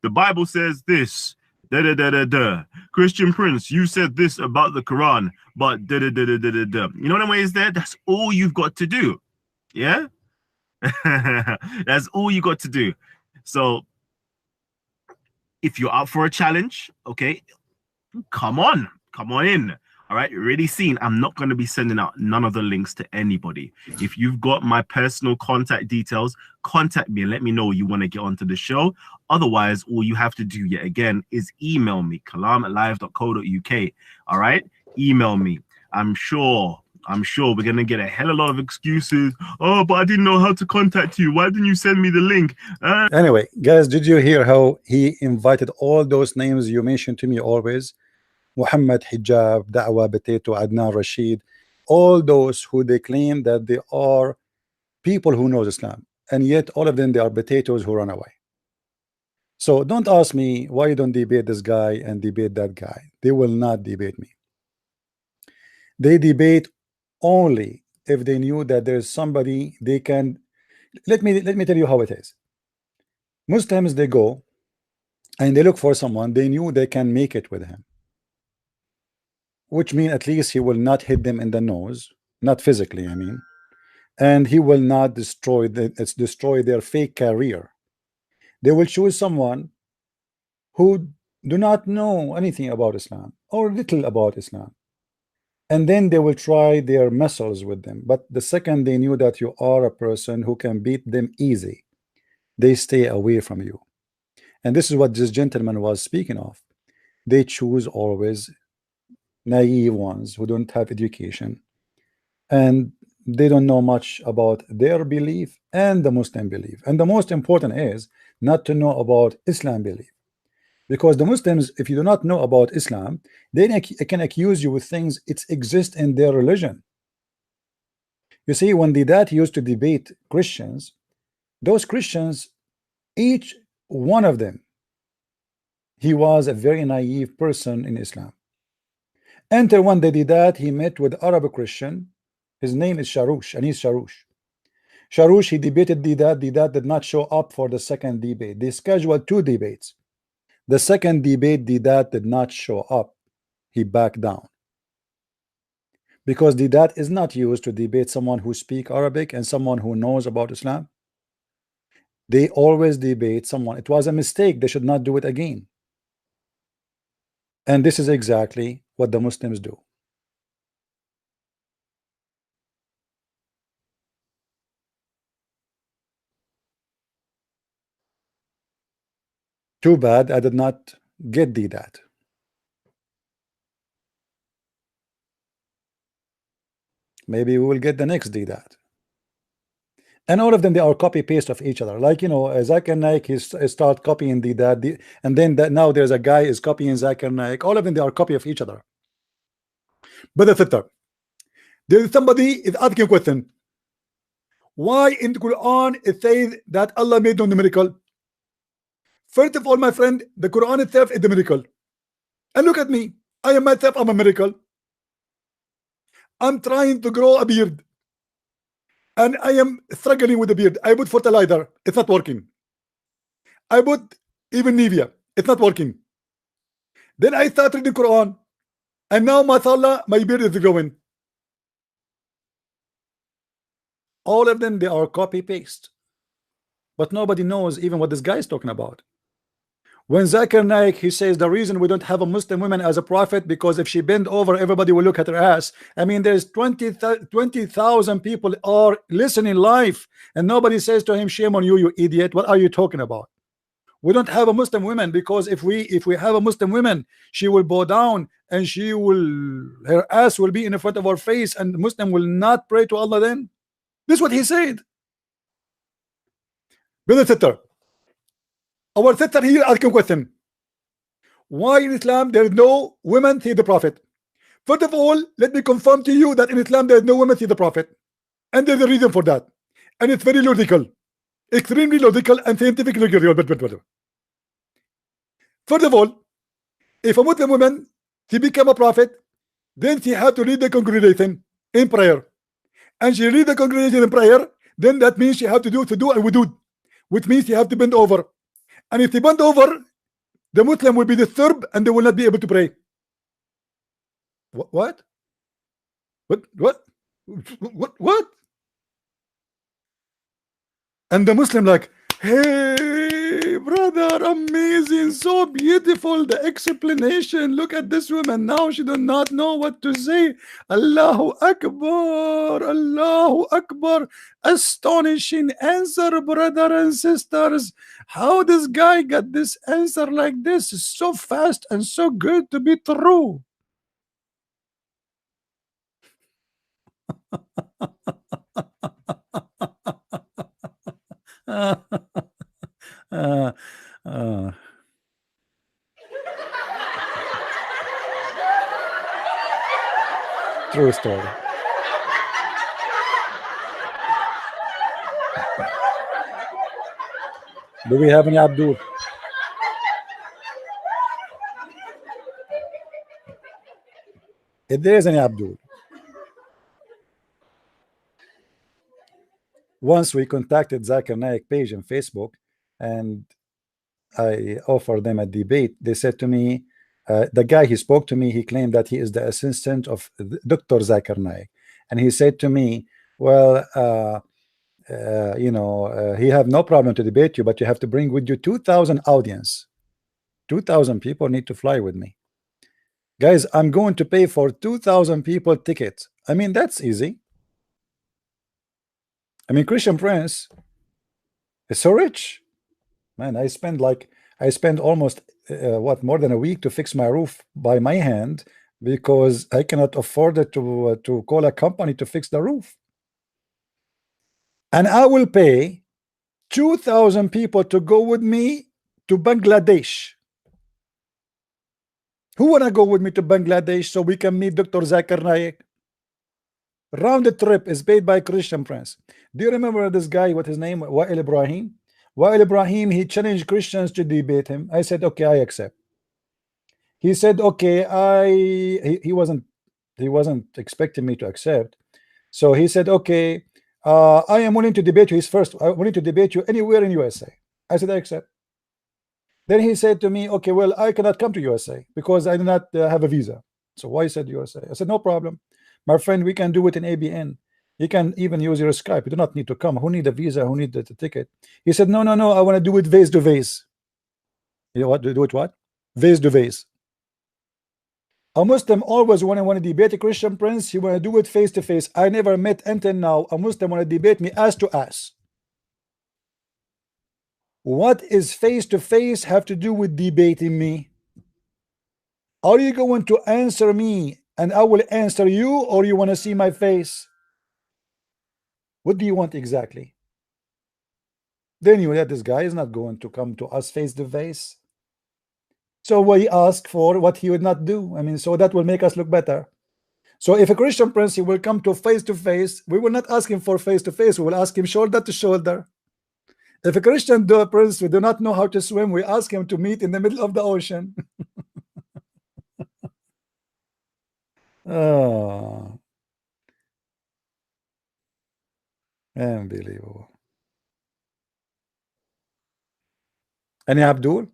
the Bible says this, Christian Prince, you said this about the Quran, but you know what I mean? Is there? That's all you've got to do. Yeah. That's all you got to do. So if you're up for a challenge, okay, come on in. All right, you're already seen. I'm not going to be sending out none of the links to anybody. If you've got my personal contact details, contact me and let me know you want to get onto the show. Otherwise, all you have to do yet again is email me, kalam@live.co.uk. All right, email me. I'm sure I'm sure we're gonna get a hell of a lot of excuses. Oh, but I didn't know how to contact you. Why didn't you send me the link? Anyway, guys, did you hear how he invited all those names you mentioned to me always? Muhammad Hijab, Da'wa Potato, Adnan Rashid, all those who they claim that they are people who knows Islam, and yet all of them they are potatoes who run away. So don't ask me why you don't debate this guy and debate that guy. They will not debate me. They debate only if they knew that there's somebody they can. Let me tell you how it is. Muslims, they go and they look for someone they knew they can make it with him, which means at least he will not hit them in the nose, not physically, I mean, and he will not destroy their fake career. They will choose someone who do not know anything about Islam or little about Islam, and then they will try their muscles with them. But the second they knew that you are a person who can beat them easy, they stay away from you. And this is what this gentleman was speaking of. They choose always naive ones who don't have education, and they don't know much about their belief and the Muslim belief. And the most important is not to know about Islam belief, because the Muslims, if you do not know about Islam, they can accuse you with things it exist in their religion. You see, when the dad used to debate Christians, those Christians, each one of them, he was a very naive person in Islam. Enter one day the dad, he met with Arab Christian. His name is Sharush, and he's Sharush. Sharush, he debated the dad. The dad did not show up for the second debate. They scheduled 2 debates. The second debate, the dad did not show up. He backed down. Because the dad is not used to debate someone who speaks Arabic and someone who knows about Islam. They always debate someone. It was a mistake. They should not do it again. And this is exactly what the Muslims do. Too bad I did not get the that. Maybe we will get the next D that. And all of them, they are copy paste of each other. Like, you know, Zakir Naik, he start copying the that, and then now there's a guy is copying Zakir Naik. All of them, they are copy of each other. But the sitter, there is somebody is asking a question. Why in the Quran it says that Allah made no miracle? First of all, my friend, the Quran itself is the miracle. And look at me. I am myself, I'm a miracle. I'm trying to grow a beard, and I am struggling with the beard. I put fertilizer, it's not working. I put even Nivea, it's not working. Then I started the Quran, and now mashallah, my beard is growing. All of them, they are copy paste, but nobody knows even what this guy is talking about. When Zakir Naik, he says the reason we don't have a Muslim woman as a prophet because if she bend over, everybody will look at her ass. I mean, there's 20,000 people are listening live, and nobody says to him, shame on you, you idiot. What are you talking about? We don't have a Muslim woman because if we have a Muslim woman, she will bow down and her ass will be in front of our face, and Muslim will not pray to Allah then. This is what he said. Brother sister, our sister here asking a question. Why in Islam there is no women see the Prophet? First of all, let me confirm to you that in Islam there is no women see the Prophet, and there's a reason for that, and it's very logical, extremely logical and scientifically real. First of all, if a Muslim woman she become a prophet, then she had to lead the congregation in prayer, and she lead the congregation in prayer. Then that means she have to do a wudud, which means she have to bend over. And if they bend over, the Muslim will be disturbed and they will not be able to pray. What? What? And the Muslim like, hey, brother, amazing, so beautiful, the explanation. Look at this woman now. She does not know what to say. Allahu Akbar, Allahu Akbar. Astonishing answer, brother and sisters. How this guy got this answer like this? So fast and so good to be true. Uh, true story. Do we have any Abdul? If there is any Abdul, once we contacted Zakir Naik page on Facebook, and I offered them a debate. They said to me, the guy he spoke to me, he claimed that he is the assistant of Dr. Zakir Naik, and he said to me, well, he have no problem to debate you, but you have to bring with you 2,000 audience. 2,000 people need to fly with me. Guys, I'm going to pay for 2,000 people ticket. I mean, that's easy. I mean, Christian Prince is so rich. Man, I spend almost more than a week to fix my roof by my hand because I cannot afford it to call a company to fix the roof. And I will pay 2,000 people to go with me to Bangladesh. Who wanna go with me to Bangladesh so we can meet Dr. Zakir Naik? Round the trip is paid by Christian Prince. Do you remember this guy? What his name? Wa'il Ibrahim. Wa'il Ibrahim, he challenged Christians to debate him. I said, okay, I accept. He said, okay, he wasn't expecting me to accept. So he said, okay, I am willing to debate you. He's first. I'm willing to debate you anywhere in USA. I said, I accept. Then he said to me, okay, well, I cannot come to USA because I do not have a visa. So why said USA? I said, no problem, my friend, we can do it in ABN. You can even use your Skype. You do not need to come. Who need a visa? Who need the ticket? He said, no, I want to do it face to face. You know what? Do it what? Face to face. A Muslim always want to debate a Christian Prince. He want to do it face to face. I never met until now a Muslim want to debate me ass to ass. What is face to face have to do with debating me? Are you going to answer me and I will answer you, or you want to see my face? What do you want exactly? Then you that this guy is not going to come to us face to face. So we ask for what he would not do. I mean, so that will make us look better. So if a Christian Prince, he will come to face, we will not ask him for face to face. We will ask him shoulder to shoulder. If a Christian prince, we do not know how to swim, we ask him to meet in the middle of the ocean. Oh, unbelievable. Any Abdul?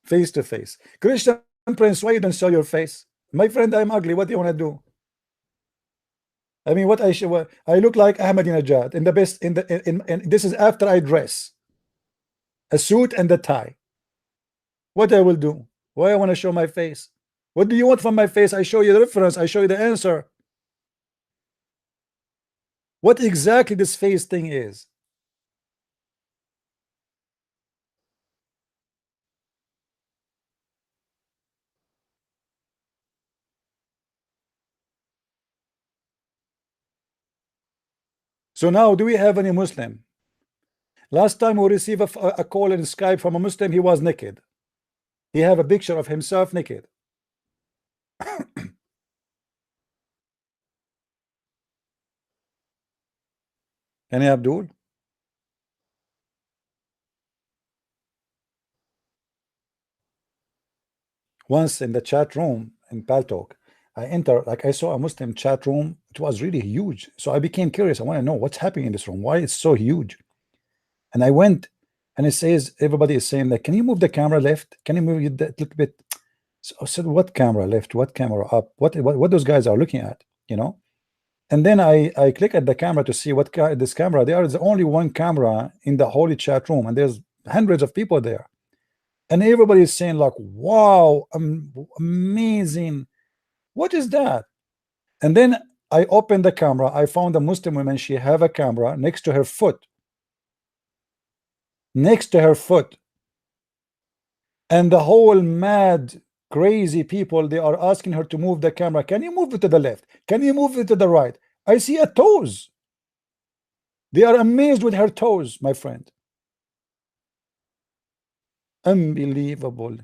Face to face. Christian Prince, why you don't show your face? My friend, I'm ugly. What do you want to do? I mean, what I should, I look like Ahmadinejad in the best in this is after I dress a suit and a tie. What I will do? Why I want to show my face? What do you want from my face? I show you the reference. I show you the answer. What exactly this face thing is? So now, do we have any Muslim? Last time we received a call in Skype from a Muslim, he was naked. He have a picture of himself naked. Any Abdul? Once in the chat room in Paltalk, I enter, like I saw a Muslim chat room. It was really huge. So I became curious. I want to know what's happening in this room. Why it's so huge? And I went, and it says, everybody is saying like, can you move the camera left? Can you move it a little bit? So I said, what camera left? What camera up? What those guys are looking at, you know? And then I click at the camera to see what this camera. There is only one camera in the holy chat room, and there's hundreds of people there. And everybody is saying like, wow, amazing. What is that? And then I opened the camera. I found a Muslim woman. She have a camera next to her foot. Next to her foot. And the whole mad crazy people, they are asking her to move the camera. Can you move it to the left? Can you move it to the right? I see a toes. They are amazed with her toes, my friend. Unbelievable.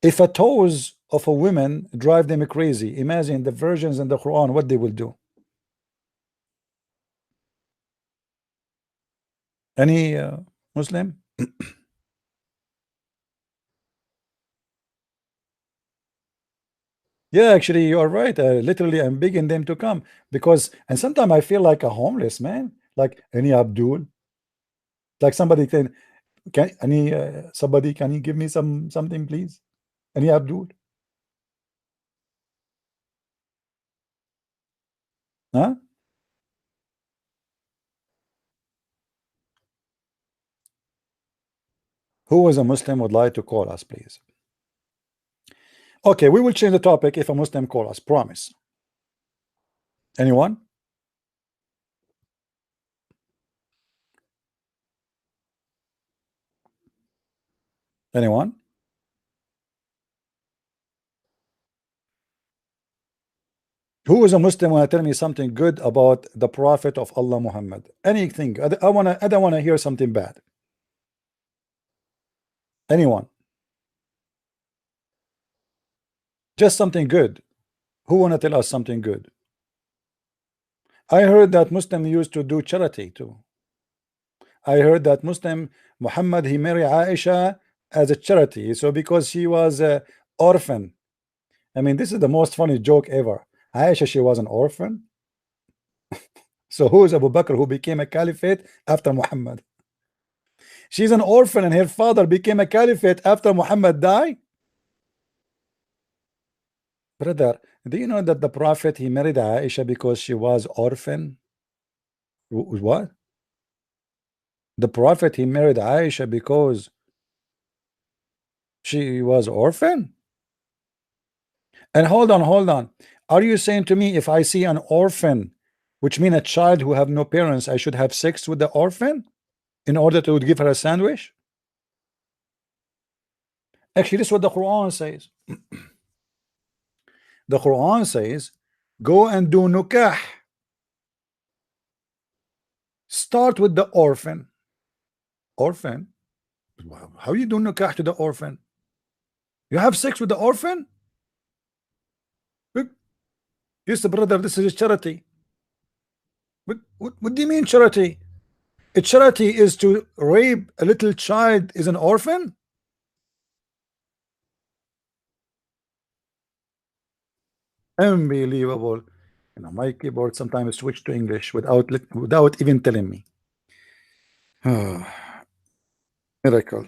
If a toes of a woman drive them crazy, imagine the versions in the Quran, what they will do. Any Muslim? Yeah, actually, you are right. Literally, I'm begging them to come because, and sometimes I feel like a homeless man. Like any Abdul, like somebody can any somebody can you give me something, please? Any Abdul? Huh? Who is a Muslim would like to call us, please? Okay, we will change the topic if a Muslim call us. Promise. Anyone? Anyone? Who is a Muslim want to tell me something good about the Prophet of Allah Muhammad? Anything. I don't want to hear something bad. Anyone? Just something good. Who want to tell us something good? I heard that Muslim used to do charity too. I heard that Muslim Muhammad, he married Aisha as a charity. So because she was a orphan. I mean, this is the most funny joke ever. Aisha, she was an orphan. So who is Abu Bakr who became a caliphate after Muhammad? She's an orphan and her father became a caliphate after Muhammad died. Brother, do you know that the Prophet, he married Aisha because she was orphan? What? The Prophet, he married Aisha because she was orphan? And hold on. Are you saying to me if I see an orphan, which means a child who have no parents, I should have sex with the orphan in order to give her a sandwich? Actually, this is what the Quran says. The Quran says, go and do nukah. Start with the orphan. Orphan? How you do nukah to the orphan? You have sex with the orphan? Yes, brother, this is a charity. What do you mean charity? A charity is to rape a little child is an orphan? Unbelievable. You know, my keyboard sometimes switch to English without even telling me. Miracle.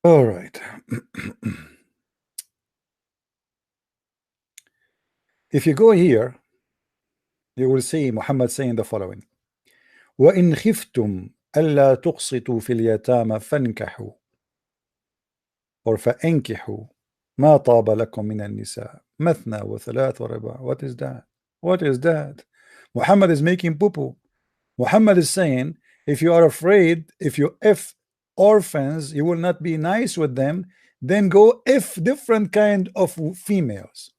All right. If you go here, you will see Muhammad saying the following: وَإِنْ خِفْتُمْ أَلَّا تُقْسِطُوا فِي الْيَتَامَى فَانكِحُوا or فَأَنكِحُوا مَا طَابَ لَكُم مِنَ النِّسَاءِ مَثْنَى وَثُلَاثَ وَرُبَاعَ. What is that? What is that? Muhammad is making poo-poo. Muhammad is saying, if you are afraid, if orphans, you will not be nice with them, then go if different kind of females.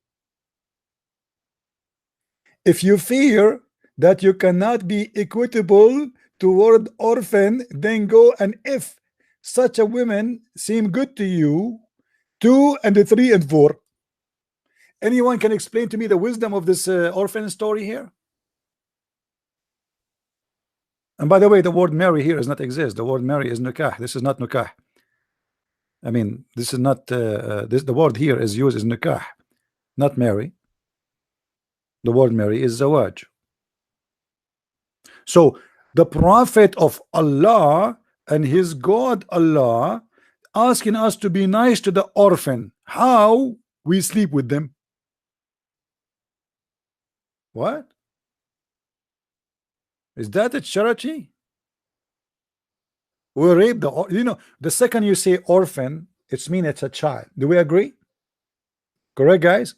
If you fear that you cannot be equitable toward orphan, then go and if such a women seem good to you, 2 and 3 and 4. Anyone can explain to me the wisdom of this orphan story here? And by the way, the word marry here does not exist. The word marry is nikah. This is not nikah. I mean, this is not the word here is used as nikah, not marry. The word marry is zawaj. So the Prophet of Allah and his God Allah asking us to be nice to the orphan. How we sleep with them? What? Is that a charity? We rape the second you say orphan, it's mean it's a child. Do we agree? Correct, guys?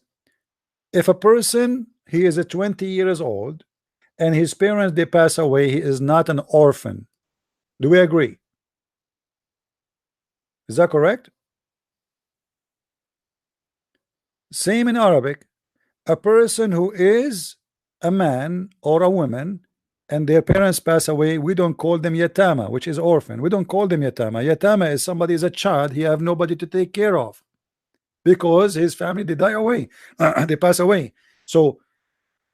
If a person, he is a 20 years old and his parents they pass away, he is not an orphan. Do we agree? Is that correct? Same in Arabic. A person who is a man or a woman and their parents pass away, we don't call them yatama, which is orphan. We don't call them yatama. Yatama is somebody is a child, he have nobody to take care of because his family they die away, they pass away. So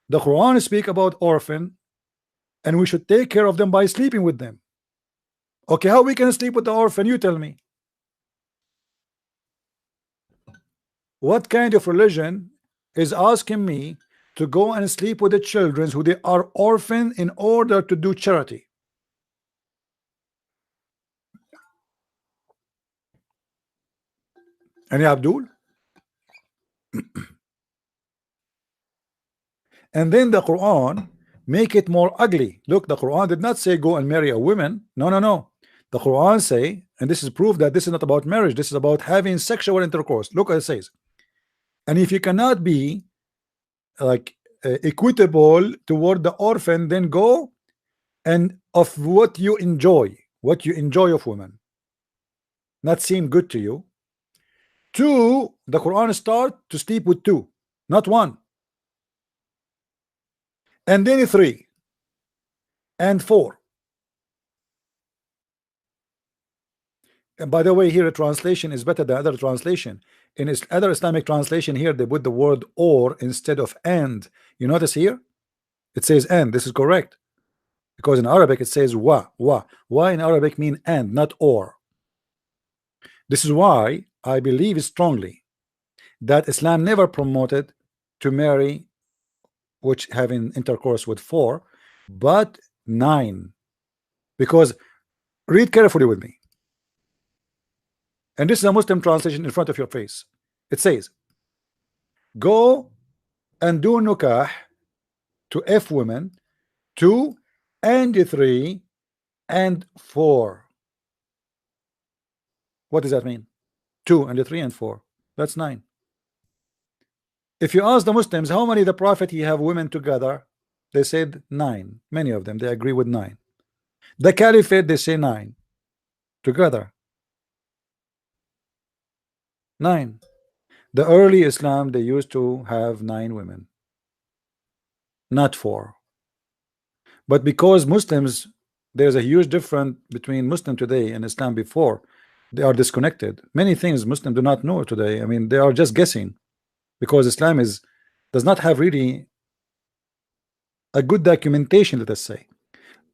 the Quran speak about orphan, and we should take care of them by sleeping with them. Okay, how we can sleep with the orphan? You tell me. What kind of religion is asking me to go and sleep with the children who they are orphan in order to do charity? And Abdul? And then the Quran make it more ugly. Look, the Quran did not say go and marry a woman. No, no, no. The Quran say, and this is proof that this is not about marriage, this is about having sexual intercourse. Look what it says. And if you cannot be like equitable toward the orphan, then go and of what you enjoy of women, not seem good to you. Two, the Quran start to sleep with two, not one. And then three and four. And by the way, here a translation is better than other translation. In other Islamic translation, here they put the word or instead of and. You notice here it says and. This is correct, because in Arabic it says wa. Wa in Arabic mean and, not or. This is why I believe strongly that Islam never promoted to marry which having intercourse with four, but nine. Because read carefully with me, and this is a Muslim translation in front of your face. It says, go and do nukah to F women, 2 and 3 and 4. What does that mean? 2 and 3 and 4. That's 9. If you ask the Muslims how many the Prophet he have women together, they said 9. Many of them they agree with 9. The Caliphate they say 9 together. 9. The early Islam they used to have 9 women, not 4. But because Muslims, there's a huge difference between Muslim today and Islam before. They are disconnected. Many things Muslims do not know today. I mean, they are just guessing, because Islam does not have really a good documentation. Let us say,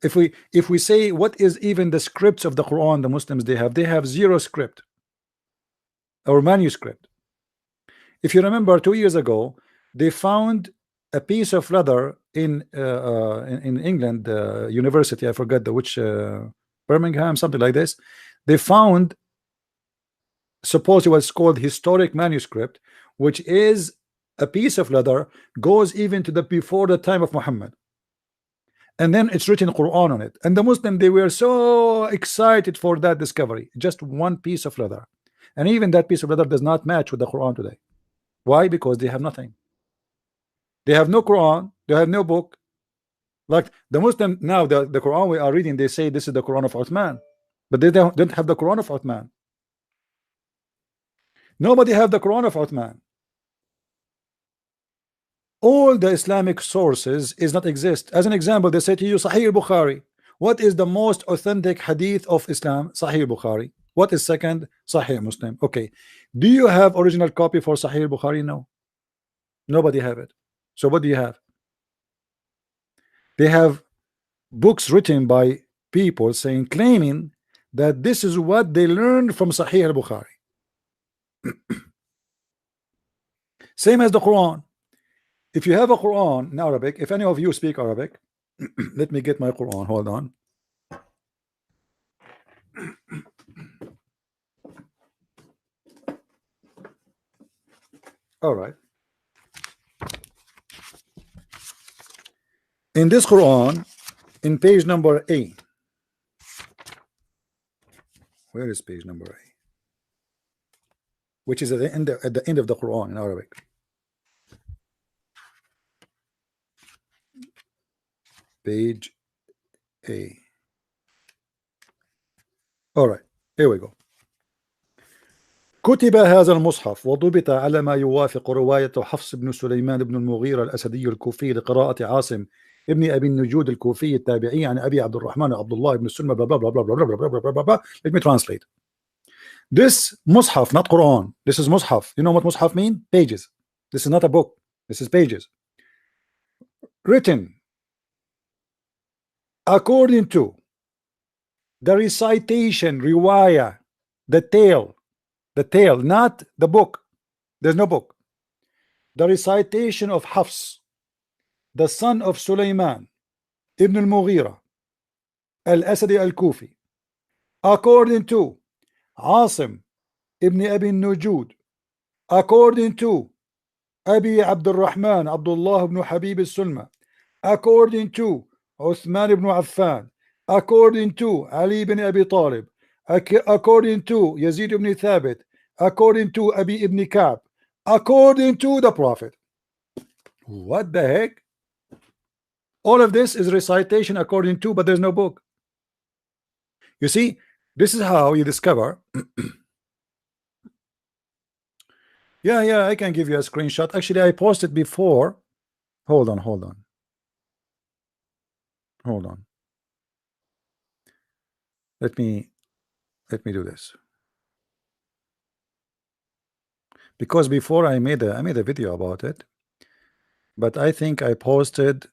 if we say what is even the scripts of the Quran, the Muslims they have 0 script or manuscript. If you remember 2 years ago, they found a piece of leather in England university. I forgot which Birmingham, something like this. They found, suppose it was called historic manuscript, which is a piece of leather, goes even to the before the time of Muhammad, and then it's written Quran on it. And the Muslim they were so excited for that discovery. Just one piece of leather, and even that piece of leather does not match with the Quran today. Why? Because they have nothing. They have no Quran, they have no book. Like the Muslim now, the Quran we are reading, they say this is the Quran of Uthman, but they don't have the Quran of Uthman. Nobody have the Quran of Uthman. All the Islamic sources is not exist. As an example, they say to you Sahih Bukhari. What is the most authentic hadith of Islam? Sahih Bukhari. What is second? Sahih Muslim. Okay, do you have original copy for Sahih Bukhari? No, nobody have it. So what do you have? They have books written by people saying, claiming that this is what they learned from Sahih al-Bukhari. Same as the Quran. If you have a Quran in Arabic, if any of you speak Arabic, let me get my Quran, hold on. All right. In this Quran, in page number A, where is page number A? Which is at the end of the Quran in Arabic. Page A. All right, here we go. كتب هذا المصحف وضبط على ما يوافق رواية حفص بن سليمان بن المغيرة الأسدي الكوفي لقراءة عاصم ابن أبي النجود الكوفي التابعي عن أبي عبد الرحمن عبد الله بن سلمى blah blah blah blah blah blah blah blah blah blah. Let me translate. This mushaf, not Quran. This is mushaf. You know what mushaf mean? Pages. This is not a book. This is pages. Written according to the recitation, riwayah, the tale, not the book. There's no book. The recitation of Hafs, the son of Sulaiman ibn al-Mughira al-Asadi al-Kufi, according to Asim ibn Abi Nujud, according to Abi Abdul Rahman Abdullah ibn Habib al-Sulma, according to Uthman ibn Affan, according to Ali ibn Abi Talib, according to Yazid ibn Thabit, according to Abi ibn Ka'b, according to the Prophet. What the heck? All of this is recitation according to, but there's no book. You see, this is how you discover. Yeah, I can give you a screenshot. Actually, I posted before. Hold on. Let me do this. Because before I made a video about it, but I think I posted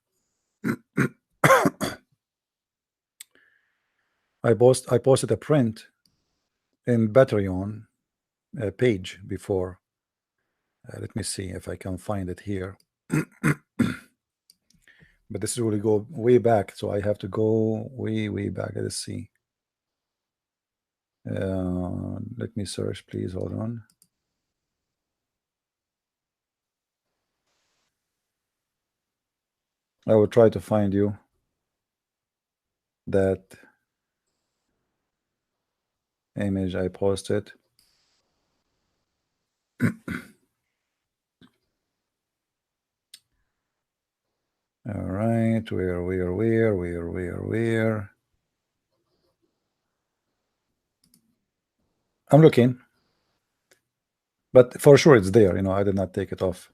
I posted a print in Patreon page before. Let me see if I can find it here. But this is really go way back, so I have to go way back. Let's see. Let me search, please. Hold on. I will try to find you that image I posted. All right, where? I'm looking, but for sure it's there. You know, I did not take it off.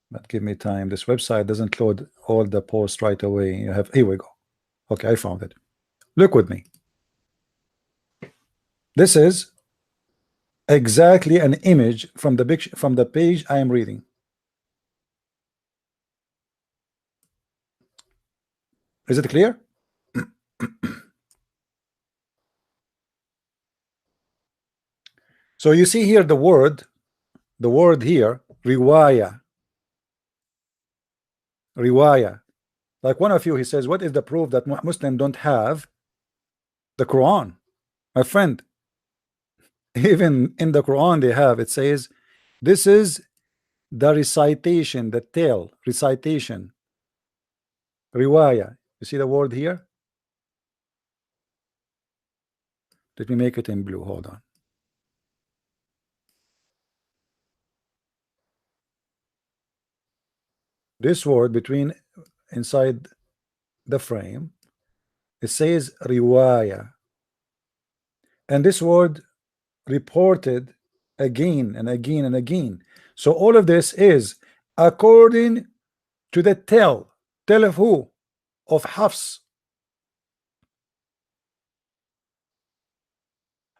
But give me time. This website doesn't load all the posts right away. You have, here we go. Okay, I found it. Look with me. This is exactly an image from the page I am reading. Is it clear? So you see here the word here, riwaya. Like one of you, he says, what is the proof that Muslims don't have the Quran? My friend, even in the Quran they have, it says, this is the recitation, the tale, recitation, riwaya. You see the word here? Let me make it in blue. Hold on. This word between inside the frame, it says riwaya, and this word reported again and again. So all of this is according to the tell of who? Of Hafs.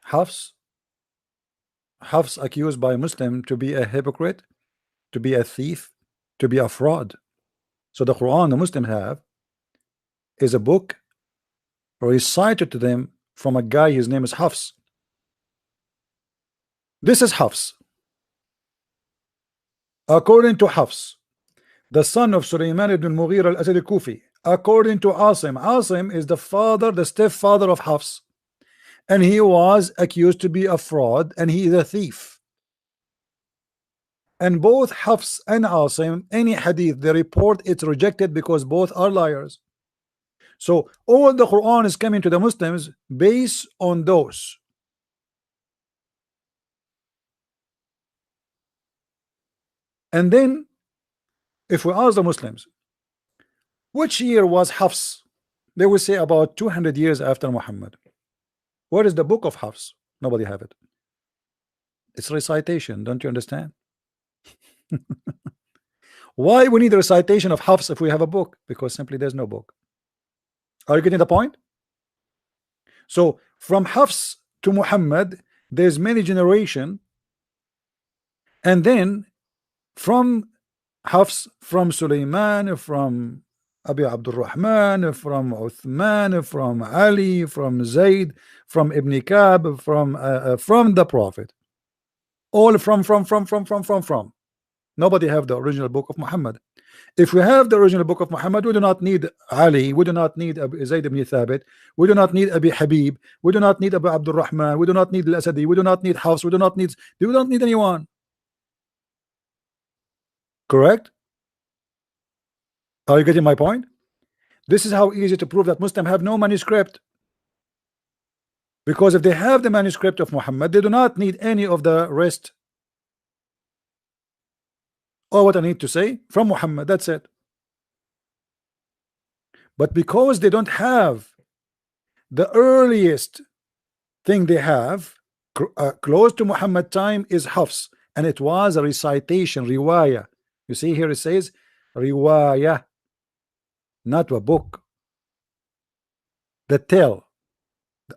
Hafs accused by Muslim to be a hypocrite, to be a thief, to be a fraud. So the Quran the Muslim have is a book recited to them from a guy, his name is Hafs. This is Hafs. According to Hafs, the son of Sulaiman ibn Mughira al-Asad al-Kufi, according to Asim is the father, the stepfather of Hafs, and he was accused to be a fraud, and he is a thief. And both Hafs and Asim, any hadith they report, it's rejected because both are liars. So all the Quran is coming to the Muslims based on those. And then if we ask the Muslims, which year was Hafs? They will say about 200 years after Muhammad. Where is the book of Hafs? Nobody have it. It's recitation. Don't you understand? Why we need a recitation of Hafs if we have a book? Because simply there's no book. Are you getting the point? So from Hafs to Muhammad, there's many generation, and then from Hafs, from Sulaiman, from Abi Abdul Rahman, from Uthman, from Ali, from Zayd, from Ibn Kab, from the Prophet. All from. Nobody have the original book of Muhammad. If we have the original book of Muhammad, we do not need Ali, we do not need Zayd ibn Thabit, we do not need Abi Habib, we do not need Abu Abdul Rahman, we do not need Al-Asadi, we do not need Hafs, we do not need anyone. Correct? Are you getting my point? This is how easy to prove that Muslims have no manuscript. Because if they have the manuscript of Muhammad, they do not need any of the rest. Or what I need to say from Muhammad, that's it. But because they don't have the earliest thing they have close to Muhammad time is Hafs, and it was a recitation, riwayah. You see here it says riwayah, not a book. The tell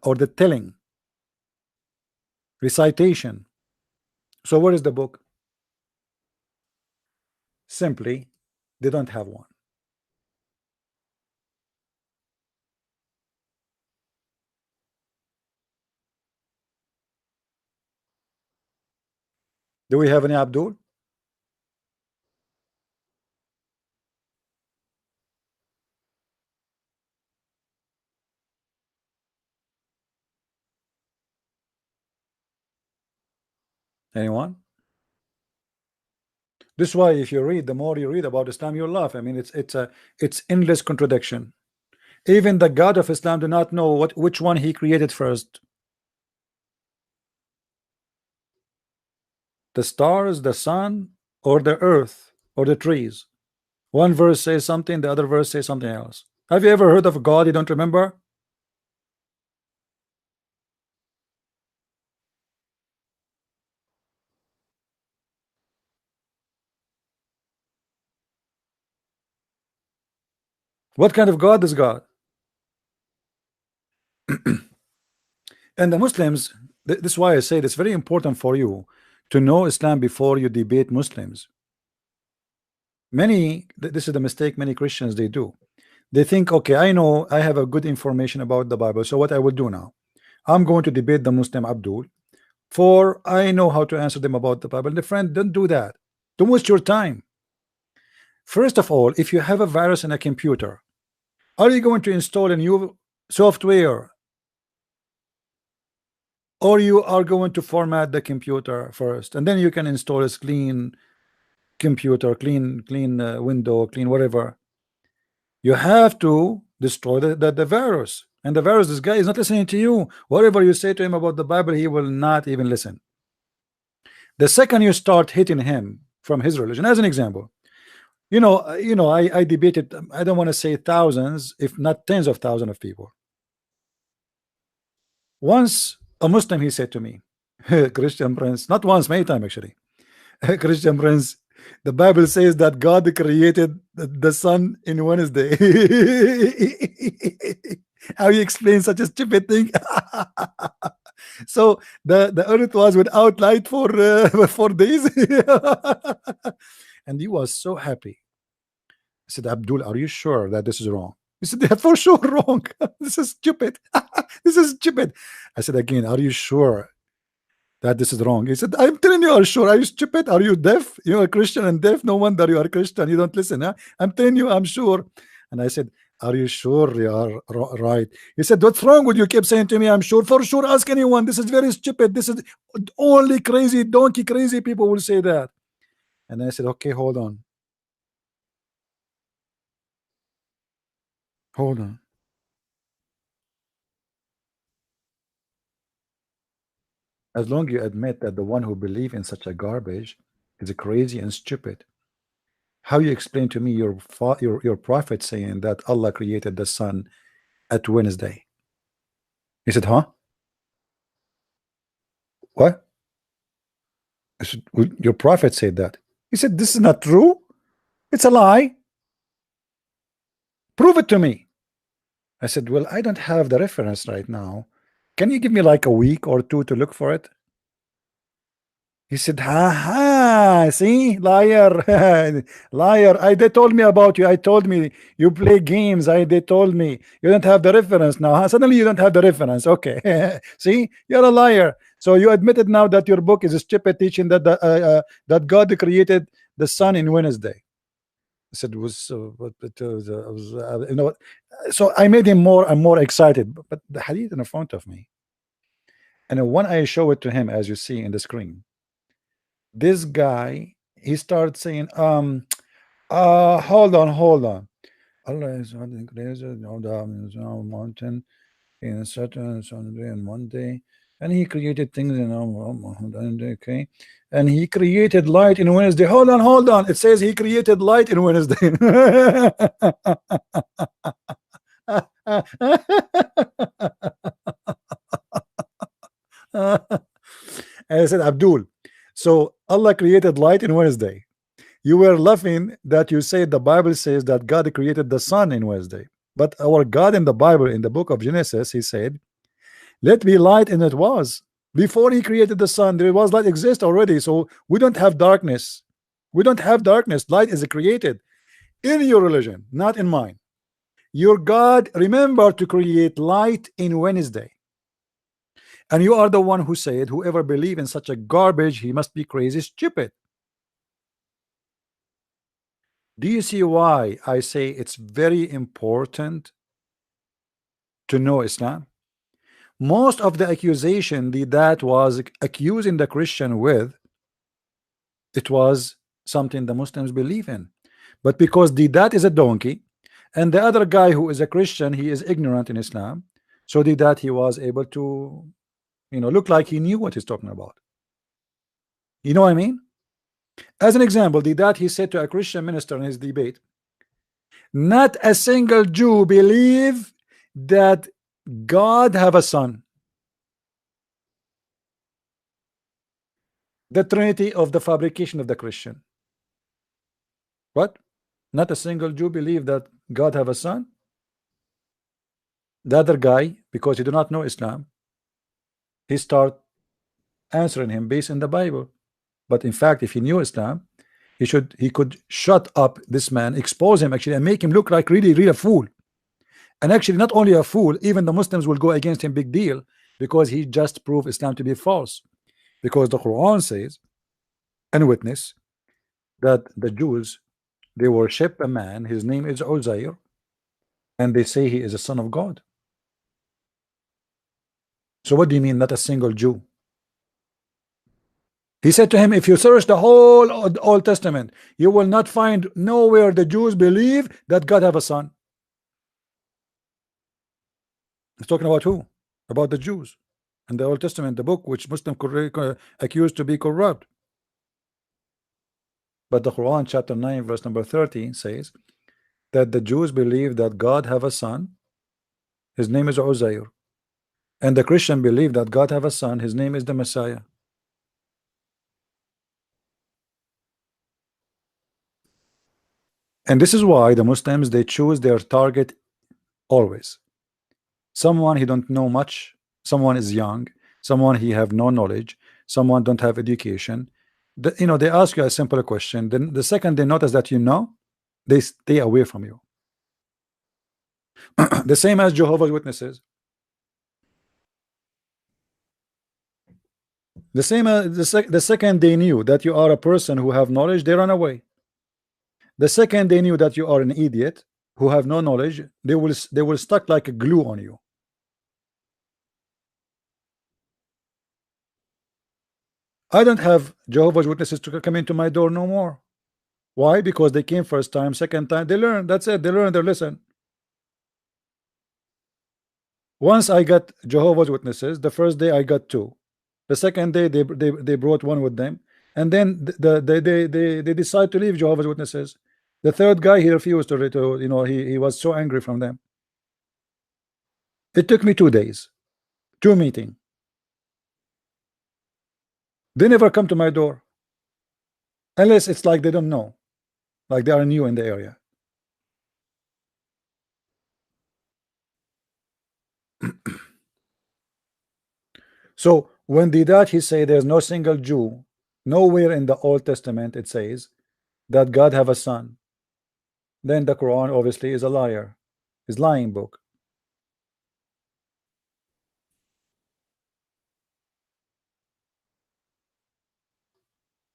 or the telling, recitation. So what is the book? Simply they don't have one. Do we have any Abdul? Anyone? This is why if you read, the more you read about Islam, you'll laugh. I mean, it's endless contradiction. Even the God of Islam do not know which one he created first. The stars, the sun, or the earth, or the trees. One verse says something, the other verse says something else. Have you ever heard of God you don't remember? What kind of God is God? And the Muslims, this is why I say it's very important for you to know Islam before you debate Muslims. This is the mistake many Christians they do. They think, okay, I know I have a good information about the Bible, so what I will do now, I'm going to debate the Muslim Abdul, for I know how to answer them about the Bible. And the friend, don't do that. Don't waste your time. First of all, if you have a virus in a computer, are you going to install a new software, or you are going to format the computer first and then you can install a clean computer, clean window, clean whatever? You have to destroy the virus. And the virus, this guy is not listening to you. Whatever you say to him about the Bible, he will not even listen. The second you start hitting him from his religion, as an example, I debated, I don't want to say thousands, if not tens of thousands of people. Once a Muslim, he said to me, Christian Prince, not once, many times actually, Christian Prince, the Bible says that God created the sun in Wednesday. How you explain such a stupid thing? So the earth was without light for 4 days. And he was so happy. I said, Abdul, are you sure that this is wrong? He said, yeah, for sure wrong. This is stupid. This is stupid. I said again, are you sure that this is wrong? He said, I'm telling you, are you sure? Are you stupid? Are you deaf? You are Christian and deaf. No wonder you are Christian. You don't listen. Huh? I'm telling you, I'm sure. And I said, are you sure you are right? He said, what's wrong with you? Keep saying to me, I'm sure. For sure, ask anyone. This is very stupid. This is only crazy, donkey crazy people will say that. And I said, okay, hold on. Hold on. As long as you admit that the one who believes in such a garbage is crazy and stupid, how you explain to me your prophet saying that Allah created the sun at Wednesday? He said, huh? What? I said, "Well, your prophet said that." He said, "This is not true. It's a lie. Prove it to me." I said, "Well, I don't have the reference right now. Can you give me like a week or two to look for it?" He said, "Ha ha, see, liar, liar. They told me about you. I told me you play games. They told me you don't have the reference now. Huh? Suddenly you don't have the reference. Okay, see, you're a liar. So you admitted now that your book is a stupid teaching that that God created the sun in Wednesday." I said, "Was you know what?" So I made him more and more excited. But the hadith in front of me, and when I show it to him, as you see in the screen, this guy, he starts saying, hold on. Allah is on the mountain in certain Sunday and one day, and he created things in okay, and he created light in Wednesday. Hold on. It says he created light in Wednesday. And I said, Abdul, so Allah created light in Wednesday. You were laughing that you said the Bible says that God created the sun in Wednesday. But our God in the Bible, in the book of Genesis, he said, let be light, and it was. Before he created the sun, there was light exist already. So we don't have darkness. We don't have darkness. Light is created in your religion, not in mine. Your God remember to create light in Wednesday. And you are the one who said, whoever believe in such a garbage, he must be crazy stupid. Do you see why I say it's very important to know Islam? Most of the accusation that was accusing the Christian with, it was something the Muslims believe in. But because that is a donkey, and the other guy who is a Christian, he is ignorant in Islam, so that he was able to, look like he knew what he's talking about. You know what I mean? As an example, that he said to a Christian minister in his debate, not a single Jew believe that God have a son. The Trinity of the fabrication of the Christian. What? Not a single Jew believe that God have a son? The other guy, because he do not know Islam, he start answering him based in the Bible. But in fact, if he knew Islam, he could shut up this man, expose him actually, and make him look like really a fool. And actually, not only a fool, even the Muslims will go against him big deal, because he just proved Islam to be false. Because the Quran says and witness that the Jews, they worship a man, his name is Uzair, and they say he is a son of God. So what do you mean not a single Jew? He said to him, if you search the whole Old Testament, you will not find nowhere the Jews believe that God have a son. He's talking about who? About the Jews in the Old Testament, the book which Muslims accused to be corrupt. But the Quran chapter 9 verse number 30 says that the Jews believe that God have a son, his name is Uzair, and the Christian believe that God have a son, his name is the Messiah. And this is why the Muslims, they choose their target always. Someone he don't know much, someone is young, someone he have no knowledge, someone don't have education. They ask you a simple question, then the second they notice that they stay away from you. The same as Jehovah's Witnesses. The same as the second they knew that you are a person who have knowledge, they run away. The second they knew that you are an idiot who have no knowledge, they will stuck like a glue on you. I don't have Jehovah's Witnesses to come into my door no more. Why? Because they came first time, second time, they learn. That's it. They learn their lesson. Once I got Jehovah's Witnesses, the first day I got two. The second day they brought one with them, and then they decide to leave Jehovah's Witnesses. The third guy, he refused to he was so angry from them. It took me 2 days, 2 meetings. They never come to my door unless it's like they don't know, like they are new in the area. So when the that he say there's no single Jew, nowhere in the Old Testament it says that God have a son, then the Quran obviously is a liar, is lying book.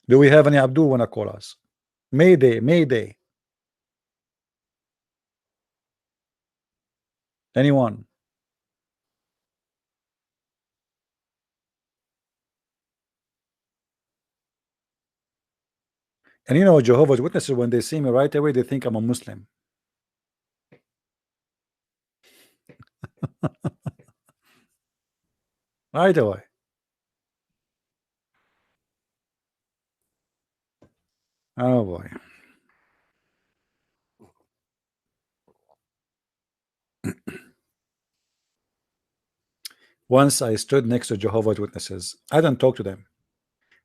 Do we have any Abdul wanna call us? Mayday, Mayday. Anyone? And you know, Jehovah's Witnesses, when they see me right away, they think I'm a Muslim. Right away. Oh boy. Once I stood next to Jehovah's Witnesses. I don't talk to them.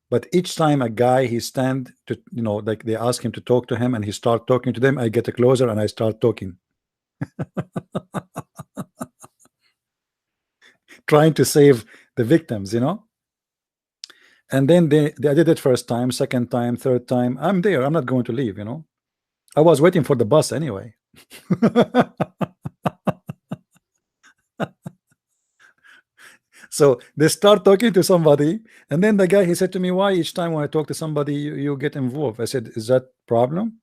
But each time a guy he stand to, you know, like they ask him to talk to him and he start talking to them, I get closer and I start talking, trying to save the victims, you know. And then they did it first time, second time, third time. I'm there. I'm not going to leave, you know. I was waiting for the bus anyway. So they start talking to somebody, and then the guy he said to me, "Why each time when I talk to somebody you get involved?" I said, "Is that problem?"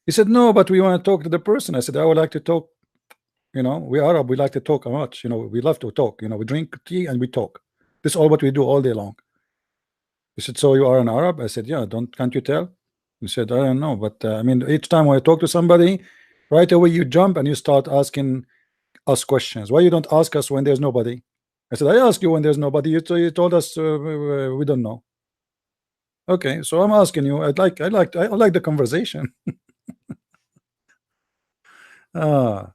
He said, "No, but we want to talk to the person." I said, "I would like to talk. You know, we Arab. We like to talk a lot. You know, we love to talk. You know, we drink tea and we talk. This is all what we do all day long." He said, "So you are an Arab?" I said, "Yeah. Can't you tell?" He said, "I don't know, but I mean, each time when I talk to somebody, right away you jump and you start asking us questions. Why you don't ask us when there's nobody?" I said, "I ask you when there's nobody. You told us we don't know." Okay, so I'm asking you. I like the conversation. Ah,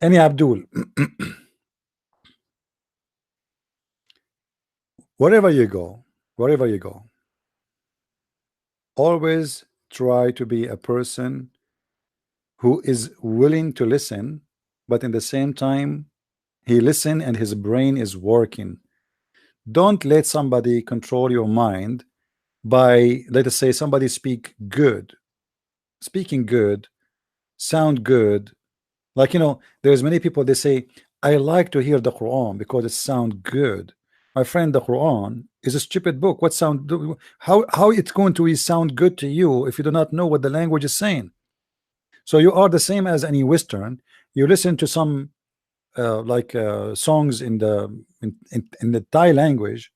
any Abdul, wherever you go, wherever you go, always try to be a person who is willing to listen, but in the same time he listen and his brain is working. Don't let somebody control your mind by, let us say, somebody speak good, speaking good, sound good. Like, you know, there's many people they say, "I like to hear the Quran because it sounds good." My friend, the Quran is a stupid book. What sound how it's going to sound good to you if you do not know what the language is saying? So you are the same as any Western. You listen to some songs in the Thai language.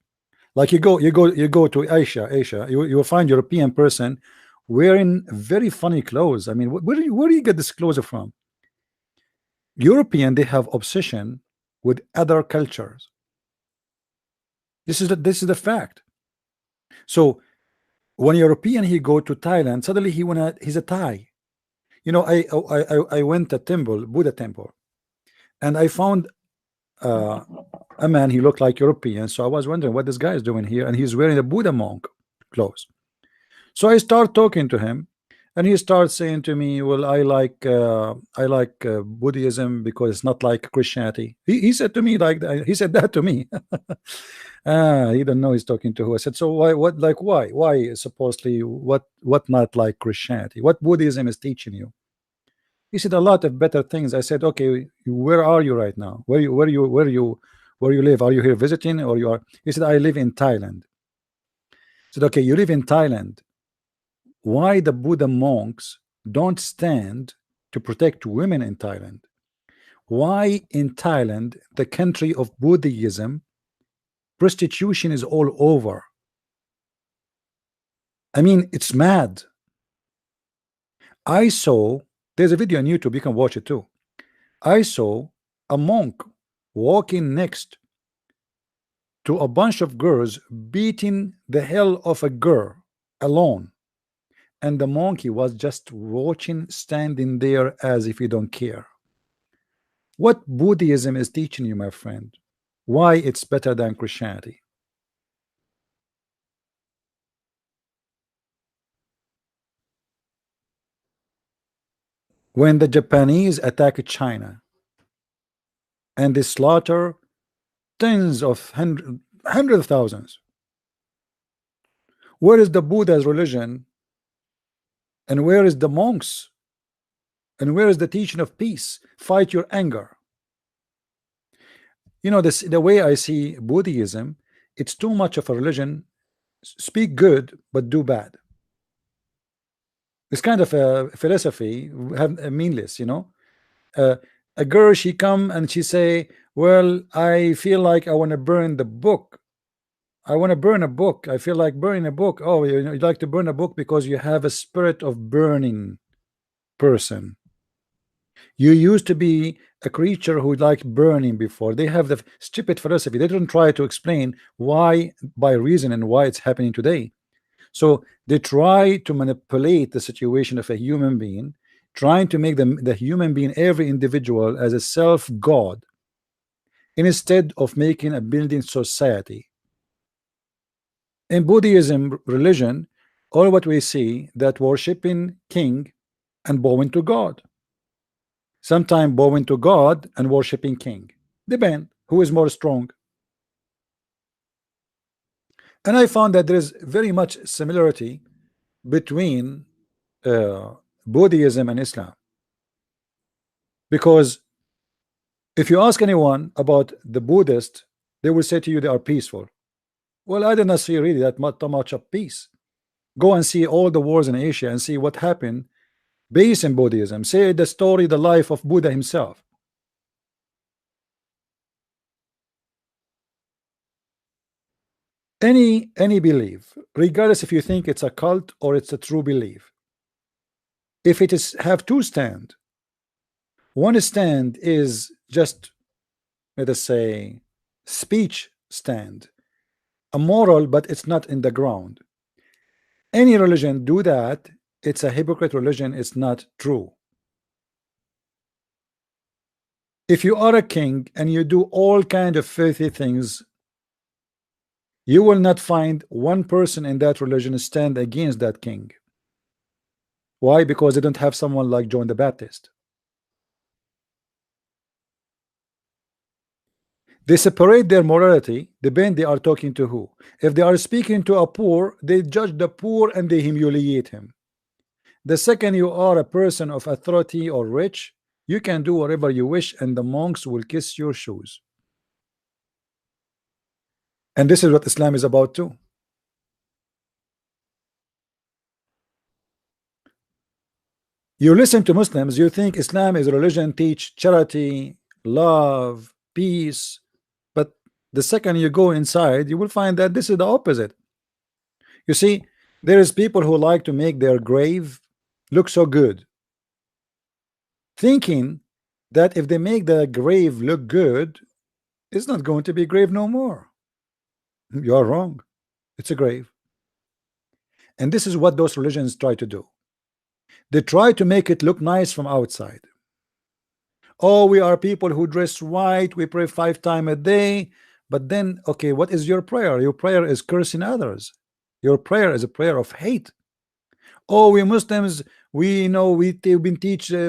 Like you go to Asia, you will find European person wearing very funny clothes. I mean, where do you get this clothes from? European, they have obsession with other cultures. This is the fact. So when European he go to Thailand, suddenly he's a Thai. You know, I went to temple, Buddha temple, and I found uh, a man. He looked like European, so I was wondering what this guy is doing here, and he's wearing a Buddha monk clothes. So I start talking to him, and he starts saying to me, "Well, I like Buddhism because it's not like Christianity." He said to me like that. He said that to me. He don't know he's talking to who. I said, "So why? What? Like why? Why supposedly what not like Christianity? What Buddhism is teaching you?" He said a lot of better things. I said, "Okay, where are you right now? Where you live? Are you here visiting or you are?" He said, "I live in Thailand." I said, "Okay, you live in Thailand. Why the Buddha monks don't stand to protect women in Thailand? Why in Thailand, the country of Buddhism, prostitution is all over? I mean, it's mad." I saw, there's a video on YouTube, you can watch it too. I saw a monk walking next to a bunch of girls beating the hell of a girl alone. And the monkey was just watching, standing there as if he don't care. What Buddhism is teaching you, my friend? Why it's better than Christianity? when the Japanese attacked China and they slaughter tens of hundreds of thousands. Where is the Buddha's religion, and where is the monks, and where is the teaching of peace? Fight your anger. You know, this the way I see Buddhism, it's too much of a religion. Speak good but do bad. It's kind of a philosophy, have meaningless, you know. uh, a girl, she come and she say, well, I feel like I want to burn the book. I want to burn a book. I feel like burning a book. Oh, you know, you like to burn a book because you have a spirit of burning person. You used to be a creature who liked burning before. They have the stupid philosophy. They don't try to explain why by reason and why it's happening today. So they try to manipulate the situation of a human being, trying to make the human being, every individual, as a self god, instead of making a building society. In Buddhism religion, all what we see that worshiping king and bowing to God. Sometimes bowing to God and worshiping king. Depend who is more strong. And I found that there is very much similarity between uh, Buddhism and Islam, because if you ask anyone about the Buddhist, they will say to you they are peaceful. Well, I did not see really that much of peace. Go and see all the wars in Asia and see what happened based in Buddhism. Say the story, the life of Buddha himself. Any belief, regardless if you think it's a cult or it's a true belief, if it is have two stand, one stand is just, let us say, speech stand, a moral, but it's not in the ground. Any religion do that, it's a hypocrite religion, it's not true. If you are a king and you do all kind of filthy things, you will not find one person in that religion stand against that king. Why? Because they don't have someone like John the Baptist. They separate their morality, depend they are talking to who. If they are speaking to a poor, they judge the poor and they humiliate him. The second you are a person of authority or rich, you can do whatever you wish and the monks will kiss your shoes. And this is what Islam is about too. You listen to Muslims, you think Islam is a religion, teach charity, love, peace, but the second you go inside, you will find that this is the opposite. You see, there is people who like to make their grave look so good, thinking that if they make the grave look good, it's not going to be grave no more. You are wrong. It's a grave. And this is what those religions try to do. They try to make it look nice from outside. Oh, we are people who dress white, we pray 5 times a day. But then, okay, what is your prayer? Your prayer is cursing others. Your prayer is a prayer of hate. Oh, we Muslims, we know we've been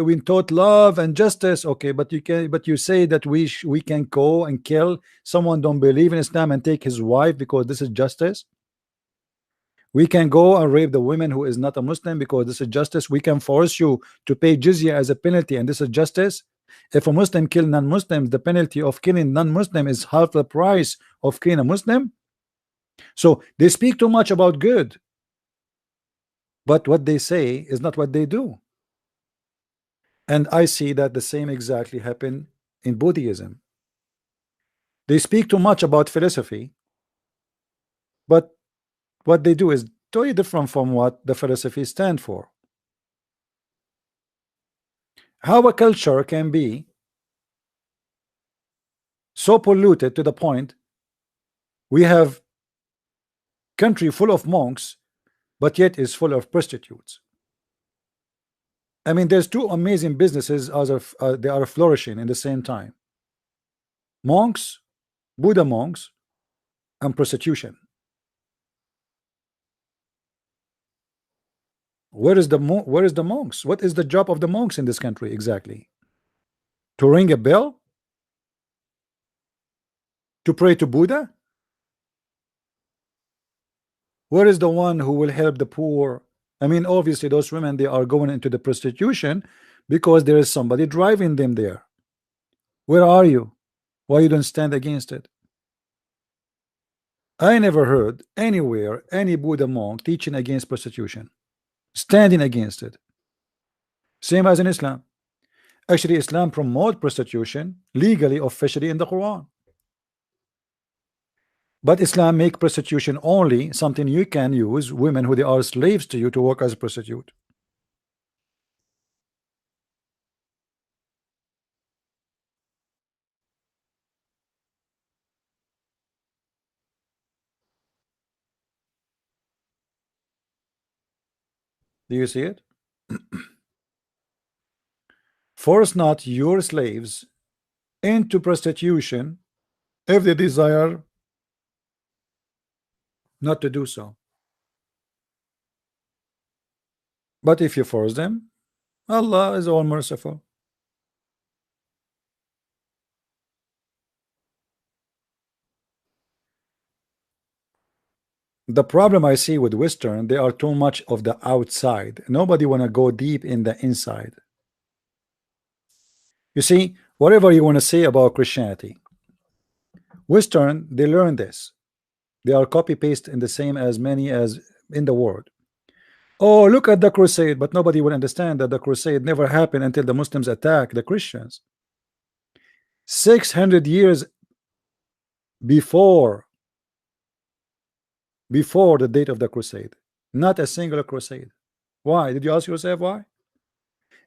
we taught love and justice. Okay, but you say that we can go and kill someone don't believe in Islam and take his wife because this is justice. We can go and rape the woman who is not a Muslim because this is justice. We can force you to pay jizya as a penalty and this is justice. If a Muslim kill non-Muslims, the penalty of killing non-Muslim is half the price of killing a Muslim. So they speak too much about good, but what they say is not what they do. And I see that the same exactly happen in Buddhism. They speak too much about philosophy, but what they do is totally different from what the philosophy stand for. How a culture can be so polluted to the point we have country full of monks, but yet is full of prostitutes. I mean, there's two amazing businesses as of they are flourishing in the same time: monks, Buddha monks, and prostitution. where is the monks? What is the job of the monks in this country exactly? To ring a bell? To pray to Buddha? Where is the one who will help the poor? I mean, obviously, those women, they are going into the prostitution because there is somebody driving them there. Where are you? Why you don't stand against it? I never heard anywhere any Buddha monk teaching against prostitution, standing against it. Same as in Islam. Actually, Islam promotes prostitution legally, officially in the Quran. But Islam make prostitution only something you can use women who they are slaves to you to work as a prostitute. Do you see it? Force not your slaves into prostitution if they desire not to do so. But if you force them, Allah is all merciful. The problem I see with Western, they are too much of the outside. Nobody want to go deep in the inside. You see, whatever you want to say about Christianity, Western, they learn this. They are copy paste in the same as many as in the world. Oh, look at the crusade, but nobody will understand that the crusade never happened until the Muslims attacked the Christians. 600 years before the date of the crusade, not a single crusade. Why? Did you ask yourself why?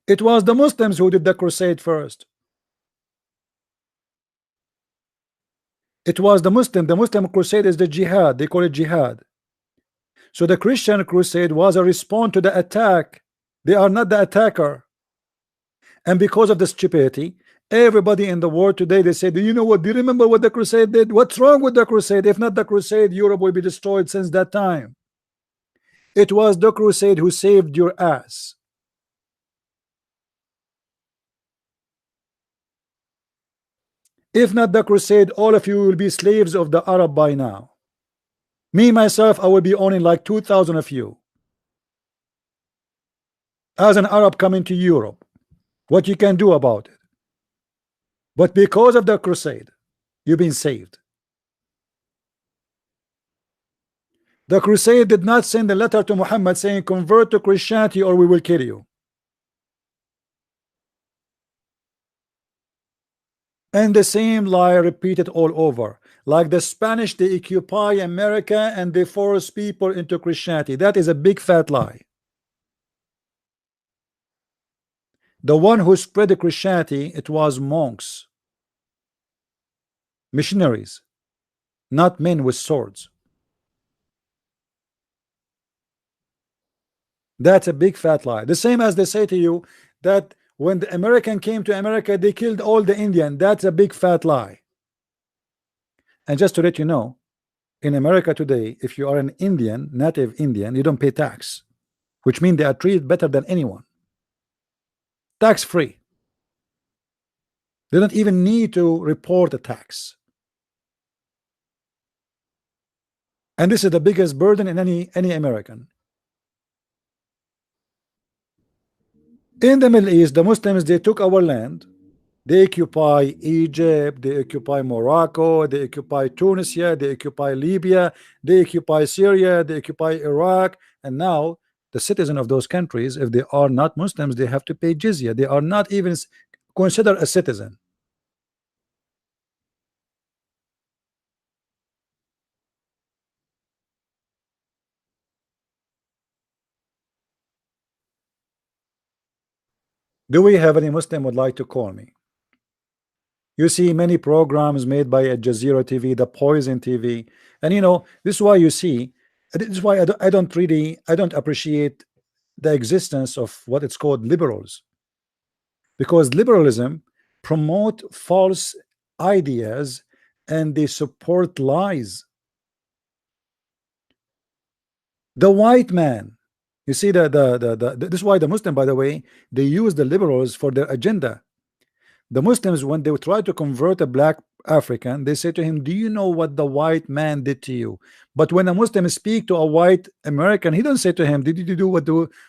It was the Muslims who did the crusade first. It was the Muslim crusade is the jihad. They call it jihad. So the Christian crusade was a response to the attack. They are not the attacker. And because of the stupidity, everybody in the world today, they say, do you know what? Do you remember what the crusade did? What's wrong with the crusade? If not the crusade, Europe will be destroyed since that time. It was the crusade who saved your ass. If not the crusade, all of you will be slaves of the Arab by now. Me, myself, I will be owning like 2,000 of you. As an Arab coming to Europe, what you can do about it? But because of the crusade, you've been saved. The crusade did not send a letter to Muhammad saying, convert to Christianity or we will kill you. And the same lie repeated all over. Like the Spanish, they occupy America and they force people into Christianity. That is a big fat lie. The one who spread the Christianity, it was monks, missionaries, not men with swords. That's a big fat lie. The same as they say to you that when the American came to America, they killed all the Indian. That's a big fat lie. And just to let you know, in America today, if you are an Indian, native Indian, you don't pay tax, which means they are treated better than anyone. Tax free. They don't even need to report a tax. And this is the biggest burden in any American. In the Middle East, the Muslims, they took our land. They occupy Egypt, they occupy Morocco, they occupy Tunisia, they occupy Libya, they occupy Syria, they occupy Iraq, and now the citizen of those countries, if they are not Muslims, they have to pay jizya. They are not even considered a citizen. Do we have any Muslim would like to call me? You see many programs made by Al Jazeera TV, the Poison TV, and you know this is why you see. This is why I don't appreciate the existence of what it's called liberals, because liberalism promote false ideas and they support lies. The white man, You see, this is why the Muslim, by the way, they use the liberals for their agenda. The Muslims, when they try to convert a black African, they say to him, do you know what the white man did to you? But when a Muslim speak to a white American, he don't say to him, did you do what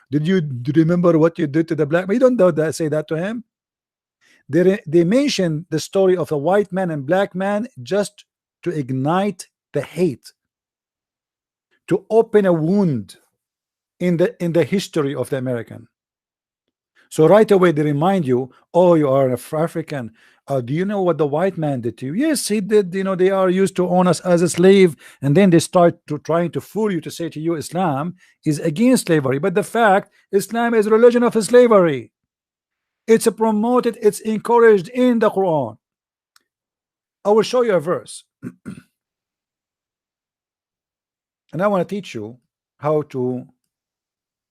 did you remember what you did to the black man? He don't do that, say that to him. They mention the story of a white man and black man just to ignite the hate, to open a wound in the history of the American. So right away they remind you, oh, you are an African. Do you know what the white man did to you? Yes, he did. You know, they are used to own us as a slave, and then they start trying to fool you to say to you Islam is against slavery. But the fact, Islam is a religion of slavery. It's promoted, it's encouraged in the Quran. I will show you a verse. And I want to teach you how to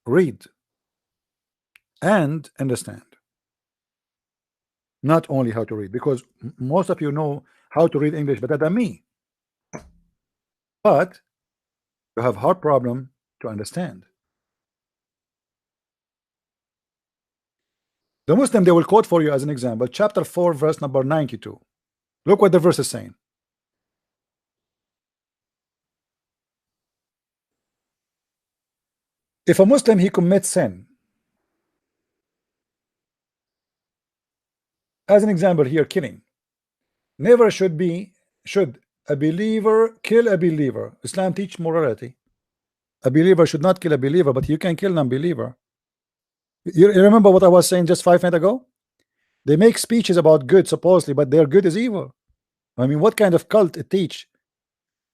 read and understand. Not only how to read, because most of you know how to read English better than me, but you have hard problem to understand. The Muslim, they will quote for you as an example, chapter 4, verse number 92. Look what the verse is saying. If a Muslim, he commits sin, as an example here, killing, never should a believer kill a believer. Islam teach morality. A believer should not kill a believer, but you can kill non-believer. You remember what I was saying just 5 minutes ago? They make speeches about good supposedly, but their good is evil. I mean, what kind of cult it teach?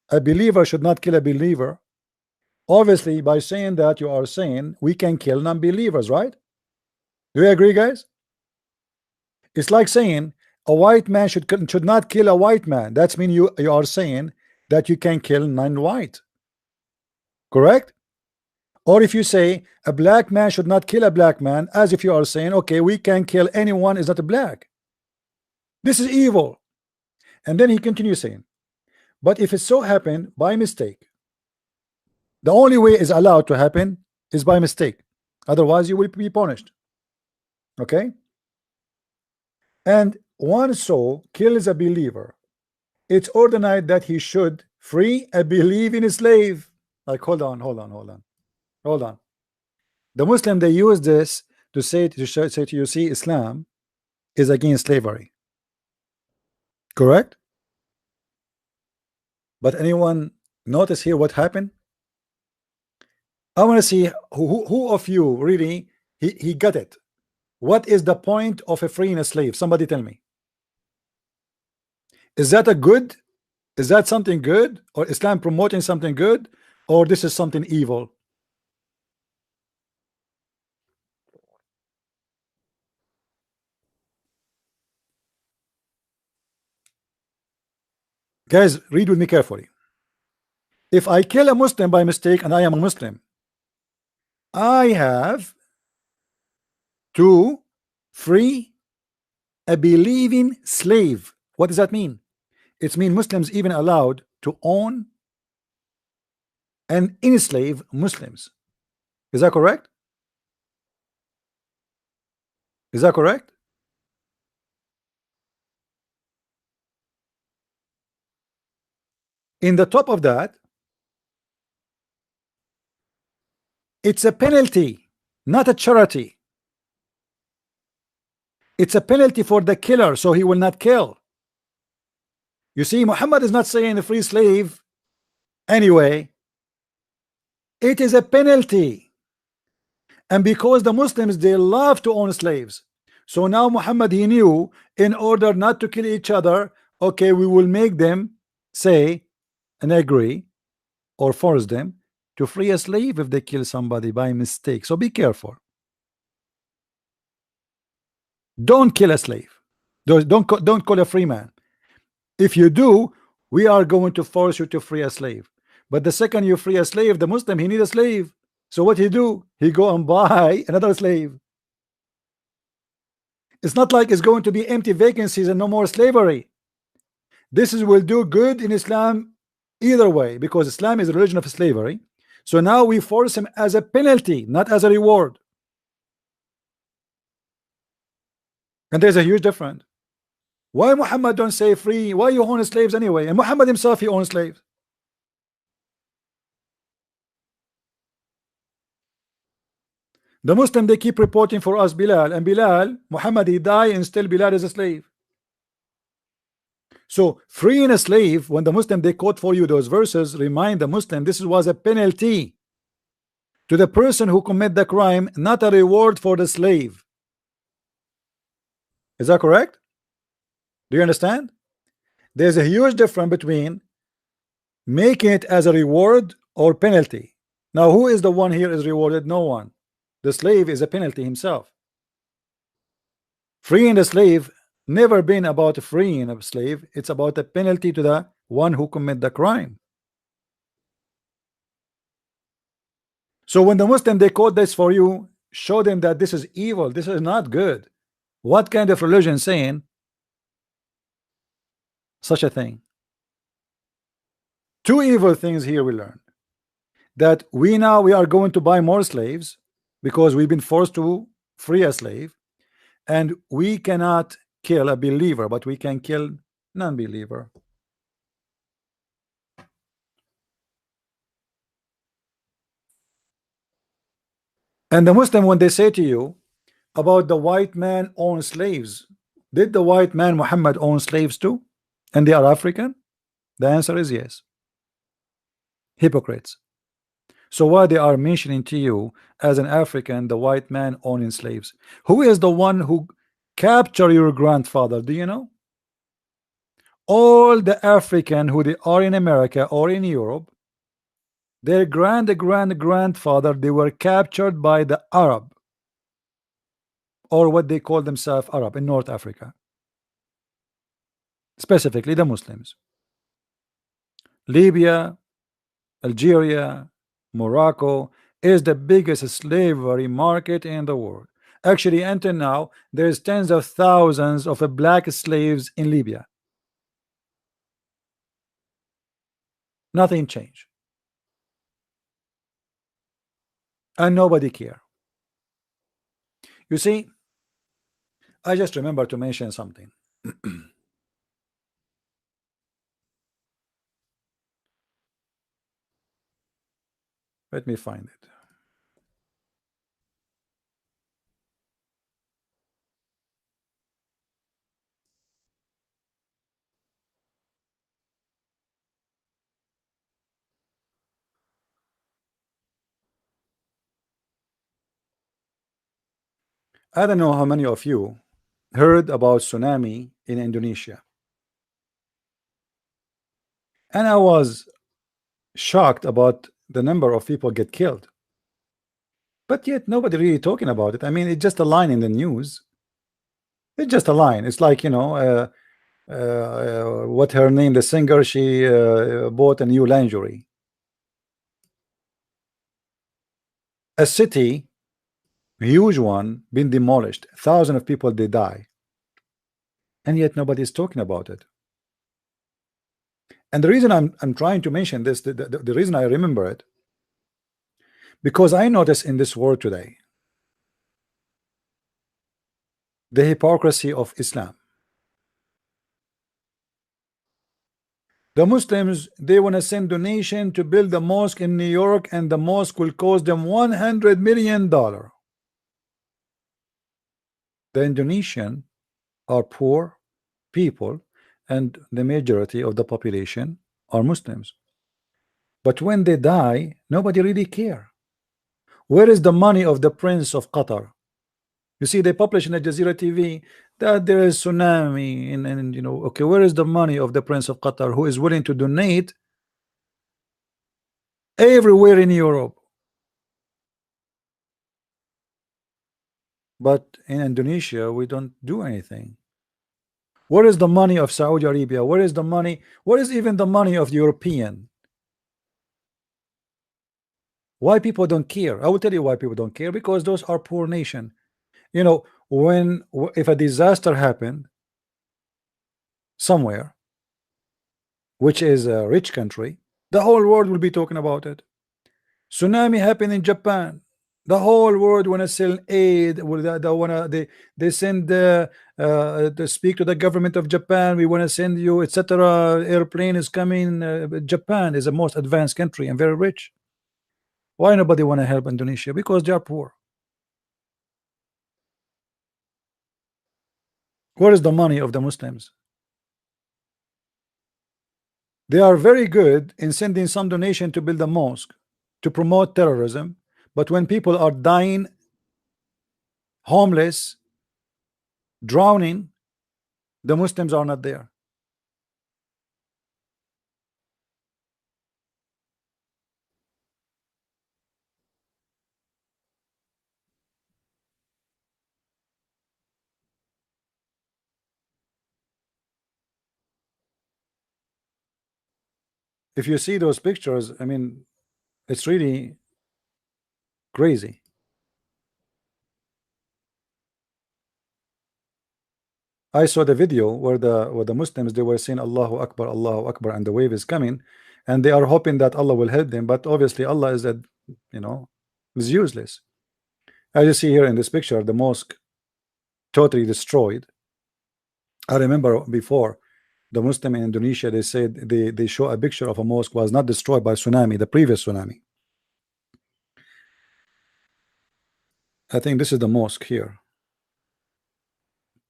A believer should not kill a believer. Obviously, by saying that, you are saying we can kill non-believers, right? Do you agree, guys? It's like saying a white man should not kill a white man. That's mean you are saying that you can kill non-white. Correct? Or if you say a black man should not kill a black man, as if you are saying, okay, we can kill anyone is not a black. This is evil. And then he continues saying, but if it so happened by mistake, the only way is allowed to happen is by mistake. Otherwise, you will be punished. Okay? And one soul kills a believer. It's ordained that he should free a believing slave. Like, hold on. The Muslim, they use this to say to you, see, Islam is against slavery. Correct? But anyone notice here what happened? I want to see who of you really he got it. What is the point of a freeing a slave? Somebody tell me. Is that a good? Is that something good? Or Islam promoting something good? Or this is something evil? Guys, read with me carefully. If I kill a Muslim by mistake and I am a Muslim, I have to free a believing slave. What does that mean? It means Muslims even allowed to own and enslave Muslims. Is that correct? Is that correct? In the top of that, it's a penalty, not a charity. It's a penalty for the killer, so he will not kill. You see, Muhammad is not saying a free slave anyway. It is a penalty. And because the Muslims, they love to own slaves, so now Muhammad, he knew, in order not to kill each other, okay, we will make them say and agree or force them to free a slave if they kill somebody by mistake. So be careful. Don't kill a slave. Don't call a free man. If you do, we are going to force you to free a slave. But the second you free a slave, the Muslim, he need a slave. So what he do? He go and buy another slave. It's not like it's going to be empty vacancies and no more slavery. This will do good in Islam either way, because Islam is a religion of slavery. So now we force him as a penalty, not as a reward. And there's a huge difference. Why Muhammad don't say free? Why you own slaves anyway? And Muhammad himself, he owns slaves. The Muslim, they keep reporting for us Bilal, and Bilal, Muhammad, he died and still Bilal is a slave. So freeing a slave, when the Muslim they quote for you those verses, remind the Muslim this was a penalty to the person who commit the crime, not a reward for the slave. Is that correct? Do you understand? There's a huge difference between making it as a reward or penalty. Now who is the one here is rewarded? No one. The slave is a penalty himself. Freeing the slave never been about freeing a slave. It's about a penalty to the one who commit the crime. So when the Muslim they quote this for you, show them that this is evil, this is not good. What kind of religion saying such a thing? Two evil things here we learn. That we are going to buy more slaves because we've been forced to free a slave, and we cannot kill a believer, but we can kill non-believer. And the Muslim, when they say to you about the white man own slaves, did the white man Muhammad own slaves too? And they are African? The answer is yes. Hypocrites. So why they are mentioning to you as an African the white man owning slaves? Who is the one who captured your grandfather? Do you know? All the African who they are in America or in Europe, their grandfather, they were captured by the Arab, or what they call themselves Arab in North Africa, specifically the Muslims. Libya, Algeria, Morocco is the biggest slavery market in the world. Actually, until now, there's tens of thousands of black slaves in Libya. Nothing changed. And nobody care. You see, I just remember to mention something. Let me find it. I don't know how many of you heard about tsunami in Indonesia. And I was shocked about the number of people get killed. But yet nobody really talking about it. I mean, it's just a line in the news. It's just a line. It's like, you know, what her name, the singer, she bought a new lingerie. A city, huge one, been demolished. Thousands of people, they die. And yet nobody is talking about it. And the reason I'm trying to mention this, the reason I remember it, because I notice in this world today the hypocrisy of Islam. The Muslims, they want to send donation to build a mosque in New York, and the mosque will cost them $100 million. The Indonesian are poor people, and the majority of the population are Muslims. But when they die, nobody really care. Where is the money of the Prince of Qatar? You see, they publish in Al Jazeera TV that there is tsunami, and you know, okay, where is the money of the Prince of Qatar, who is willing to donate everywhere in Europe? But in Indonesia, we don't do anything. Where is the money of Saudi Arabia? Where is the money? Where is even the money of the European? Why people don't care? I will tell you why people don't care. Because those are poor nation. You know, if a disaster happened somewhere, which is a rich country, the whole world will be talking about it. Tsunami happened in Japan. The whole world wanna sell aid. They wanna they send to speak to the government of Japan. We wanna send you, etc. Airplane is coming. Japan is the most advanced country and very rich. Why nobody wanna help Indonesia? Because they are poor. Where is the money of the Muslims? They are very good in sending some donation to build a mosque to promote terrorism, but when people are dying, homeless, drowning, the Muslims are not there. If you see those pictures, I mean, it's really crazy. I saw the video where the Muslims, they were saying Allahu Akbar, and the wave is coming, and they are hoping that Allah will help them, but obviously Allah is that, you know, is useless. As you see here in this picture, the mosque totally destroyed. I remember before, the Muslim in Indonesia, they said they show a picture of a mosque was not destroyed by tsunami, the previous tsunami. I think this is the mosque here,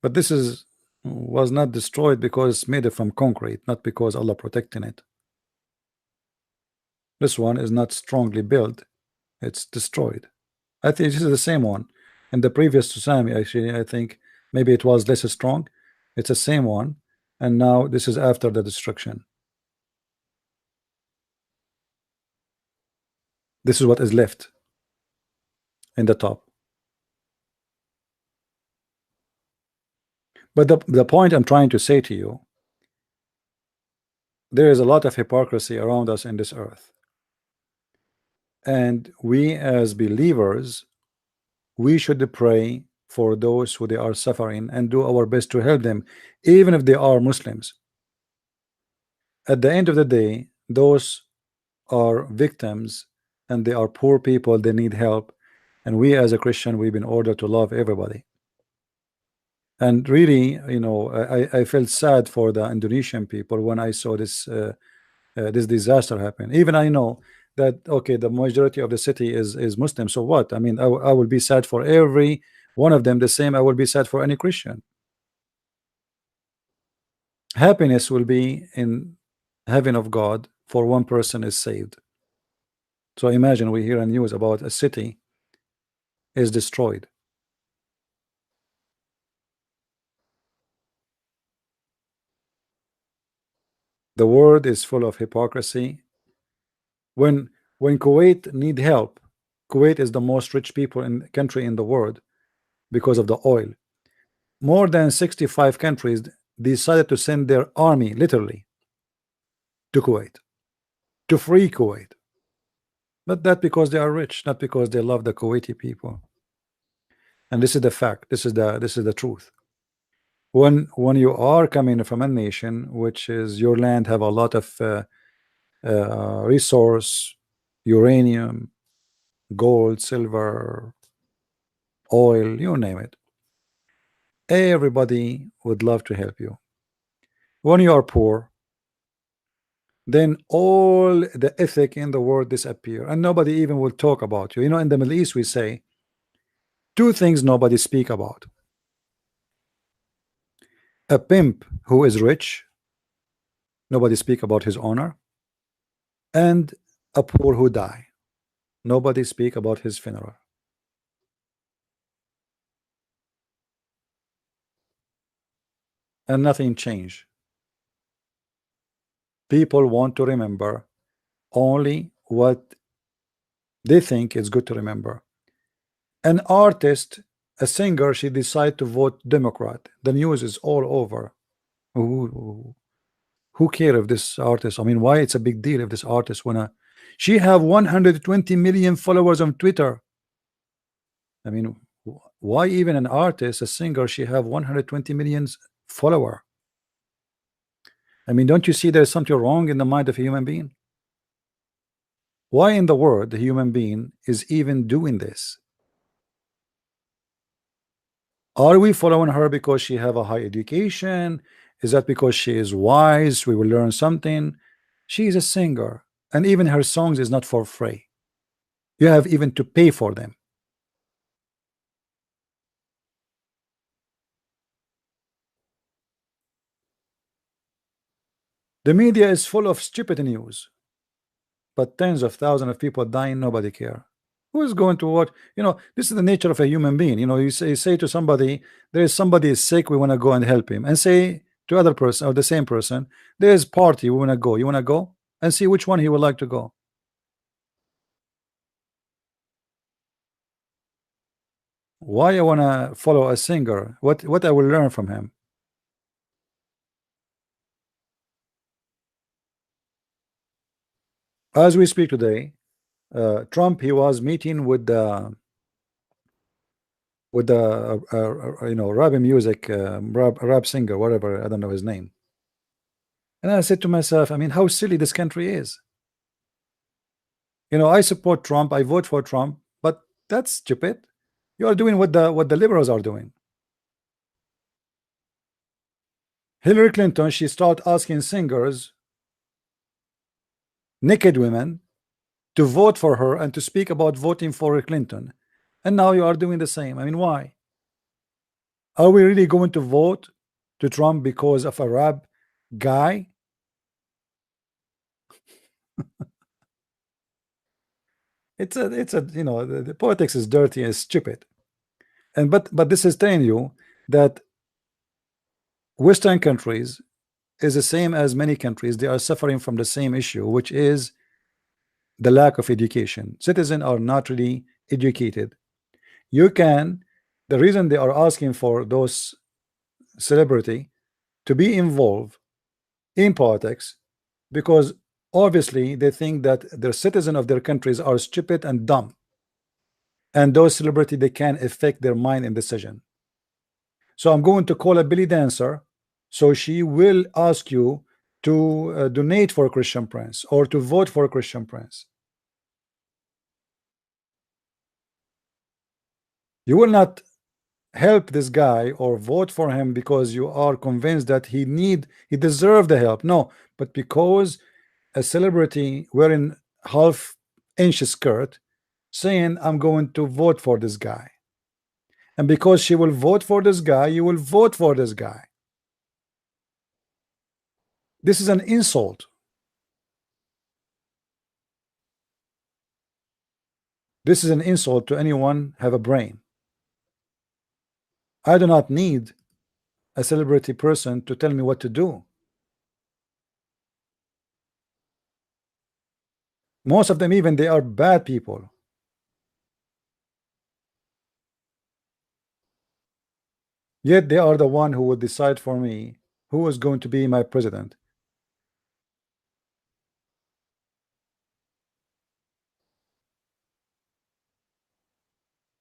but this is was not destroyed because it's made from concrete, not because Allah protecting it. This one is not strongly built, it's destroyed. I think this is the same one. In the previous tsunami, actually, I think maybe it was less strong. It's the same one, and now this is after the destruction. This is what is left in the top. But the point I'm trying to say to you, there is a lot of hypocrisy around us in this earth, and we as believers, we should pray for those who they are suffering and do our best to help them, even if they are Muslims. At the end of the day, those are victims and they are poor people, they need help, and we as a Christian, we've been ordered to love everybody. And really, you know, I felt sad for the Indonesian people when I saw this disaster happen. Even I know that okay, the majority of the city is Muslim, so what? I mean, I will be sad for every one of them the same I will be sad for any Christian. Happiness will be in heaven of God for one person is saved. So imagine we hear a news about a city is destroyed. The world is full of hypocrisy. When Kuwait need help, Kuwait is the most rich people in country in the world because of the oil. More than 65 countries decided to send their army literally to Kuwait to free Kuwait. But that because they are rich, not because they love the Kuwaiti people. And this is the fact. This is the truth. When you are coming from a nation which is your land have a lot of resource, uranium, gold, silver, oil, you name it, everybody would love to help you. When you are poor, then all the ethic in the world disappear and nobody even will talk about you. You know, in the Middle East we say two things nobody speak about: a pimp who is rich, nobody speak about his honor, and a poor who die, nobody speak about his funeral. And nothing changed. People want to remember only what they think is good to remember. An artist, a singer, she decide to vote Democrat. The news is all over. Who care if this artist? I mean, why it's a big deal if this artist wanna? She have 120 million followers on Twitter. I mean, why even an artist, a singer, she have 120 million follower? I mean, don't you see there's something wrong in the mind of a human being? Why in the world the human being is even doing this? Are we following her because she have a high education? Is that because she is wise? We will learn something. She is a singer, and even her songs is not for free. You have even to pay for them. The media is full of stupid news, but tens of thousands of people dying, nobody care. Who is going to watch? This is the nature of a human being. You say to somebody, there is somebody is sick, we want to go and help him, and say to other person or the same person, there is party, we want to go. You want to go and see which one he would like to go. Why I want to follow a singer? What I will learn from him? As we speak today, Trump, he was meeting with the rap music, rap singer, whatever, I don't know his name. And I said to myself, I mean, how silly this country is. I support Trump, I vote for Trump, but that's stupid. You are doing what the liberals are doing. Hillary Clinton, she started asking singers, naked women, to vote for her and to speak about voting for Clinton. And now you are doing the same. I mean, why? Are we really going to vote to Trump because of a rap guy? It's a the politics is dirty and stupid. And but this is telling you that Western countries is the same as many countries. They are suffering from the same issue, which is the lack of education. Citizens are not really educated. You can, the reason they are asking for those celebrity to be involved in politics, because obviously they think that the citizen of their countries are stupid and dumb, and those celebrity, they can affect their mind and decision. So I'm going to call a belly dancer, so she will ask you to donate for Christian Prince or to vote for Christian Prince. You will not help this guy or vote for him because you are convinced that he deserve the help. No, but because a celebrity wearing half-inch skirt saying I'm going to vote for this guy, and because she will vote for this guy, you will vote for this guy. This is an insult. This is an insult to anyone have a brain. I do not need a celebrity person to tell me what to do. Most of them, even they are bad people. Yet they are the one who will decide for me who is going to be my president.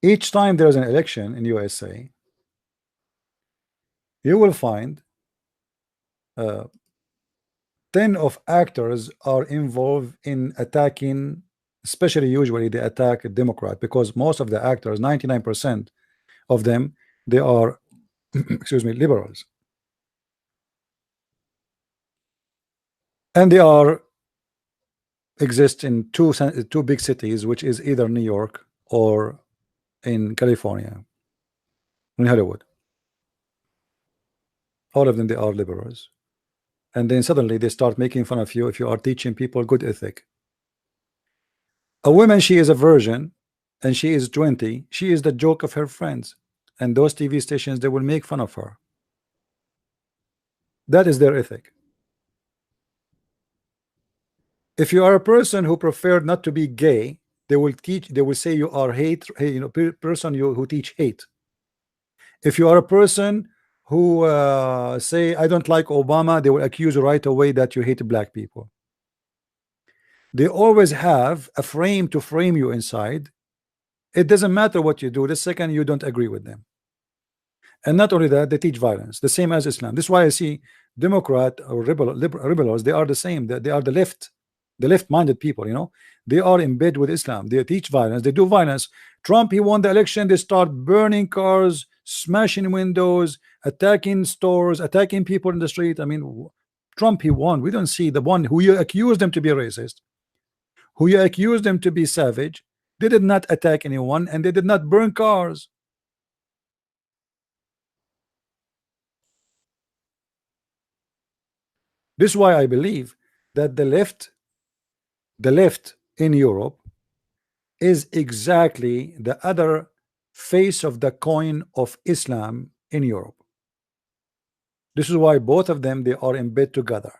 Each time there is an election in USA, you will find 10 of actors are involved in attacking, especially usually they attack a Democrat, because most of the actors, 99% of them, they are excuse me, liberals, and they are exist in two big cities, which is either New York or in California, in Hollywood. All of them, they are liberals, and then suddenly they start making fun of you if you are teaching people good ethic. A woman, she is a virgin and she is 20, she is the joke of her friends, and those TV stations, they will make fun of her. That is their ethic. If you are a person who preferred not to be gay, they will say you are person who teach hate. If you are a person who say I don't like Obama, they will accuse you right away that you hate black people. They always have a frame to frame you inside. It doesn't matter what you do the second you don't agree with them. And not only that, they teach violence, the same as Islam. This is why I see Democrat or liberals, they are the same. They are the left. The left-minded people, they are in bed with Islam. They teach violence. They do violence. Trump, he won the election. They start burning cars, smashing windows, attacking stores, attacking people in the street. I mean, Trump, he won. We don't see the one who you accused them to be racist, who you accused them to be savage. They did not attack anyone, and they did not burn cars. This is why I believe that the left in Europe is exactly the other face of the coin of Islam in Europe. This is why both of them, they are in bed together.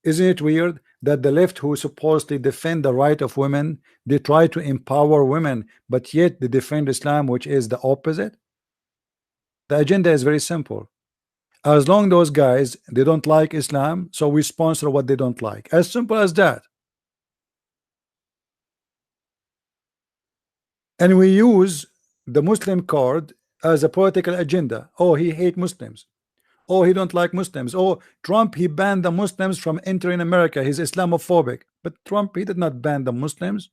Isn't it weird that the left, who supposedly defend the right of women, they try to empower women, but yet they defend Islam, which is the opposite? The agenda is very simple. As long those guys, they don't like Islam, so we sponsor what they don't like. As simple as that. And we use the Muslim card as a political agenda. Oh, he hate Muslims. Oh, he don't like Muslims. Oh, Trump, he banned the Muslims from entering America. He's Islamophobic. But Trump, he did not ban the Muslims.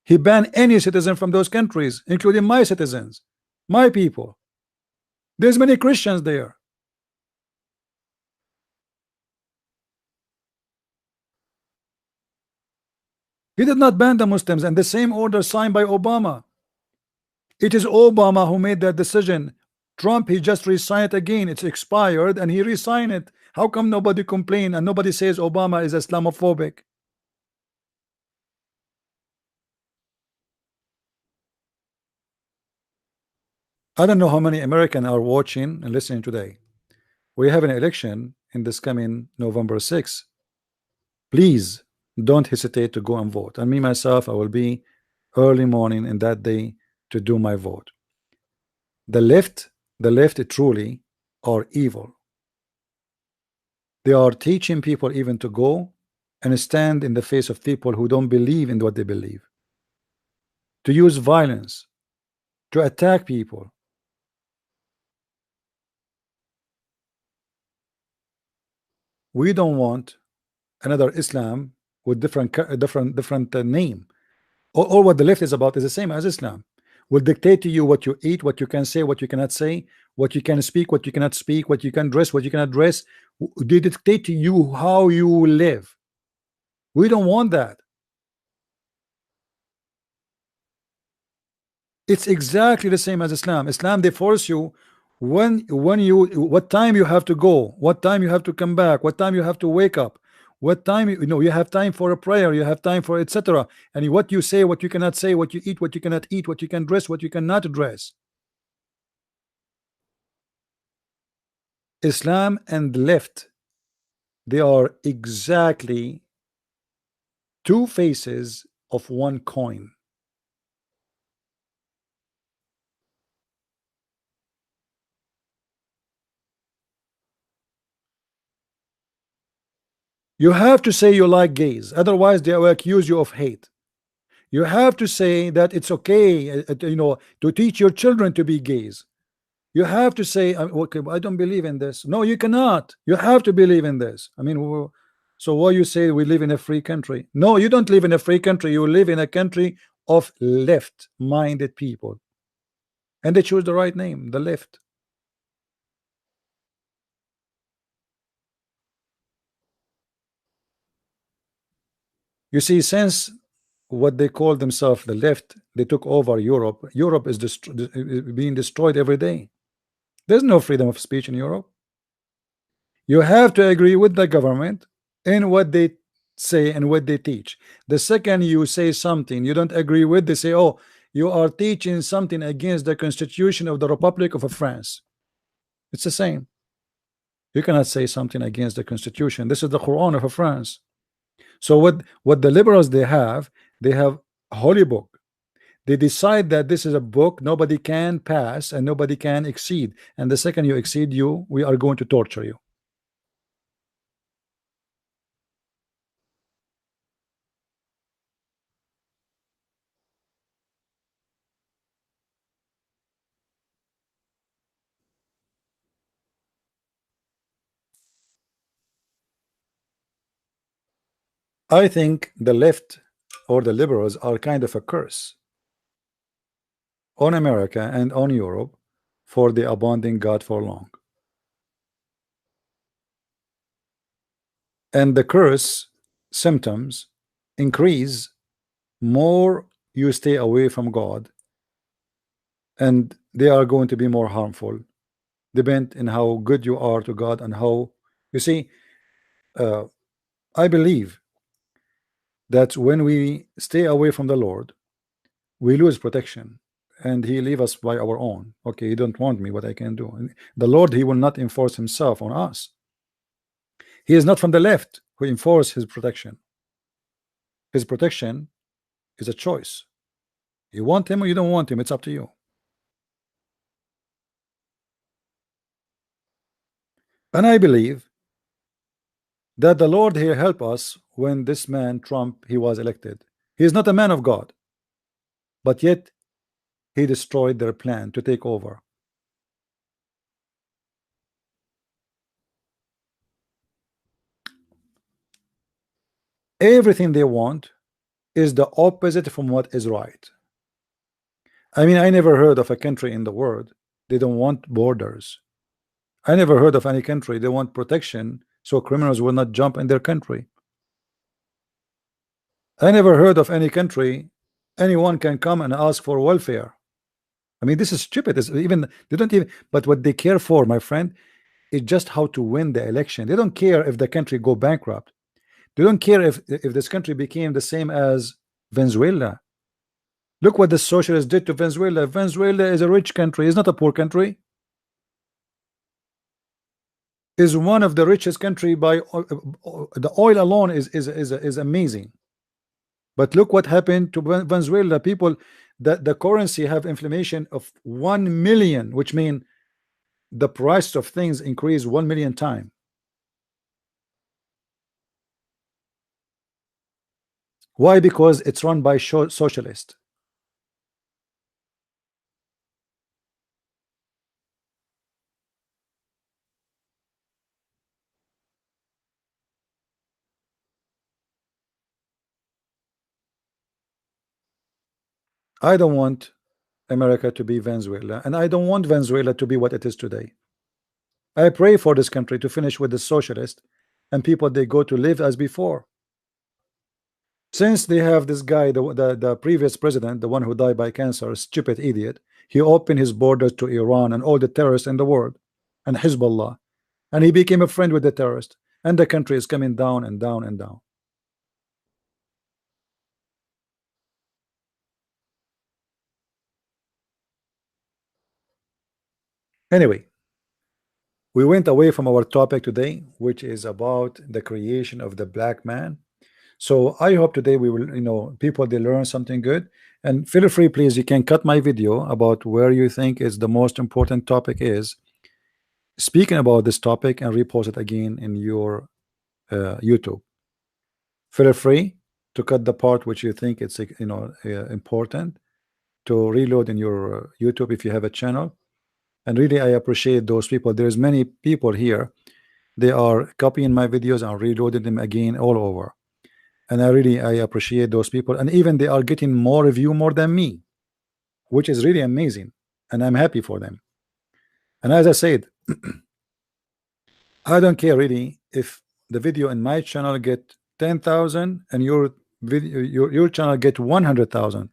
He banned any citizen from those countries, including my citizens, my people. There's many Christians there. He did not ban the Muslims, and the same order signed by Obama. It is Obama who made that decision. Trump, he just re-signed it again. It's expired, and he re-signed it. How come nobody complain and nobody says Obama is Islamophobic? I don't know how many Americans are watching and listening today. We have an election in this coming November 6th. Please don't hesitate to go and vote. And me myself, I will be early morning in that day to do my vote. The left truly are evil. They are teaching people even to go and stand in the face of people who don't believe in what they believe, to use violence, to attack people. We don't want another Islam with different name. All what the left is about is the same as Islam. Will dictate to you what you eat, what you can say, what you cannot say, what you can speak, what you cannot speak, what you can dress, what you cannot dress. They dictate to you how you live. We don't want that. It's exactly the same as Islam. Islam, they force you when you what time you have to go, what time you have to come back, what time you have to wake up, what time you have time for a prayer, you have time for etc. And what you say, what you cannot say, what you eat, what you cannot eat, what you can dress, what you cannot dress. Islam and left, they are exactly two faces of one coin. You have to say you like gays, otherwise they will accuse you of hate. You have to say that it's okay, to teach your children to be gays. You have to say, okay, I don't believe in this. No, you cannot. You have to believe in this. I mean, so why you say we live in a free country? No, you don't live in a free country. You live in a country of left-minded people, and they choose the right name, the left. You see, since what they call themselves the left, they took over Europe. Europe is being destroyed every day. There's no freedom of speech in Europe. You have to agree with the government in what they say and what they teach. The second you say something you don't agree with, they say, oh, you are teaching something against the Constitution of the Republic of France. It's the same. You cannot say something against the Constitution. This is the Quran of France. So what the liberals they have a holy book. They decide that this is a book nobody can pass and nobody can exceed. And the second you exceed, we are going to torture you. I think the left or the liberals are kind of a curse on America and on Europe for the abandoning God for long. And the curse symptoms increase more you stay away from God, and they are going to be more harmful. Depend on how good you are to God and how you see. Uh, I believe that when we stay away from the Lord, we lose protection, and He leave us by our own. Okay, you don't want me, what I can do? And the Lord, He will not enforce Himself on us. He is not from the left who enforce His protection. His protection is a choice. You want Him or you don't want Him. It's up to you. And I believe that the Lord here help us when this man Trump he was elected. He is not a man of God, but yet he destroyed their plan to take over. Everything they want is the opposite from what is right. I mean, I never heard of a country in the world they don't want borders. I never heard of any country they want protection so criminals will not jump in their country. I never heard of any country anyone can come and ask for welfare. I mean, this is stupid. It's even they don't even. But what they care for, my friend, is just how to win the election. They don't care if the country go bankrupt. They don't care if this country became the same as Venezuela. Look what the socialists did to Venezuela. Venezuela is a rich country. It's not a poor country. Is one of the richest country by the oil alone is amazing. But look what happened to Venezuela. People, that the currency have inflation of 1 million, which means the price of things increase 1 million times. Why? Because it's run by socialists. I don't want America to be Venezuela, and I don't want Venezuela to be what it is today. I pray for this country to finish with the socialist and people they go to live as before. Since they have this guy, the previous president, the one who died by cancer, stupid idiot, he opened his borders to Iran and all the terrorists in the world and Hezbollah, and he became a friend with the terrorists, and the country is coming down and down and down. Anyway, we went away from our topic today, which is about the creation of the black man. So I hope today we will, people they learn something good. And feel free, please, you can cut my video about where you think is the most important topic is speaking about this topic and repost it again in your YouTube. Feel free to cut the part which you think it's important to reload in your YouTube if you have a channel. And really, I appreciate those people. There's many people here. They are copying my videos and reloading them again all over. And I appreciate those people. And even they are getting more view more than me, which is really amazing. And I'm happy for them. And as I said, I don't care really if the video in my channel get 10,000 and your video, your channel get 100,000.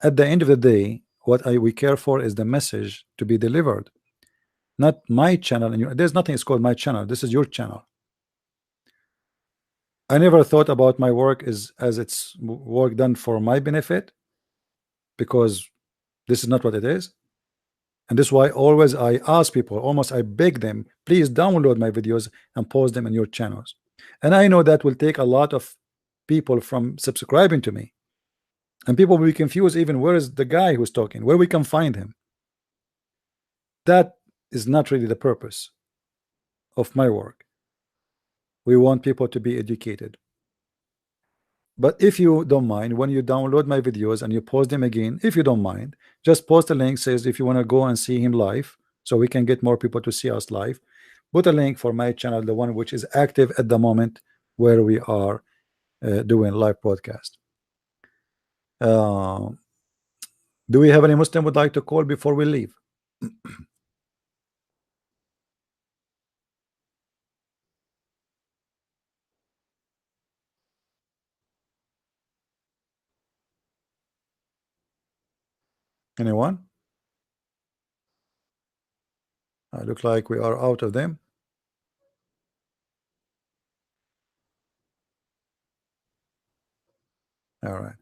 At the end of the day, what we care for is the message to be delivered, not my channel. And there's nothing is called my channel. This is your channel. I never thought about my work as it's work done for my benefit, because this is not what it is. And this is why always I ask people, almost I beg them, please download my videos and post them in your channels. And I know that will take a lot of people from subscribing to me, and people will be confused even where is the guy who's talking, where we can find him. That is not really the purpose of my work. We want people to be educated. But if you don't mind, when you download my videos and you post them again, if you don't mind, just post a link, says if you want to go and see him live, so we can get more people to see us live. Put a link for my channel, the one which is active at the moment, where we are doing live broadcast. Uh, do we have any Muslim would like to call before we leave? Anyone? Look like we are out of them. All right.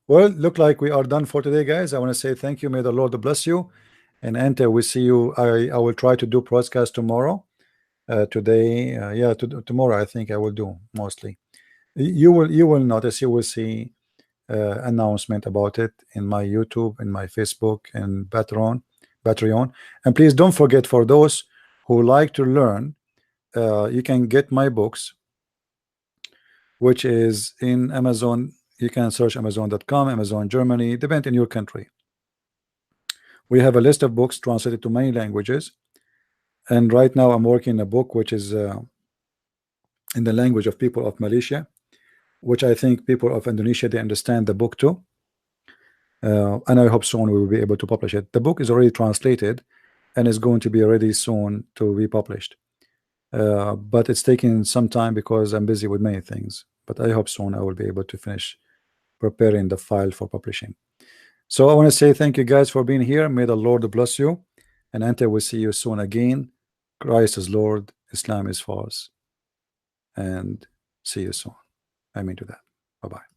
Well, look like we are done for today, guys. I want to say thank you. May the Lord bless you. And Ante, we see you. I will try to do podcast tomorrow. Today, yeah, tomorrow I think I will do mostly. You will notice. You will see announcement about it in my YouTube, in my Facebook, and Patreon. And please don't forget, for those who like to learn, you can get my books, which is in Amazon. You can search Amazon.com, Amazon Germany, depend in your country. We have a list of books translated to many languages, and right now I'm working a book which is in the language of people of Malaysia, which I think people of Indonesia, they understand the book too. And I hope soon we will be able to publish it. The book is already translated and is going to be ready soon to be published. But it's taking some time because I'm busy with many things. But I hope soon I will be able to finish preparing the file for publishing. So I want to say thank you guys for being here. May the Lord bless you. And Ante, we'll see you soon again. Christ is Lord, Islam is false. And see you soon. I mean to that. Bye-bye.